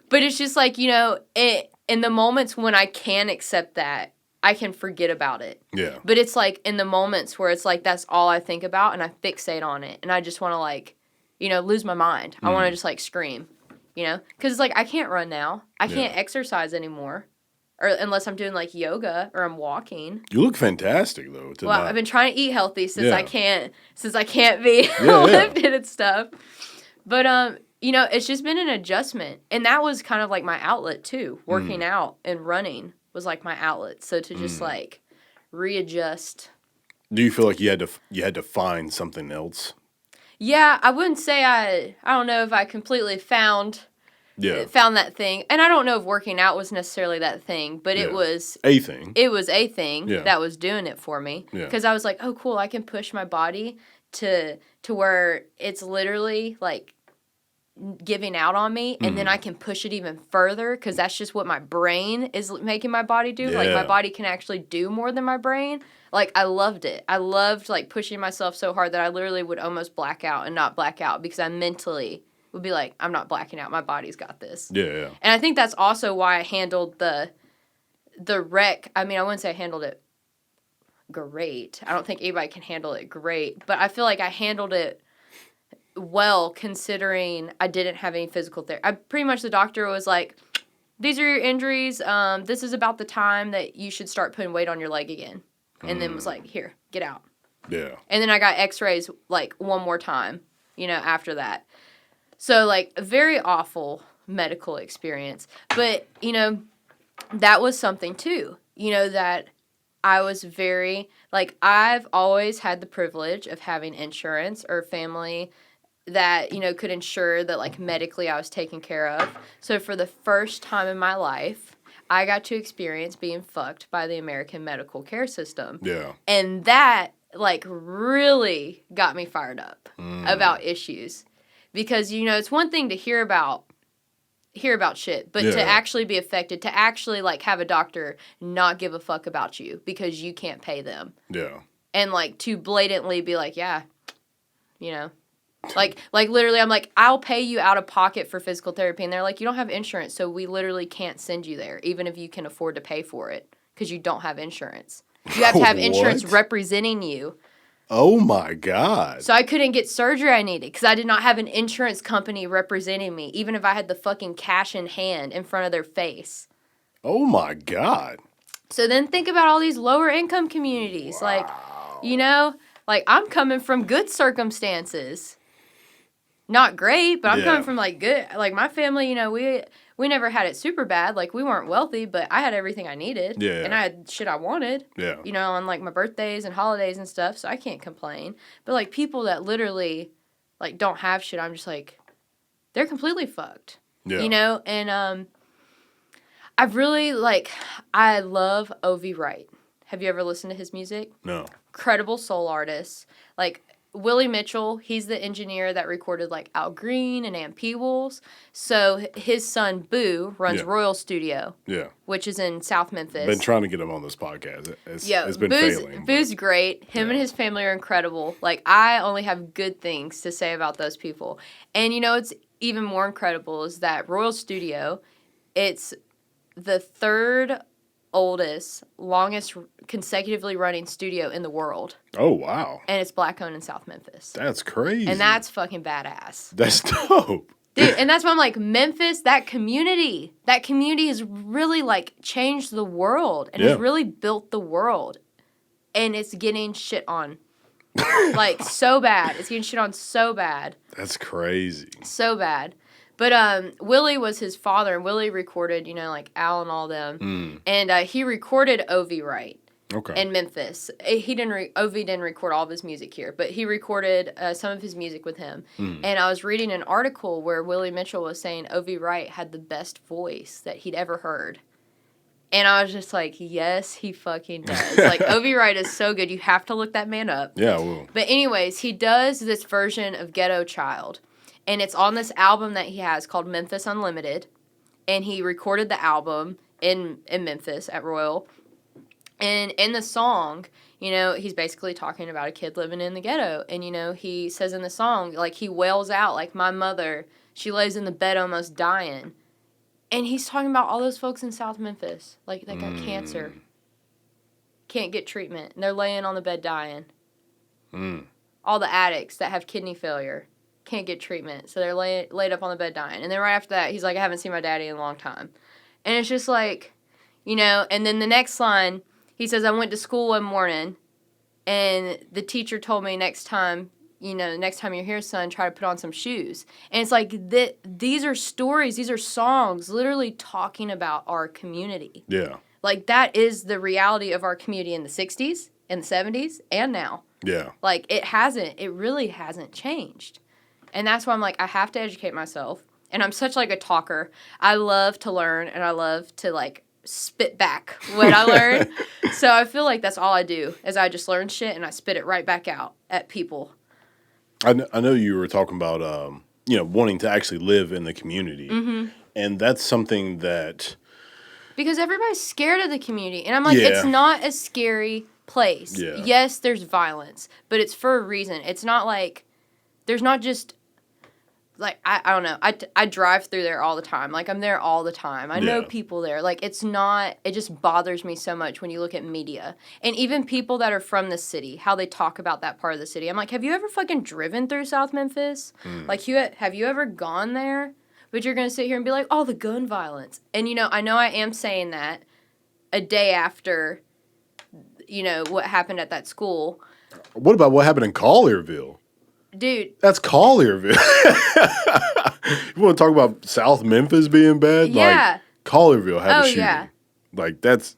But it's just like, in the moments when I can accept that, I can forget about it. Yeah. But it's like in the moments where it's like that's all I think about and I fixate on it. And I just want to like, lose my mind. I want to just like scream, Because it's like I can't run now. I can't exercise anymore. Or unless I'm doing like yoga or I'm walking. You look fantastic though. I've been trying to eat healthy since I can't be lifted and stuff. But it's just been an adjustment, and that was kind of like my outlet too. Working out and running was like my outlet. So to just like readjust. Do you feel like you had to find something else? Yeah, I wouldn't say I don't know if I completely found that thing. And I don't know if working out was necessarily that thing, but it was a thing. It was a thing that was doing it for me. Because I was like, oh, cool, I can push my body to where it's literally like giving out on me, and then I can push it even further because that's just what my brain is making my body do. Like, my body can actually do more than my brain. Like, I loved it. I loved, like, pushing myself so hard that I literally would almost black out and not black out because I mentally would be like, I'm not blacking out. My body's got this. Yeah. And I think that's also why I handled the wreck. I mean, I wouldn't say I handled it great. I don't think anybody can handle it great. But I feel like I handled it well, considering I didn't have any physical therapy. Pretty much the doctor was like, these are your injuries. This is about the time that you should start putting weight on your leg again. And then was like, here, get out. Yeah. And then I got x-rays like one more time, after that. So like a very awful medical experience. But, that was something too, that I was very, like, I've always had the privilege of having insurance or family that, could ensure that, like, medically I was taken care of. So for the first time in my life, I got to experience being fucked by the American medical care system. Yeah. And that, like, really got me fired up about issues. Because, it's one thing to hear about shit, but to actually be affected, to actually, like, have a doctor not give a fuck about you because you can't pay them. Yeah. And, like, to blatantly be like, yeah, Like literally, I'm like, I'll pay you out of pocket for physical therapy. And they're like, you don't have insurance, so we literally can't send you there, even if you can afford to pay for it, because you don't have insurance. You have to have insurance representing you. Oh, my God. So I couldn't get surgery I needed because I did not have an insurance company representing me, even if I had the fucking cash in hand in front of their face. Oh, my God. So then think about all these lower income communities. Wow. Like, you know, like I'm coming from good circumstances. Not great, but I'm coming from like good. Like my family, you know, we never had it super bad. Like we weren't wealthy, but I had everything I needed. Yeah. And I had shit I wanted. Yeah. You know, on like my birthdays and holidays and stuff, so I can't complain. But like people that literally like don't have shit, I'm just like, they're completely fucked. Yeah. You know, and I've really like, I love O.V. Wright. Have you ever listened to his music? No. Incredible soul artist. Like Willie Mitchell, he's the engineer that recorded like Al Green and Ann Peebles. So his son Boo runs Royal Studio. Yeah. Which is in South Memphis. Been trying to get him on this podcast. It's been failing. Boo's great. Him and his family are incredible. Like I only have good things to say about those people. And you know what's even more incredible is that Royal Studio, it's the third oldest, longest consecutively running studio in the world. Oh, wow. And it's black owned in South Memphis. That's crazy. And that's fucking badass. That's dope. Dude, and that's why I'm like, Memphis, that community has really like changed the world and has really built the world. And it's getting shit on. Like so bad. It's getting shit on so bad. That's crazy. So bad. But Willie was his father, and Willie recorded, you know, like Al and all them. And he recorded O.V. Wright in Memphis. O.V. didn't record all of his music here, but he recorded some of his music with him. And I was reading an article where Willie Mitchell was saying O.V. Wright had the best voice that he'd ever heard. And I was just like, yes, he fucking does. Like, O.V. Wright is so good. You have to look that man up. Yeah, I will. But anyways, he does this version of Ghetto Child. And it's on this album that he has called Memphis Unlimited. And he recorded the album in Memphis at Royal. And in the song, you know, he's basically talking about a kid living in the ghetto. And, you know, he says in the song, like, he wails out, like, my mother, she lays in the bed almost dying. And he's talking about all those folks in South Memphis, like, that got cancer. Can't get treatment. And they're laying on the bed dying. All the addicts that have kidney failure. Can't get treatment, so they're laid up on the bed dying. And then right after that, he's like, I haven't seen my daddy in a long time. And it's just like, you know, and then the next line, he says, I went to school one morning, and the teacher told me next time you're here, son, try to put on some shoes. And it's like, these are stories, these are songs literally talking about our community. Yeah. Like, that is the reality of our community in the 60s, in the 70s, and now. Yeah. Like, it really hasn't changed. And that's why I'm like, I have to educate myself. And I'm such like a talker. I love to learn and I love to like spit back what I learn. So I feel like that's all I do is I just learn shit and I spit it right back out at people. I know you were talking about, you know, wanting to actually live in the community. And that's something that... Because everybody's scared of the community. And I'm like, it's not a scary place. Yeah. Yes, there's violence, but it's for a reason. It's not like... There's not just, like, I don't know. I drive through there all the time. Like, I'm there all the time. I know people there. Like, it just bothers me so much when you look at media. And even people that are from the city, how they talk about that part of the city. I'm like, have you ever fucking driven through South Memphis? Like, have you ever gone there? But you're going to sit here and be like, oh, the gun violence. And, you know I am saying that a day after, you know, what happened at that school. What about what happened in Collierville? Dude. That's Collierville. You want to talk about South Memphis being bad? Yeah. Like, Collierville had a shooting. Yeah. Like, that's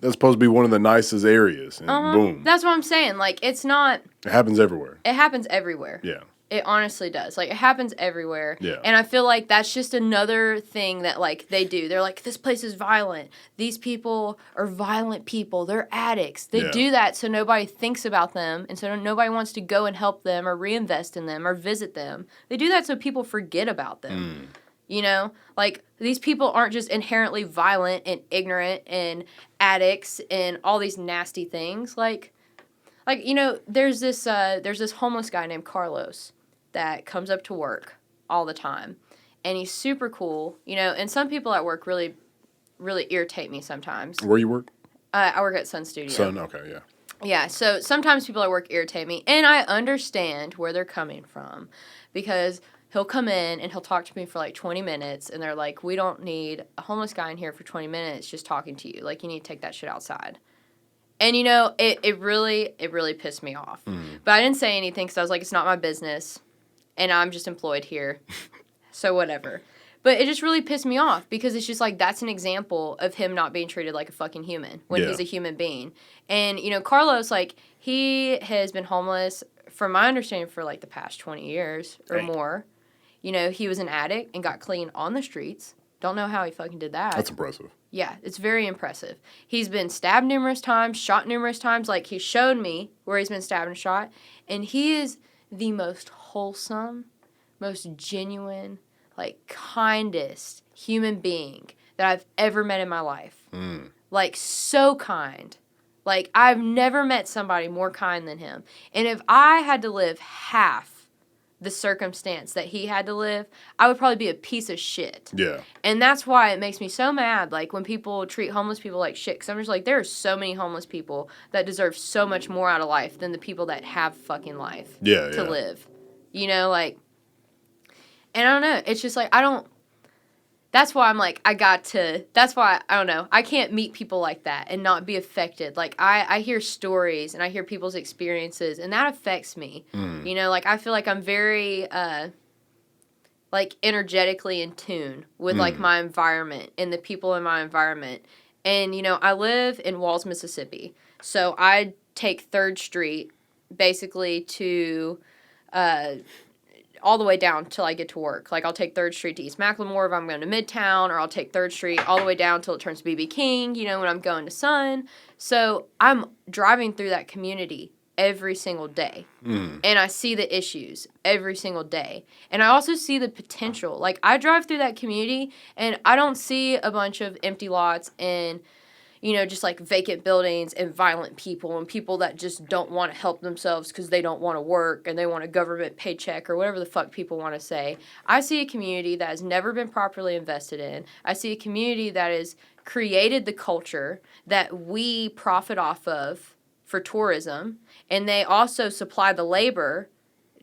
supposed to be one of the nicest areas. And boom. That's what I'm saying. Like, it's not... It happens everywhere. It happens everywhere. Yeah. It honestly does. Like, it happens everywhere. Yeah. And I feel like that's just another thing that, like, they do. They're like, this place is violent. These people are violent people. They're addicts. They do that so nobody thinks about them and so nobody wants to go and help them or reinvest in them or visit them. They do that so people forget about them. You know? Like, these people aren't just inherently violent and ignorant and addicts and all these nasty things. Like, you know, there's this homeless guy named Carlos. that comes up to work all the time. And he's super cool, you know, and some people at work really, really irritate me sometimes. Where you work? I work at Sun Studio. Sun, okay, yeah. Yeah, so sometimes people at work irritate me, and I understand where they're coming from, because he'll come in and he'll talk to me for like 20 minutes, and they're like, we don't need a homeless guy in here for 20 minutes just talking to you. Like, you need to take that shit outside. And, you know, it really pissed me off. But I didn't say anything because I was like, it's not my business, and I'm just employed here, so whatever. But it just really pissed me off because it's just like that's an example of him not being treated like a fucking human when he's a human being. And, you know, Carlos, like, he has been homeless, from my understanding, for like the past 20 years or more. You know, he was an addict and got clean on the streets. Don't know how he fucking did that. That's impressive. Yeah, it's very impressive. He's been stabbed numerous times, shot numerous times. Like, he showed me where he's been stabbed and shot. And he is the most wholesome, most genuine, like, kindest human being that I've ever met in my life. Like, so kind. Like, I've never met somebody more kind than him. And if I had to live half the circumstance that he had to live, I would probably be a piece of shit. Yeah. And that's why it makes me so mad, like, when people treat homeless people like shit. Because I'm just like, there are so many homeless people that deserve so much more out of life than the people that have fucking life to live. You know, like, and I don't know. It's just like, that's why I'm like, that's why, I don't know. I can't meet people like that and not be affected. Like, I hear stories and I hear people's experiences, and that affects me. You know, like, I feel like I'm very, like, energetically in tune with, like, my environment and the people in my environment. And, you know, I live in Walls, Mississippi. So I take 3rd Street basically to, all the way down till I get to work. Like, I'll take 3rd Street to East Macklemore if I'm going to Midtown, or I'll take 3rd Street all the way down till it turns to BB King, you know, when I'm going to Sun. So I'm driving through that community every single day. And I see the issues every single day. And I also see the potential. Like, I drive through that community, and I don't see a bunch of empty lots and, you know, just like vacant buildings and violent people and people that just don't want to help themselves because they don't want to work and they want a government paycheck or whatever the fuck people want to say. I see a community that has never been properly invested in. I see a community that has created the culture that we profit off of for tourism, and they also supply the labor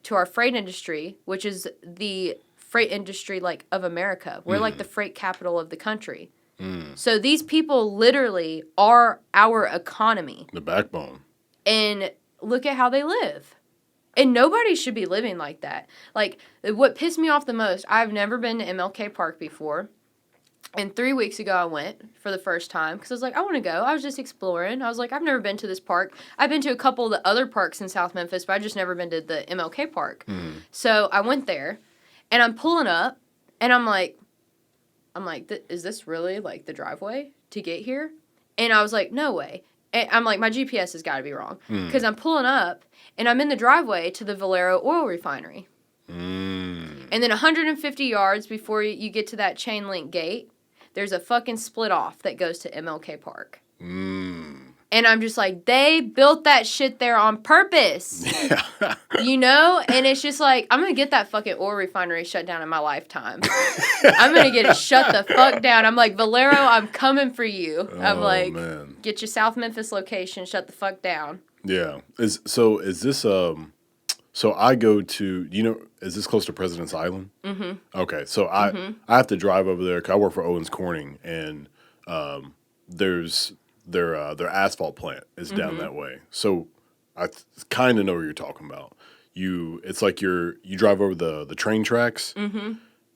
to our freight industry, which is the freight industry, like, of America. We're like the freight capital of the country. So these people literally are our economy. The backbone. And look at how they live. And nobody should be living like that. Like, what pissed me off the most, I've never been to MLK Park before. And 3 weeks ago I went for the first time because I was like, I want to go. I was just exploring. I was like, I've never been to this park. I've been to a couple of the other parks in South Memphis, but I've just never been to the MLK Park. So I went there, and I'm pulling up, and I'm like, is this really, like, the driveway to get here? And I was like, no way. And I'm like, my GPS has got to be wrong. Because I'm pulling up, and I'm in the driveway to the Valero oil refinery. And then 150 yards before you get to that chain link gate, there's a fucking split off that goes to MLK Park. And I'm just like, they built that shit there on purpose. You know? And it's just like, I'm going to get that fucking oil refinery shut down in my lifetime. I'm going to get it shut the fuck down. I'm like, Valero, I'm coming for you. I'm like, man. Get your South Memphis location shut the fuck down. Yeah. Is this, so I go to, you know, is this close to President's Island? Okay. So I have to drive over there 'cause I work for Owens Corning, and there's their asphalt plant is down that way. So I kind of know what you're talking about. It's like you drive over the train tracks.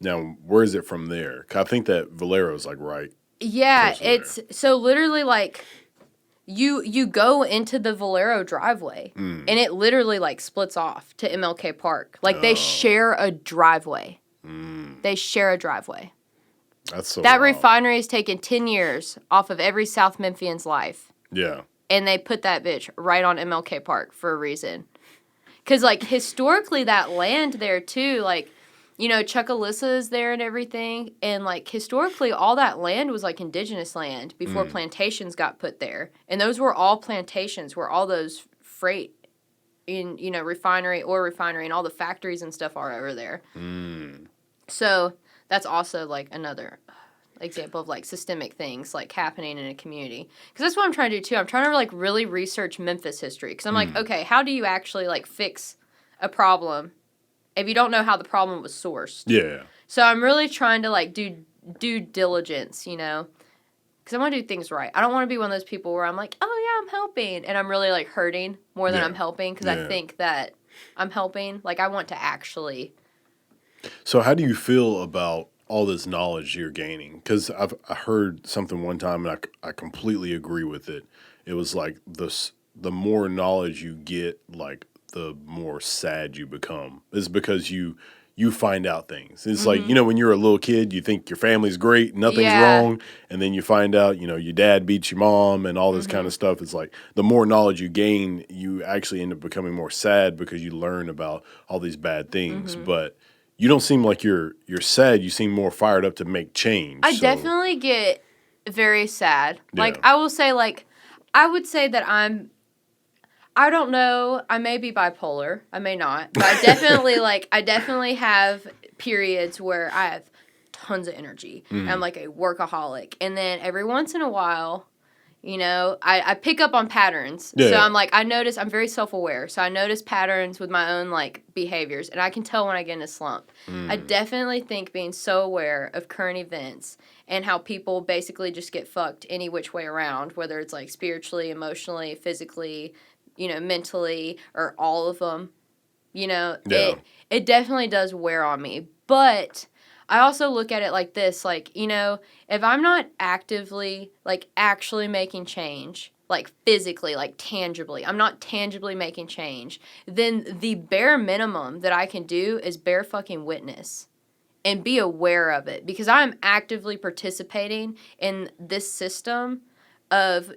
Now, where is it from there? 'Cause I think that Valero's like right. Yeah, it's so literally like you go into the Valero driveway, and it literally like splits off to MLK Park. Like they share a driveway. They share a driveway. That's so that wild. refinery has taken 10 years off of every South Memphian's life. Yeah. And they put that bitch right on MLK Park for a reason. Because, like, historically, that land there, too, like, you know, Chuckalissa is there and everything. And, like, historically, all that land was, like, indigenous land before plantations got put there. And those were all plantations where all those freight refinery, and all the factories and stuff are over there. So that's also like another example of like systemic things like happening in a community. Because that's what I'm trying to do too. I'm trying to like really research Memphis history. Because I'm like, okay, how do you actually like fix a problem if you don't know how the problem was sourced? Yeah. So I'm really trying to like do due diligence, because I want to do things right. I don't want to be one of those people where I'm like, oh yeah, I'm helping, and I'm really like hurting more than I'm helping because I think that I'm helping. Like I want to actually. So how do you feel about all this knowledge you're gaining? Because I heard something one time and I completely agree with it. It was like the more knowledge you get, like the more sad you become. It's because you find out things. It's like, when you're a little kid, you think your family's great, nothing's wrong, and then you find out, your dad beats your mom and all this kind of stuff. It's like the more knowledge you gain, you actually end up becoming more sad because you learn about all these bad things. But you don't seem like you're sad. You seem more fired up to make change. I definitely get very sad. Yeah. Like I will say, like I would say that I don't know. I may be bipolar. I may not. But I definitely have periods where I have tons of energy. And I'm like a workaholic. And then every once in a while, I pick up on patterns. Yeah. So I'm like, I'm very self-aware. So I notice patterns with my own like behaviors. And I can tell when I get in a slump. I definitely think being so aware of current events and how people basically just get fucked any which way around, whether it's like spiritually, emotionally, physically, mentally, or all of them, it definitely does wear on me. But I also look at it like this, like, if I'm not actively, like, actually making change, like, physically, like, tangibly, I'm not tangibly making change, then the bare minimum that I can do is bear fucking witness and be aware of it. Because I'm actively participating in this system of,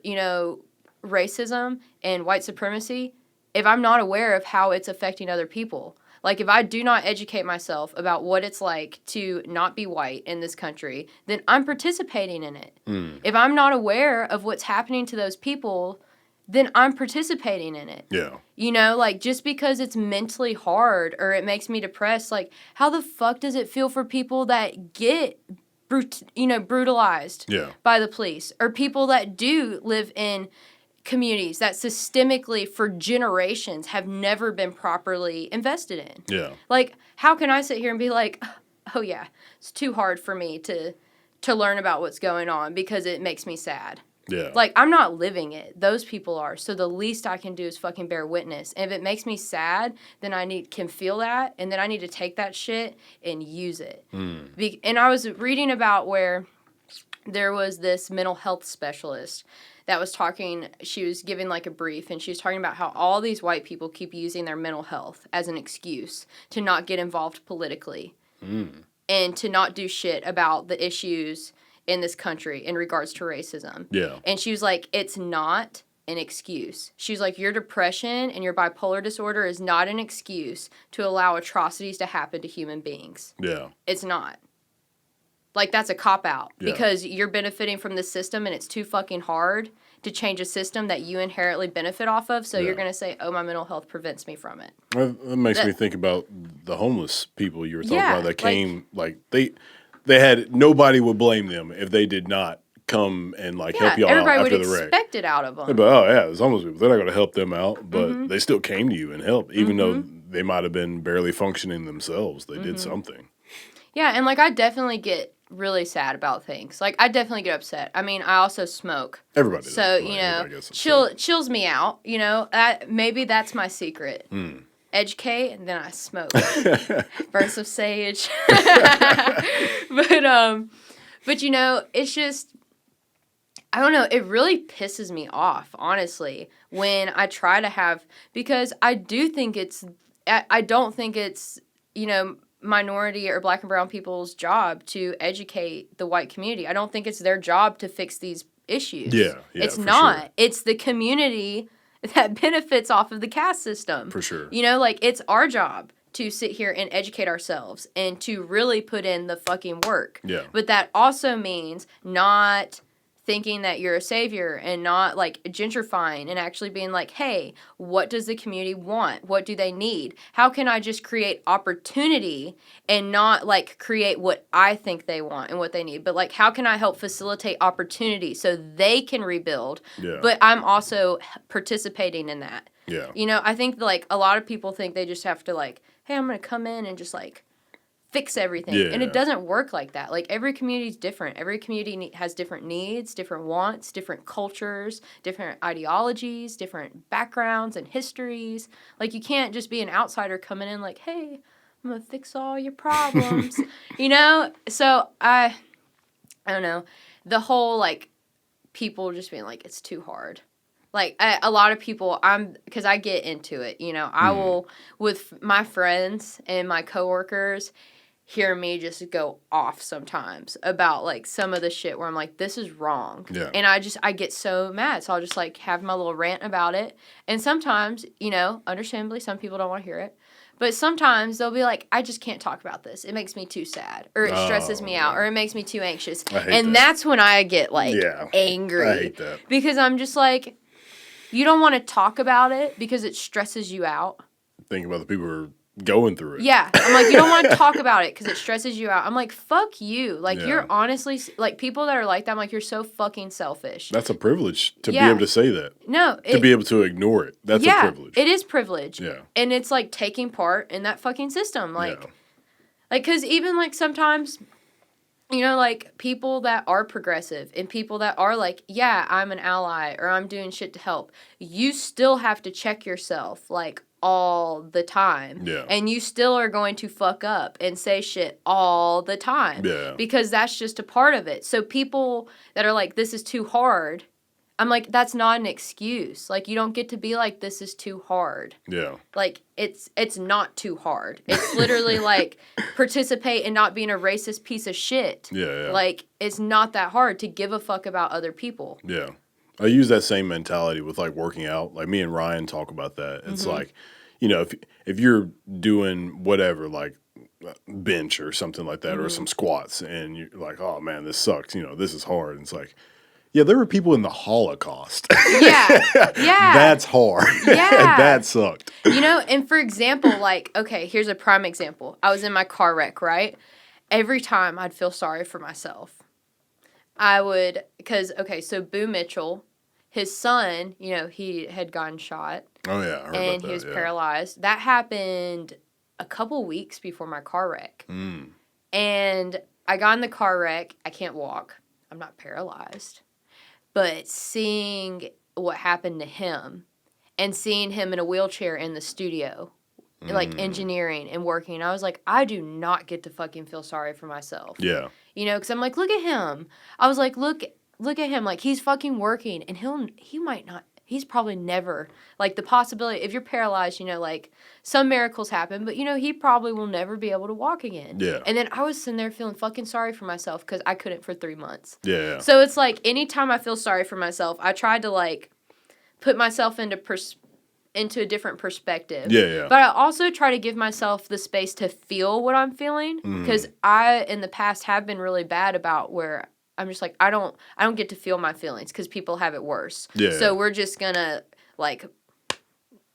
racism and white supremacy if I'm not aware of how it's affecting other people. Like, if I do not educate myself about what it's like to not be white in this country, then I'm participating in it. If I'm not aware of what's happening to those people, then I'm participating in it. Yeah. Like, just because it's mentally hard or it makes me depressed, like, how the fuck does it feel for people that get brutalized by the police, or people that do live in communities that systemically for generations have never been properly invested in? Yeah. Like, how can I sit here and be like, oh yeah, it's too hard for me to learn about what's going on because it makes me sad? Yeah. Like, I'm not living it. Those people are. So the least I can do is fucking bear witness. And if it makes me sad, then I can feel that, and then I need to take that shit and use it. And I was reading about where there was this mental health specialist that was talking, she was giving like a brief, and she was talking about how all these white people keep using their mental health as an excuse to not get involved politically and to not do shit about the issues in this country in regards to racism. Yeah. And she was like, it's not an excuse. She's like, your depression and your bipolar disorder is not an excuse to allow atrocities to happen to human beings. Yeah. It's not. Like, that's a cop-out because you're benefiting from the system and it's too fucking hard to change a system that you inherently benefit off of. So you're going to say, oh, my mental health prevents me from it. That makes me think about the homeless people you were talking about that came, like they had, nobody would blame them if they did not come and like help y'all out after the wreck. Everybody would expect it out of them. But oh yeah, there's homeless people. They're not going to help them out, but they still came to you and helped, even though they might have been barely functioning themselves. They did something. Yeah, and like I definitely get really sad about things. Like, I definitely get upset. I mean, I also smoke. Everybody does. So, chills me out. Maybe that's my secret. Educate, and then I smoke. Bursts of sage. But it's just, I don't know, it really pisses me off, honestly, when I try to have, because I don't think it's, minority or black and brown people's job to educate the white community. I don't think it's their job to fix these issues. Yeah, it's not. Sure. It's the community that benefits off of the caste system. For sure. It's our job to sit here and educate ourselves and to really put in the fucking work. Yeah. But that also means not thinking that you're a savior and not like gentrifying and actually being like, hey, what does the community want? What do they need? How can I just create opportunity and not like create what I think they want and what they need? But like, how can I help facilitate opportunity so they can rebuild? Yeah. But I'm also participating in that. Yeah. You know, I think like a lot of people think they just have to like, hey, I'm going to come in and just like fix everything. Yeah. And it doesn't work like that. Like every community is different. Every community has different needs, different wants, different cultures, different ideologies, different backgrounds and histories. Like you can't just be an outsider coming in like, hey, I'm going to fix all your problems. You know? So I don't know. The whole like people just being like, it's too hard. Like, a lot of people, because I get into it, you know, I will, with my friends and my coworkers, hear me just go off sometimes about, like, some of the shit where I'm like, this is wrong. Yeah. And I get so mad. So I'll just, like, have my little rant about it. And sometimes, you know, understandably, some people don't want to hear it. But sometimes they'll be like, I just can't talk about this. It makes me too sad. Or it stresses me out. Or it makes me too anxious. And that's when I get, like, angry. I hate that. Because I'm just like... You don't want to talk about it because it stresses you out. Think about the people who are going through it. Yeah. I'm like, you don't want to talk about it because it stresses you out. I'm like, fuck you. Like, you're honestly, like, people that are like that, I'm like, you're so fucking selfish. That's a privilege to be able to say that. No. To be able to ignore it. That's a privilege. It is privilege. Yeah. And it's, like, taking part in that fucking system. Like, because even, like, sometimes... You know, like, people that are progressive and people that are like, yeah, I'm an ally or I'm doing shit to help, you still have to check yourself, like, all the time. Yeah. And you still are going to fuck up and say shit all the time. Yeah. Because that's just a part of it. So people that are like, this is too hard, I'm like, that's not an excuse. Like, you don't get to be like, this is too hard. Yeah. Like, it's not too hard. It's literally like, participate in not being a racist piece of shit. Yeah. Like, it's not that hard to give a fuck about other people. Yeah. I use that same mentality with, like, working out. Like, me and Ryan talk about that. It's like, you know, if you're doing whatever, like, bench or something like that, or some squats, and you're like, oh, man, this sucks. You know, this is hard. And it's like, yeah, there were people in the Holocaust. Yeah. That's hard. Yeah. That sucked. You know, and for example, like, okay, here's a prime example. I was in my car wreck, right? Every time I'd feel sorry for myself. I would, because, okay, so Boo Mitchell, his son, you know, he had gotten shot. Oh, yeah, I heard about that. And he was paralyzed. That happened a couple weeks before my car wreck. And I got in the car wreck. I can't walk. I'm not paralyzed. But seeing what happened to him and seeing him in a wheelchair in the studio, like engineering and working, I was like, I do not get to fucking feel sorry for myself. Yeah. You know, because I'm like, look at him. I was like, look at him. Like, he's fucking working, and he might not. He's probably never, like, the possibility, if you're paralyzed, you know, like, some miracles happen, but, you know, he probably will never be able to walk again. Yeah. And then I was sitting there feeling fucking sorry for myself because I couldn't for 3 months. Yeah. So it's like, anytime I feel sorry for myself, I tried to, like, put myself into a different perspective. Yeah. But I also try to give myself the space to feel what I'm feeling because I, in the past, have been really bad about where I'm just like, I don't get to feel my feelings because people have it worse. Yeah. So we're just gonna, like,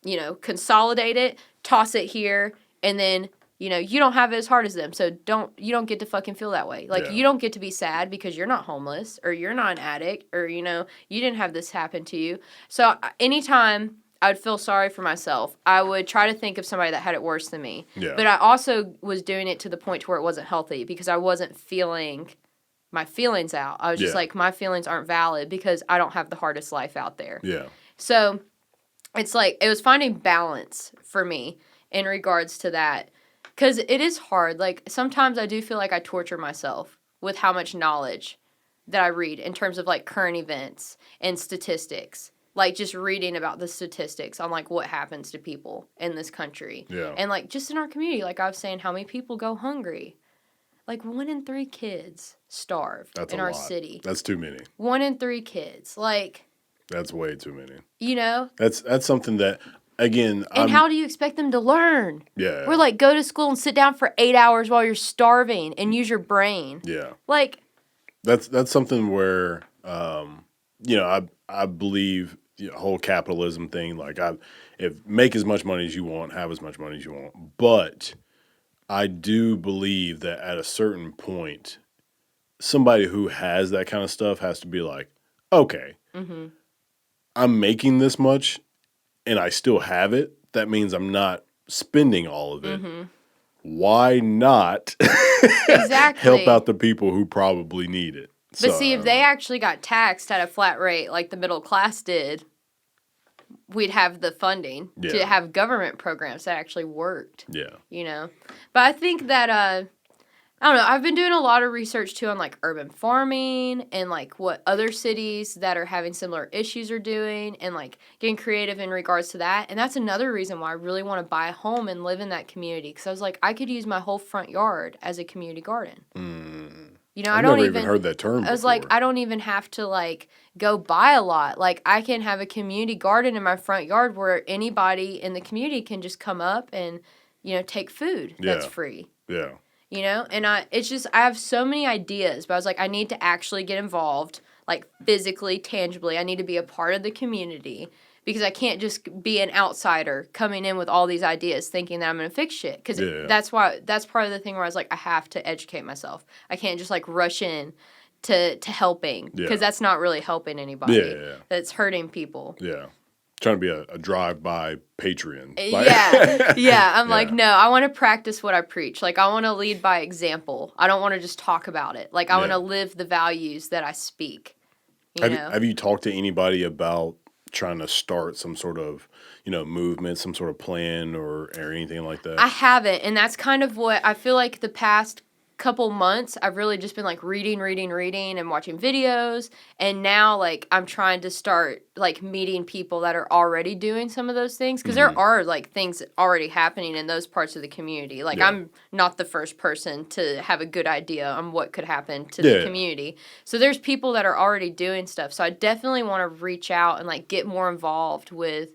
you know, consolidate it, toss it here, and then, you know, you don't have it as hard as them. So you don't get to fucking feel that way. Like, you don't get to be sad because you're not homeless or you're not an addict or, you know, you didn't have this happen to you. So anytime I would feel sorry for myself, I would try to think of somebody that had it worse than me. Yeah. But I also was doing it to the point to where it wasn't healthy because I wasn't feeling my feelings out. I was just like, my feelings aren't valid because I don't have the hardest life out there. Yeah. So it's like, it was finding balance for me in regards to that. Because it is hard. Like, sometimes I do feel like I torture myself with how much knowledge that I read in terms of, like, current events and statistics. Like, just reading about the statistics on, like, what happens to people in this country. Yeah. And, like, just in our community, like I was saying, how many people go hungry. Like, 1 in 3 kids starved in our city. That's too many. 1 in 3 kids. Like... That's way too many. You know? That's something that, again... And how do you expect them to learn? Yeah. We're like, go to school and sit down for 8 hours while you're starving and use your brain. Yeah. Like... That's something where I believe the whole capitalism thing. Like, if make as much money as you want, have as much money as you want. But I do believe that at a certain point, somebody who has that kind of stuff has to be like, okay, I'm making this much and I still have it. That means I'm not spending all of it. Why not Exactly. help out the people who probably need it? But see, if they actually got taxed at a flat rate like the middle class did, we'd have the funding to have government programs that actually worked. Yeah. You know? But I think that, I don't know, I've been doing a lot of research too on like urban farming and like what other cities that are having similar issues are doing and like getting creative in regards to that. And that's another reason why I really want to buy a home and live in that community. Because I was like, I could use my whole front yard as a community garden. You know, I've never even heard that term I was before. like, I don't even have to like go buy a lot. Like I can have a community garden in my front yard where anybody in the community can just come up and, take food that's free. Yeah. And it's just, I have so many ideas, but I was like, I need to actually get involved, like physically, tangibly. I need to be a part of the community because I can't just be an outsider coming in with all these ideas thinking that I'm going to fix shit. Because that's part of the thing where I was like, I have to educate myself. I can't just like rush in to helping because that's not really helping anybody. Yeah. That's hurting people. Yeah. Trying to be a drive-by Patreon. I'm like, no, I want to practice what I preach. Like, I want to lead by example. I don't want to just talk about it. Like, I want to live the values that I speak. Have you talked to anybody about trying to start some sort of, movement, some sort of plan or anything like that? I haven't, and that's kind of what I feel like the past couple months I've really just been like reading and watching videos, and now like I'm trying to start like meeting people that are already doing some of those things because there are like things already happening in those parts of the community. Like I'm not the first person to have a good idea on what could happen to the community. So there's people that are already doing stuff. So I definitely want to reach out and like get more involved with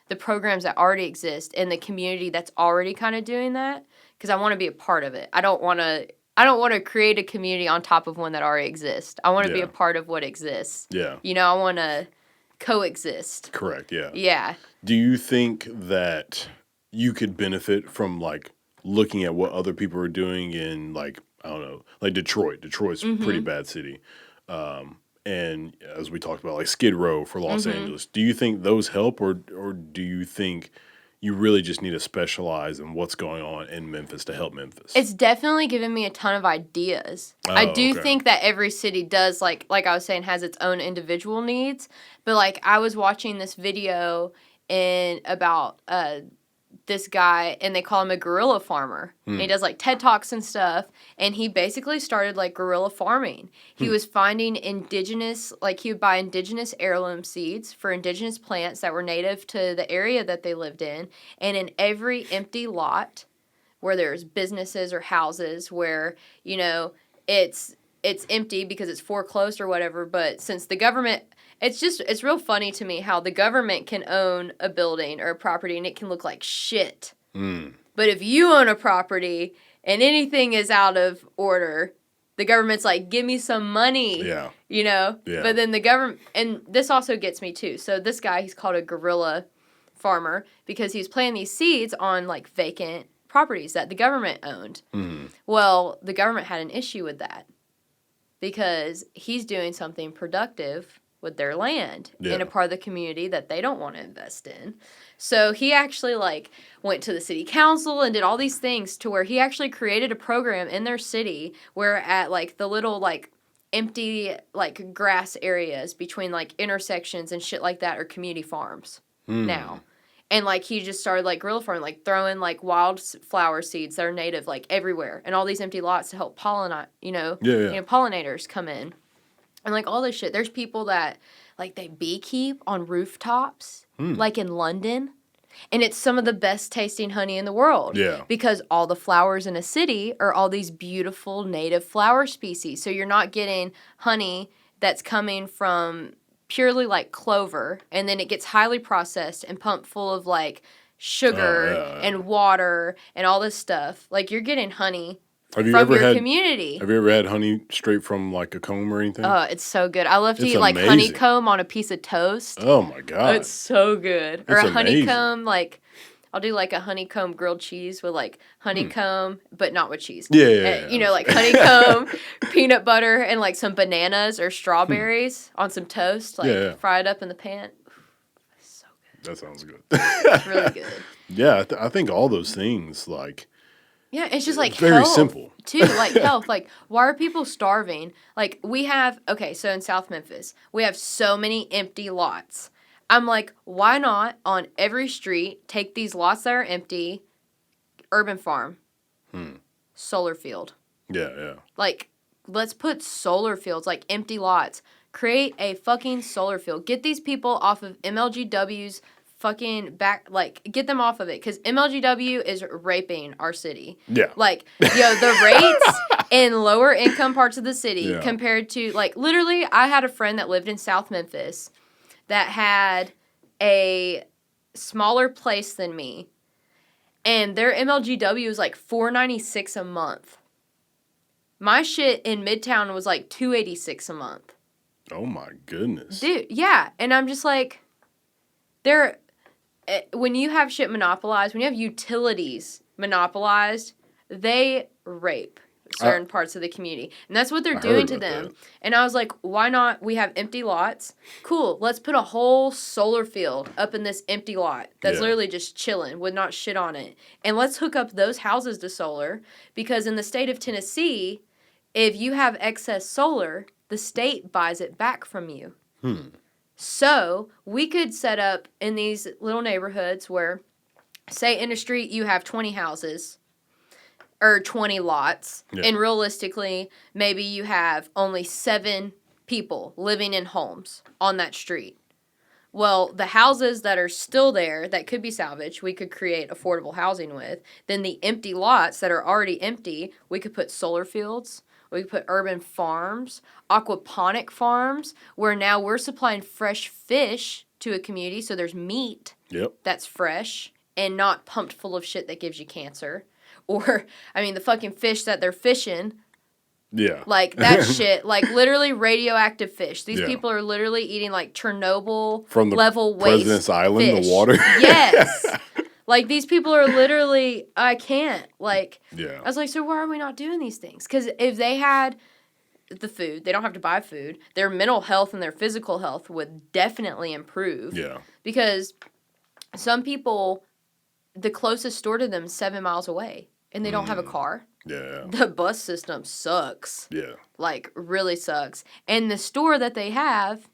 the programs that already exist in the community that's already kind of doing that because I want to be a part of it. I don't want to create a community on top of one that already exists. I want to be a part of what exists. Yeah. I want to coexist. Correct, yeah. Yeah. Do you think that you could benefit from, like, looking at what other people are doing in, like, I don't know, like Detroit? Detroit's a pretty bad city. And as we talked about, like Skid Row for Los Angeles. Do you think those help, or do you think you really just need to specialize in what's going on in Memphis to help Memphis? It's definitely given me a ton of ideas. I do think that every city does, like I was saying, has its own individual needs. But, like, I was watching this video about this guy, and they call him a guerrilla farmer. And he does, like, TED Talks and stuff. And he basically started, like, guerrilla farming. He was finding indigenous, like, he would buy indigenous heirloom seeds for indigenous plants that were native to the area that they lived in. And in every empty lot where there's businesses or houses where, it's empty because it's foreclosed or whatever, but since the government... It's real funny to me how the government can own a building or a property and it can look like shit. But if you own a property and anything is out of order, the government's like, give me some money. Yeah. Yeah. But then the government, and this also gets me too. So this guy, he's called a guerrilla farmer because he's planting these seeds on like vacant properties that the government owned. Well, the government had an issue with that because he's doing something productive with their land in a part of the community that they don't want to invest in. So he actually like went to the city council and did all these things to where he actually created a program in their city where at like the little like empty like grass areas between like intersections and shit like that are community farms now. And like he just started like guerrilla farming, like throwing like wildflower seeds that are native like everywhere and all these empty lots to help pollinate, pollinators come in. And, like, all this shit. There's people that, like, they beekeep on rooftops, like in London. And it's some of the best tasting honey in the world. Yeah. Because all the flowers in a city are all these beautiful native flower species. So you're not getting honey that's coming from purely, like, clover. And then it gets highly processed and pumped full of, like, sugar and water and all this stuff. Like, you're getting honey Have you from ever your had community. Have you ever had honey straight from like a comb or anything? Oh, it's so good. I love to It's eat like amazing. honeycomb on a piece of toast. Oh my god, It's so good. Or It's a amazing. honeycomb, like I'll do like a honeycomb grilled cheese with like honeycomb, but not with cheese. Yeah. You know, like honeycomb, peanut butter, and like some bananas or strawberries on some toast, like Yeah. fried up in the pan. It's so good. That sounds good. It's really good. Yeah, I think all those things like Yeah, it's just like very health, simple. too. Like health. Like, why are people starving? Like, we have, okay, so in South Memphis, we have so many empty lots. I'm like, why not on every street take these lots that are empty, urban farm, solar field? Yeah. Like, let's put solar fields, like empty lots. Create a fucking solar field. Get these people off of MLGW's fucking back, like, get them off of it. Because MLGW is raping our city. Yeah. Like, the rates in lower income parts of the city Yeah. compared to, like, literally, I had a friend that lived in South Memphis that had a smaller place than me. And their MLGW was like $496 a month. My shit in Midtown was like $286 a month. Oh my goodness. Dude, yeah. And I'm just like, when you have shit monopolized, when you have utilities monopolized, they rape certain parts of the community. And that's what they're doing to them. That. And I was like, why not? We have empty lots. Cool. Let's put a whole solar field up in this empty lot that's literally just chilling with not shit on it. And let's hook up those houses to solar, because in the state of Tennessee, if you have excess solar, the state buys it back from you. So we could set up in these little neighborhoods where, say in a street you have 20 houses or 20 lots, and realistically, maybe you have only 7 people living in homes on that street. Well, the houses that are still there that could be salvaged, we could create affordable housing with. Then the empty lots that are already empty, we could put solar fields. We could put urban farms, aquaponic farms, where now we're supplying fresh fish to a community, so there's meat that's fresh and not pumped full of shit that gives you cancer. Or, I mean, the fucking fish that they're fishing. Yeah. Like, that shit. Like, literally radioactive fish. These people are literally eating, like, Chernobyl from the level waste President's Island, fish. the water. Yes. Like, these people are literally, I can't. Like, Yeah. I was like, so why are we not doing these things? Because if they had the food, they don't have to buy food. Their mental health and their physical health would definitely improve. Yeah. Because some people, the closest store to them is 7 miles away, and they don't have a car. Yeah. The bus system sucks. Yeah. Like, really sucks. And the store that they have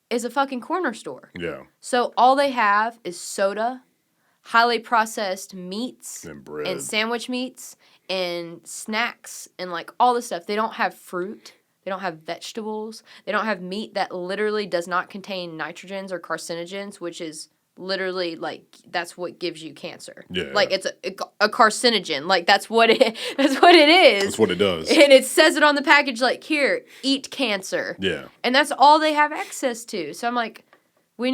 is a fucking corner store. Yeah. So all they have is soda, highly processed meats, And bread. and sandwich meats, and snacks, and like all this stuff. They don't have fruit. They don't have vegetables. They don't have meat that literally does not contain nitrogens or carcinogens, which is literally like that's what gives you cancer. Yeah. Like it's a carcinogen. Like that's what it is. That's what it does. And it says it on the package, like, here, eat cancer. Yeah. And that's all they have access to. So I'm like, we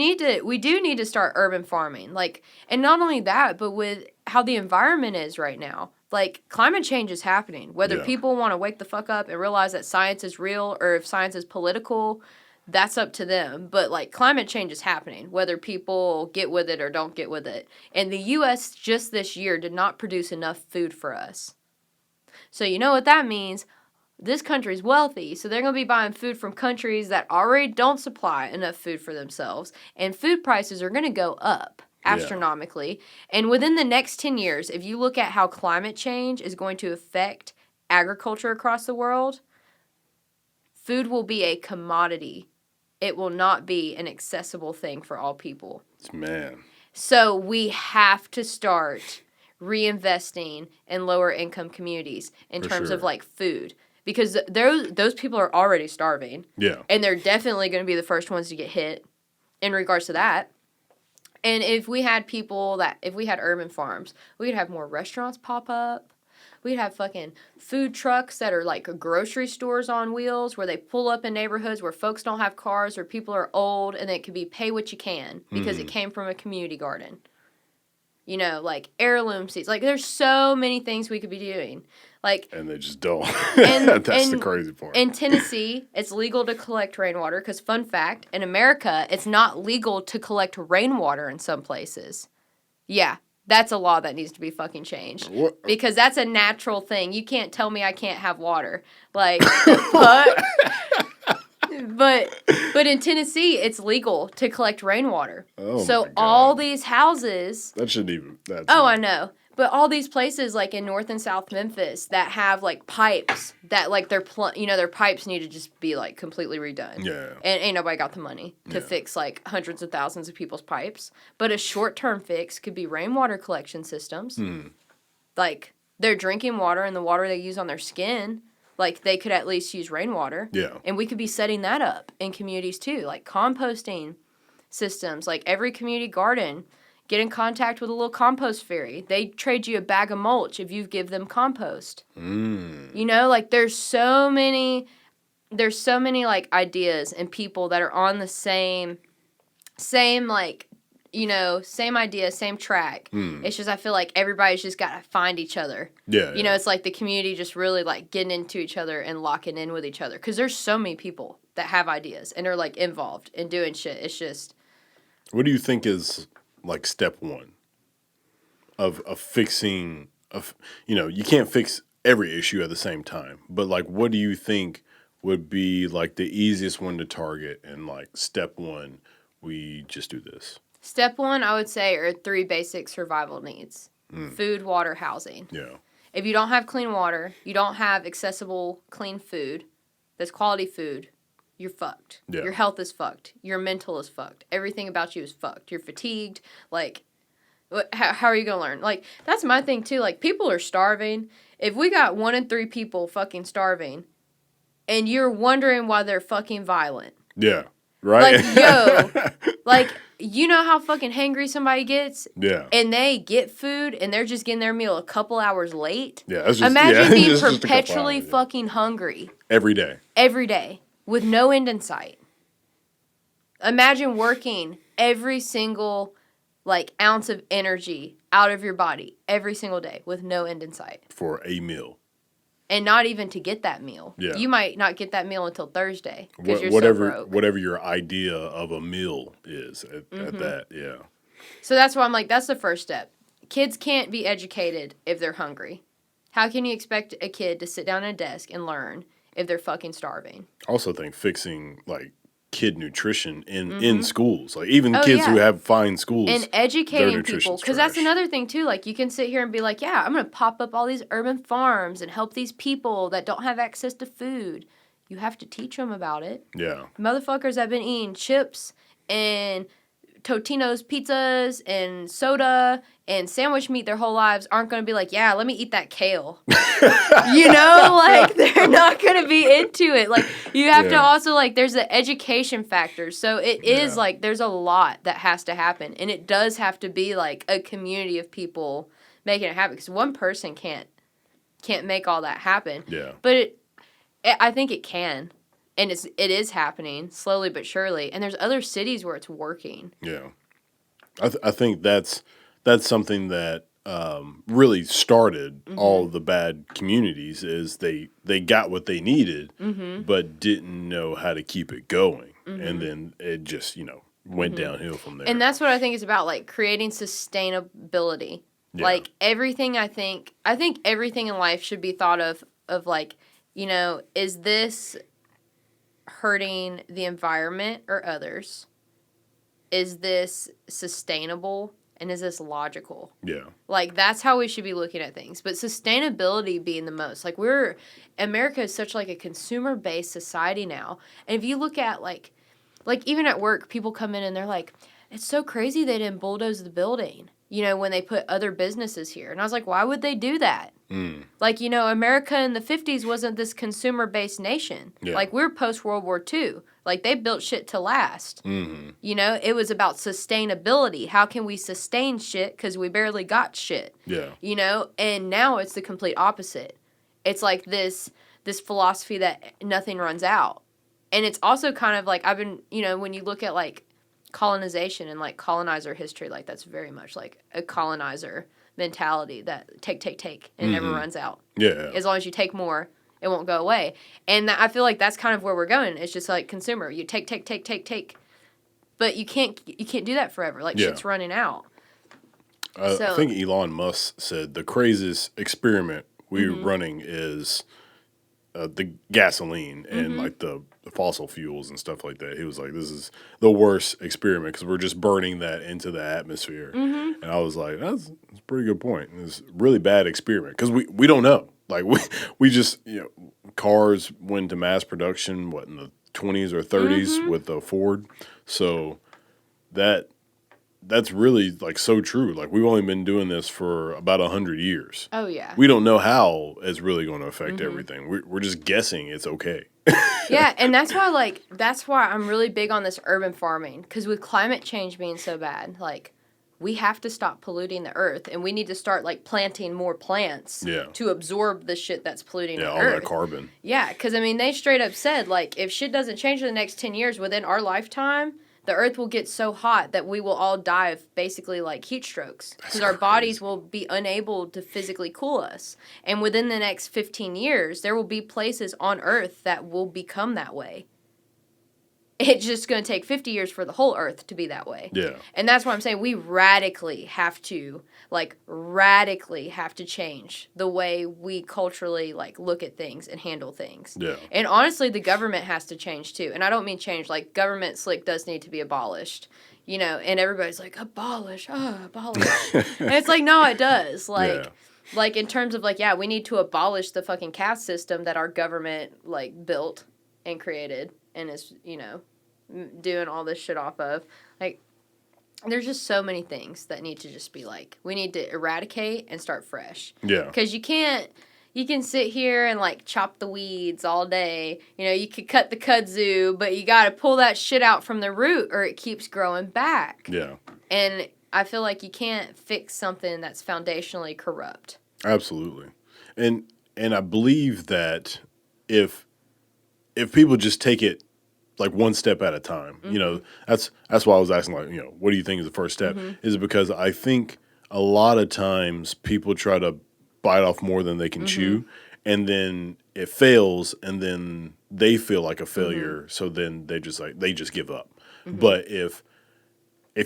do need to start urban farming. Like, and not only that, but with how the environment is right now. Like, climate change is happening. Whether people want to wake the fuck up and realize that science is real or if science is political, that's up to them. But, like, climate change is happening, whether people get with it or don't get with it. And the U.S. just this year did not produce enough food for us. So you know what that means? This country's wealthy, so they're going to be buying food from countries that already don't supply enough food for themselves. And food prices are going to go up astronomically. And within the next 10 years, if you look at how climate change is going to affect agriculture across the world, food will be a commodity. It will not be an accessible thing for all people. Man. So we have to start reinvesting in lower income communities in terms of like food. Because those people are already starving. Yeah. And they're definitely going to be the first ones to get hit in regards to that. And if we had urban farms, we'd have more restaurants pop up. We'd have fucking food trucks that are like grocery stores on wheels where they pull up in neighborhoods where folks don't have cars or people are old, and it could be pay what you can because it came from a community garden. You know, like heirloom seeds. Like, there's so many things we could be doing. Like, and they just don't. And, That's the crazy part. In Tennessee, it's legal to collect rainwater because, fun fact, in America, it's not legal to collect rainwater in some places. Yeah, that's a law that needs to be fucking changed. What? Because that's a natural thing. You can't tell me I can't have water. Like, the fuck? But in Tennessee, it's legal to collect rainwater. Oh so my God. all these houses. That shouldn't even. That's I know. But all these places, like in North and South Memphis, that have like pipes that like their pipes need to just be like completely redone. Yeah. And ain't nobody got the money to fix like hundreds of thousands of people's pipes. But a short-term fix could be rainwater collection systems. Like their drinking water and the water they use on their skin. Like, they could at least use rainwater. Yeah. And we could be setting that up in communities, too. Like, composting systems. Like, every community garden, get in contact with a little compost fairy. They trade you a bag of mulch if you give them compost. You know, like, there's so many, like, ideas and people that are on the same, like, you know, same idea, same track. It's just I feel like everybody's just got to find each other. Yeah. You know, it's like the community just really like getting into each other and locking in with each other. Because there's so many people that have ideas and are like involved in doing shit. It's just. What do you think is like step one of fixing? You know, you can't fix every issue at the same time, but like, what do you think would be like the easiest one to target? And like step one, we just do this. Step one, I would say, are 3 basic survival needs. Food, water, housing. Yeah. If you don't have clean water, you don't have accessible, clean food, that's quality food, you're fucked. Yeah. Your health is fucked. Your mental is fucked. Everything about you is fucked. You're fatigued. Like, how are you going to learn? Like, that's my thing, too. Like, people are starving. If we got 1 in 3 people fucking starving, and you're wondering why they're fucking violent. Yeah. Right? Like, yo, like, you know how fucking hangry somebody gets? Yeah. And they get food, and they're just getting their meal a couple hours late? Yeah. That's Imagine being just perpetually fucking hungry. Every day. Every day. With no end in sight. Imagine working every single, like, ounce of energy out of your body every single day with no end in sight. For a meal. And not even to get that meal. Yeah. You might not get that meal until Thursday because you're so broke. Whatever your idea of a meal is at that, yeah. So that's why I'm like, that's the first step. Kids can't be educated if they're hungry. How can you expect a kid to sit down at a desk and learn if they're fucking starving? I also think fixing, like, kid nutrition in schools. Like, even kids who have fine schools. And educating people. Because that's another thing, too. Like, you can sit here and be like, yeah, I'm going to pop up all these urban farms and help these people that don't have access to food. You have to teach them about it. Yeah. Motherfuckers have been eating chips and Totino's pizzas and soda and sandwich meat their whole lives aren't going to be like, yeah, let me eat that kale. You know, like, they're not going to be into it. Like, you have to also, like, there's the education factor. So it is, like, there's a lot that has to happen. And it does have to be, like, a community of people making it happen. Because one person can't make all that happen. Yeah. But I think it can. And it is happening slowly but surely. And there's other cities where it's working. Yeah. I think that's something that really started all the bad communities is they got what they needed, but didn't know how to keep it going. And then it just, you know, went downhill from there. And that's what I think it's about, like, creating sustainability. Yeah. Like, everything I think everything in life should be thought of like, you know, is this hurting the environment or others? Is this sustainable? And is this logical? Yeah. Like, that's how we should be looking at things. But sustainability being the most. Like, America is such, like, a consumer-based society now. And if you look at, like even at work, people come in and they're like, it's so crazy they didn't bulldoze the building, you know, when they put other businesses here. And I was like, why would they do that? Like, you know, America in the 50s wasn't this consumer-based nation. Yeah. Like, we're post-World War II. Like, they built shit to last. You know, it was about sustainability. How can we sustain shit? Because we barely got shit. Yeah. You know, and now it's the complete opposite. It's like this philosophy that nothing runs out. And it's also kind of like, I've been, you know, when you look at, like, colonization and, like, colonizer history, like, that's very much, like, a colonizer mentality that take, and never runs out. Yeah. As long as you take more, it won't go away. And I feel like that's kind of where we're going. It's just like consumer. You take. But you can't do that forever. Like, shit's running out. I think Elon Musk said the craziest experiment we're running is the gasoline and like the fossil fuels and stuff like that. He was like, this is the worst experiment because we're just burning that into the atmosphere. And I was like, that's a pretty good point. It's a really bad experiment because we don't know. Like we just, cars went to mass production, in the 20s or 30s with the Ford. So that's really like so true. Like we've only been doing this for about 100 years. Oh yeah. We don't know how it's really going to affect everything. We're just guessing it's okay. Yeah, and that's why I'm really big on this urban farming, because with climate change being so bad, like we have to stop polluting the earth, and we need to start like planting more plants to absorb the shit that's polluting the earth. Yeah, all that carbon. Yeah, because I mean they straight up said like if shit doesn't change in the next 10 years within our lifetime, the earth will get so hot that we will all die of basically like heat strokes because our bodies will be unable to physically cool us. And within the next 15 years, there will be places on earth that will become that way. It's just going to take 50 years for the whole earth to be that way. Yeah. And that's why I'm saying we radically have to change the way we culturally like look at things and handle things. Yeah. And honestly, the government has to change too. And I don't mean change, like government slick does need to be abolished, and everybody's like, abolish. And it's like, no, it does. Like in terms of like, yeah, we need to abolish the fucking caste system that our government like built and created and is, doing all this shit off of. Like, there's just so many things that need to just be like, we need to eradicate and start fresh. Yeah. Because you can sit here and like chop the weeds all day. You could cut the kudzu, but you got to pull that shit out from the root or it keeps growing back. Yeah. And I feel like you can't fix something that's foundationally corrupt. Absolutely. And I believe that if people just take it like one step at a time, that's why I was asking, like, what do you think is the first step? Is because I think a lot of times people try to bite off more than they can chew, and then it fails, and then they feel like a failure, so then they just give up. But if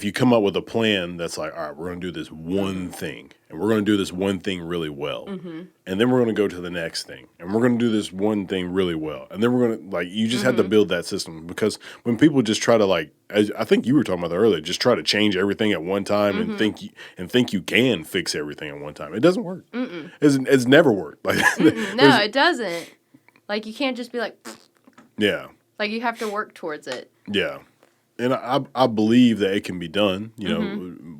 you come up with a plan that's like, all right, we're going to do this one thing, and we're going to do this one thing really well, and then we're going to go to the next thing, and we're going to do this one thing really well, and then we're going to, like, you just have to build that system, because when people just try to, like, as I think you were talking about that earlier, just try to change everything at one time and think you can fix everything at one time, it doesn't work. It's never worked. Like, no, it doesn't. Like, you can't just be like, yeah. Like, you have to work towards it. Yeah. And I believe that it can be done,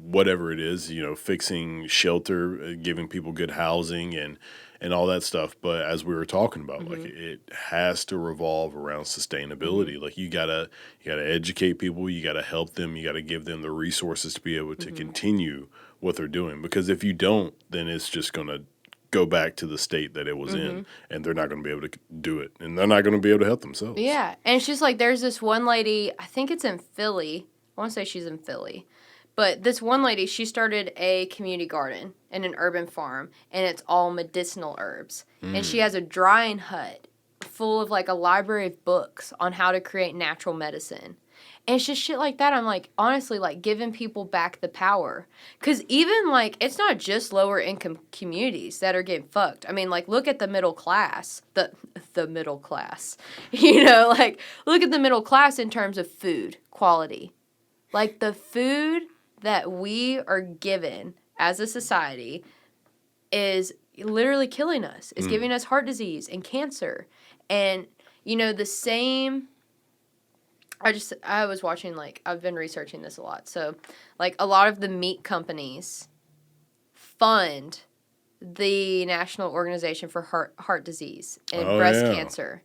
whatever it is, fixing shelter, giving people good housing and all that stuff. But as we were talking about, like, it has to revolve around sustainability. Like, you gotta educate people, you gotta help them, you gotta give them the resources to be able to continue what they're doing. Because if you don't, then it's just gonna go back to the state that it was in, and they're not going to be able to do it, and they're not going to be able to help themselves. Yeah, and it's just like there's this one lady, I think it's in Philly. I want to say she's in Philly. But this one lady, she started a community garden and an urban farm, and it's all medicinal herbs. And she has a drying hut full of like a library of books on how to create natural medicine. And it's just shit like that. I'm like, honestly, like giving people back the power. Because even like, it's not just lower income communities that are getting fucked. I mean, like, look at the middle class. The middle class. Like, look at the middle class in terms of food quality. Like, the food that we are given as a society is literally killing us. It's giving us heart disease and cancer. And, the same... I was watching, like, I've been researching this a lot. So, like, a lot of the meat companies fund the National Organization for Heart Disease and breast cancer.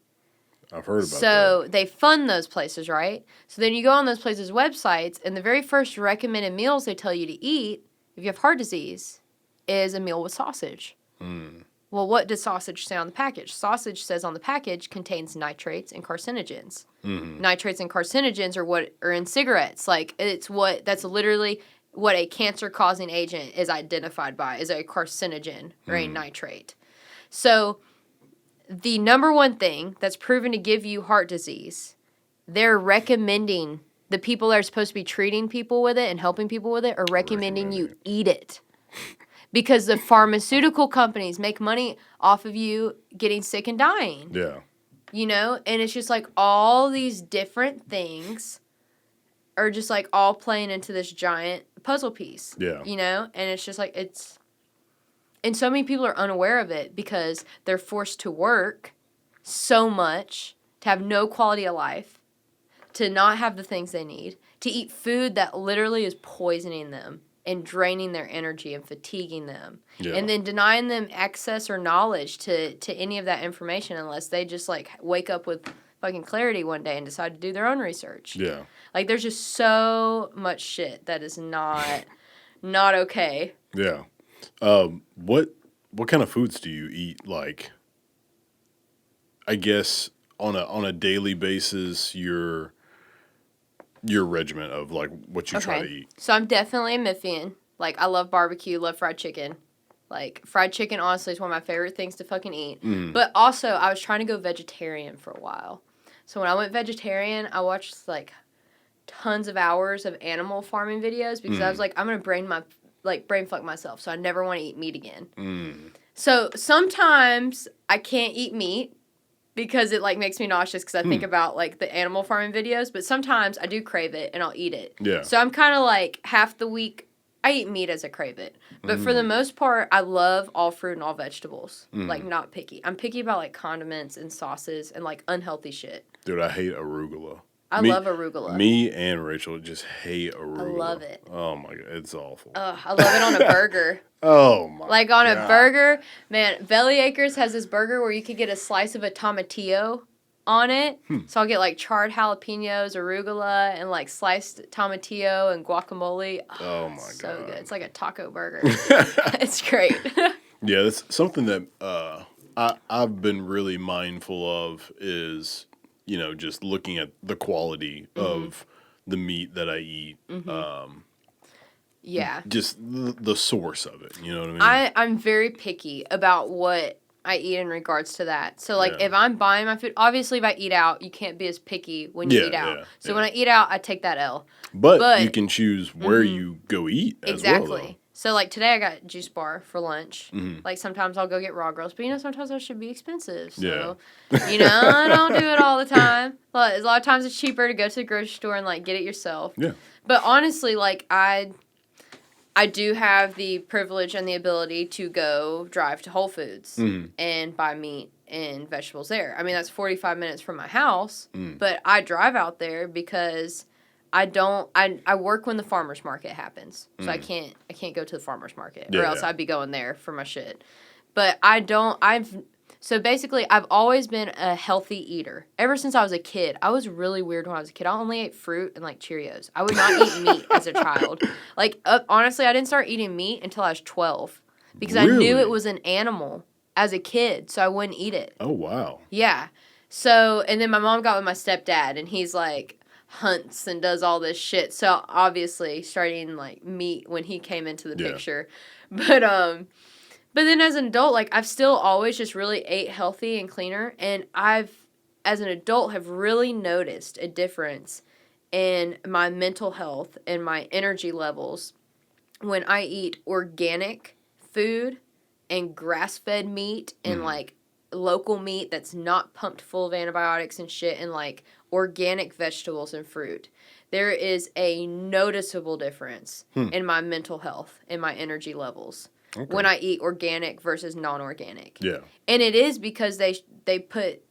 I've heard about that. So, they fund those places, right? So, then you go on those places' websites, and the very first recommended meals they tell you to eat, if you have heart disease, is a meal with sausage. Well, what does sausage say on the package? Sausage says on the package contains nitrates and carcinogens. Nitrates and carcinogens are what are in cigarettes. Like, that's literally what a cancer-causing agent is identified by is a carcinogen or a nitrate. So the number one thing that's proven to give you heart disease, they're recommending, the people that are supposed to be treating people with it and helping people with it are recommending you eat it. Because the pharmaceutical companies make money off of you getting sick and dying. Yeah. You know? And it's just like all these different things are just like all playing into this giant puzzle piece. Yeah. You know? And it's just like it's... And so many people are unaware of it because they're forced to work so much, to have no quality of life, to not have the things they need, to eat food that literally is poisoning them and draining their energy and fatiguing them. Yeah. And then denying them access or knowledge to any of that information unless they just, like, wake up with fucking clarity one day and decide to do their own research. Yeah. Like, there's just so much shit that is not okay. Yeah. What kind of foods do you eat, like, I guess, on a daily basis, your regimen of, like, what you try to eat? So I'm definitely a Memphian. Like, I love barbecue, love fried chicken. Like, fried chicken, honestly, is one of my favorite things to fucking eat. But also, I was trying to go vegetarian for a while. So when I went vegetarian, I watched, like, tons of hours of animal farming videos because I was like, I'm going to brain fuck myself, so I never want to eat meat again. So sometimes I can't eat meat because it, like, makes me nauseous because I think about, like, the animal farming videos. But sometimes I do crave it, and I'll eat it. Yeah. So I'm kind of, like, half the week, I eat meat as I crave it. But for the most part, I love all fruit and all vegetables. Like, not picky. I'm picky about, like, condiments and sauces and, like, unhealthy shit. Dude, I hate arugula. I love arugula. Me and Rachel just hate arugula. I love it. Oh, my God. It's awful. I love it on a burger. Oh, my Like, on God. a burger, man, Belly Acres has this burger where you could get a slice of a tomatillo on it. So I'll get, like, charred jalapenos, arugula, and, like, sliced tomatillo and guacamole. Oh, my so God. good. It's like a taco burger. It's great. Yeah, that's something that I've been really mindful of is, you know, just looking at the quality of the meat that I eat. Yeah. Just the source of it, you know what I mean? I'm very picky about what I eat in regards to that. So, like, Yeah. if I'm buying my food, obviously if I eat out, you can't be as picky when you eat out. So when I eat out, I take that L. But you can choose where you go eat as well, Exactly. So, like, today I got Juice Bar for lunch. Like, sometimes I'll go get raw grills. But, you know, sometimes those should be expensive. So, you know, I don't do it all the time. But a lot of times it's cheaper to go to the grocery store and, like, get it yourself. Yeah. But honestly, like, I do have the privilege and the ability to go drive to Whole Foods and buy meat and vegetables there. I mean, that's 45 minutes from my house, but I drive out there because I work when the farmer's market happens. So I can't go to the farmer's market or else I'd be going there for my shit. But so basically, I've always been a healthy eater. Ever since I was a kid. I was really weird when I was a kid. I only ate fruit and, like, Cheerios. I would not eat meat as a child. Like, honestly, I didn't start eating meat until I was 12. Because I knew it was an animal as a kid, so I wouldn't eat it. Oh, wow. Yeah. So, and then my mom got with my stepdad, and he's, like, hunts and does all this shit. So, obviously, starting, like, meat when he came into the picture. But then as an adult, like, I've still always just really ate healthy and cleaner. And as an adult, have really noticed a difference in my mental health and my energy levels when I eat organic food and grass-fed meat and, like, local meat that's not pumped full of antibiotics and shit and, like, organic vegetables and fruit. There is a noticeable difference in my mental health and my energy levels. Okay. When I eat organic versus non-organic. Yeah. And it is because they put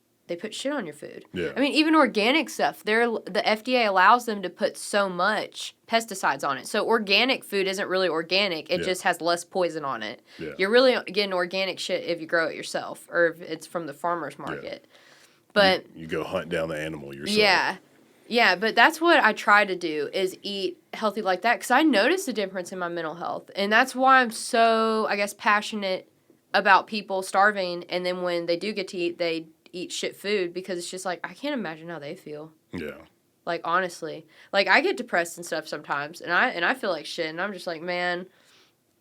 shit on your food. Yeah. I mean, even organic stuff, the FDA allows them to put so much pesticides on it. So organic food isn't really organic. It just has less poison on it. Yeah. You're really getting organic shit if you grow it yourself or if it's from the farmer's market. Yeah. But you go hunt down the animal yourself. Yeah. Yeah, but that's what I try to do is eat healthy like that because I notice a difference in my mental health. And that's why I'm so, I guess, passionate about people starving. And then when they do get to eat, they eat shit food because it's just like, I can't imagine how they feel. Yeah. Like, honestly. Like, I get depressed and stuff sometimes, and I feel like shit, and I'm just like, man,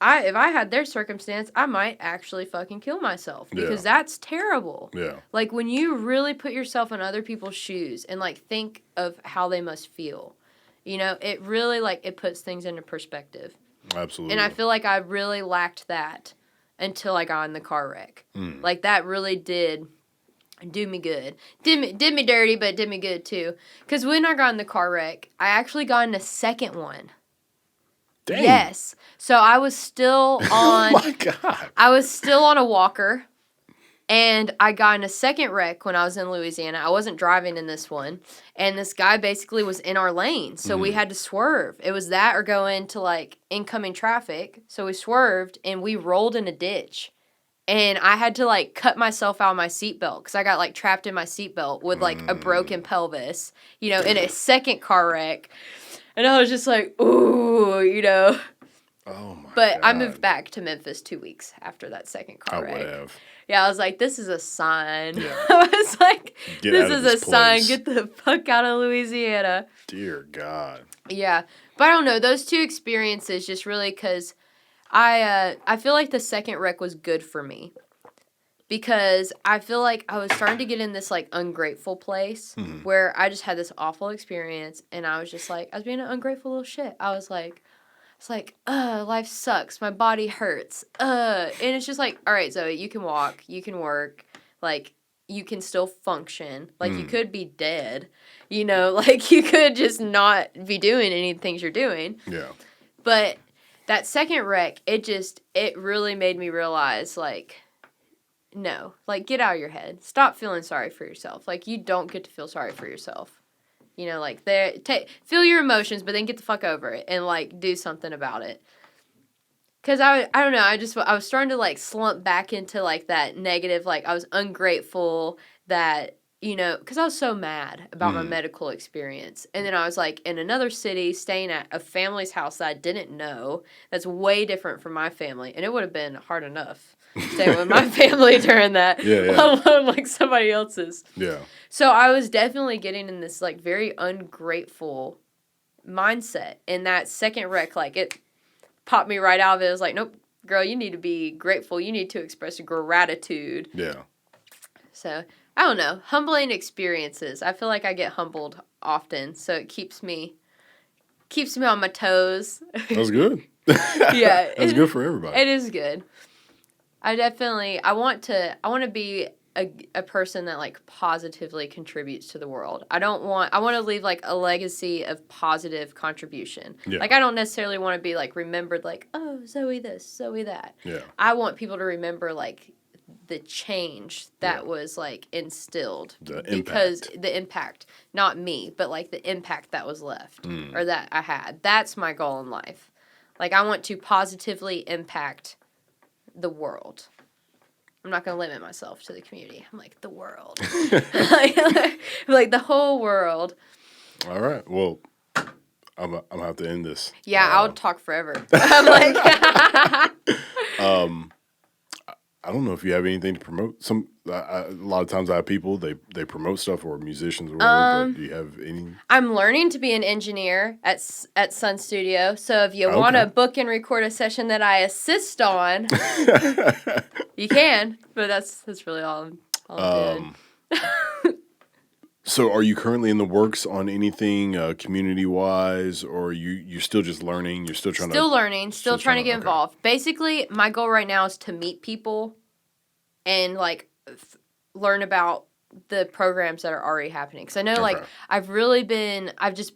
if I had their circumstance, I might actually fucking kill myself, because that's terrible. Yeah. Like, when you really put yourself in other people's shoes and, like, think of how they must feel, you know, it really, like, it puts things into perspective. Absolutely. And I feel like I really lacked that until I got in the car wreck. Like, that really did do me good. Did me dirty, but it did me good, too. Because when I got in the car wreck, I actually got in a second one. Dang. Yes. So I was still on... Oh, my God. I was still on a walker, and I got in a second wreck when I was in Louisiana. I wasn't driving in this one, and this guy basically was in our lane, so we had to swerve. It was that or go into, like, incoming traffic, so we swerved, and we rolled in a ditch. And I had to, like, cut myself out of my seatbelt because I got, like, trapped in my seatbelt with, like, a broken pelvis, you know, in a second car wreck. And I was just like, ooh, you know. Oh, my But God. I moved back to Memphis 2 weeks after that second car wreck. I would have. Yeah, I was like, this is a sign. Yeah. I was like, This is a sign. Get the fuck out of Louisiana. Dear God. Yeah. But I don't know. Those two experiences just really, because I feel like the second wreck was good for me. Because I feel like I was starting to get in this, like, ungrateful place where I just had this awful experience, and I was just like, I was being an ungrateful little shit. I was like, it's like, life sucks. My body hurts. And it's just like, all right, Zoe, you can walk, you can work, like, you can still function. Like, you could be dead, you know, like, you could just not be doing any of the things you're doing. Yeah. But that second wreck, it really made me realize, like, no, like, get out of your head. Stop feeling sorry for yourself. Like, you don't get to feel sorry for yourself. You know, like, feel your emotions, but then get the fuck over it and, like, do something about it. Because I don't know, I was starting to, like, slump back into, like, that negative, like, I was ungrateful that, you know, because I was so mad about my medical experience. And then I was, like, in another city, staying at a family's house that I didn't know, that's way different from my family. And it would have been hard enough staying with my family during that, let alone, like, somebody else's. Yeah. So I was definitely getting in this, like, very ungrateful mindset. And that second wreck, like, it popped me right out of it. It was like, nope, girl, you need to be grateful. You need to express gratitude. Yeah. So, I don't know. Humbling experiences. I feel like I get humbled often, so it keeps me on my toes. That's good. Yeah. That's good for everybody. It is good. I want to be a person that, like, positively contributes to the world. I want to leave, like, a legacy of positive contribution. Yeah. Like, I don't necessarily want to be, like, remembered, like, oh, Zoe this, Zoe that. Yeah. I want people to remember, like, the change that was, like, instilled. The impact, not me, but, like, the impact that was left or that I had. That's my goal in life. Like, I want to positively impact the world. I'm not going to limit myself to the community. I'm like, the world. like the whole world. All right. Well, I'm going to have to end this. Yeah, I'll talk forever. I'm like... I don't know if you have anything to promote. A lot of times I have people, they promote stuff, or musicians or whatever, but do you have any? I'm learning to be an engineer at Sun Studio, so if you want to book and record a session that I assist on, you can, but that's really all I'm doing. So are you currently in the works on anything community-wise, or you're still just learning? You're still trying to... Still trying to get involved. Basically, my goal right now is to meet people and, like, learn about the programs that are already happening. Because I know, like, I've just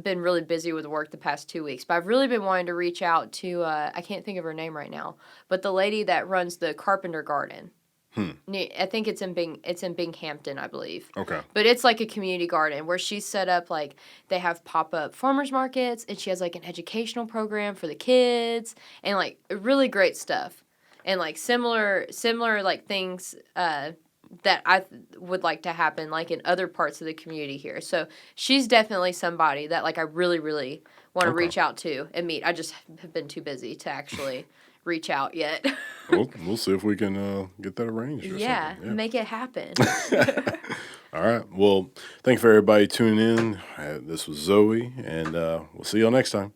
been really busy with work the past 2 weeks, but I've really been wanting to reach out to, I can't think of her name right now, but the lady that runs the Carpenter Garden. I think it's in Binghamton, I believe. Okay. But it's like a community garden where she's set up, like, they have pop-up farmers markets, and she has, like, an educational program for the kids, and, like, really great stuff. And, like, similar like, things that I would like to happen, like, in other parts of the community here. So she's definitely somebody that, like, I really, really want to reach out to and meet. I just have been too busy to actually reach out yet. We'll see if we can get that arranged or something. Yeah, make it happen. All right. Well, thank you for everybody tuning in. This was Zoe, and we'll see y'all next time.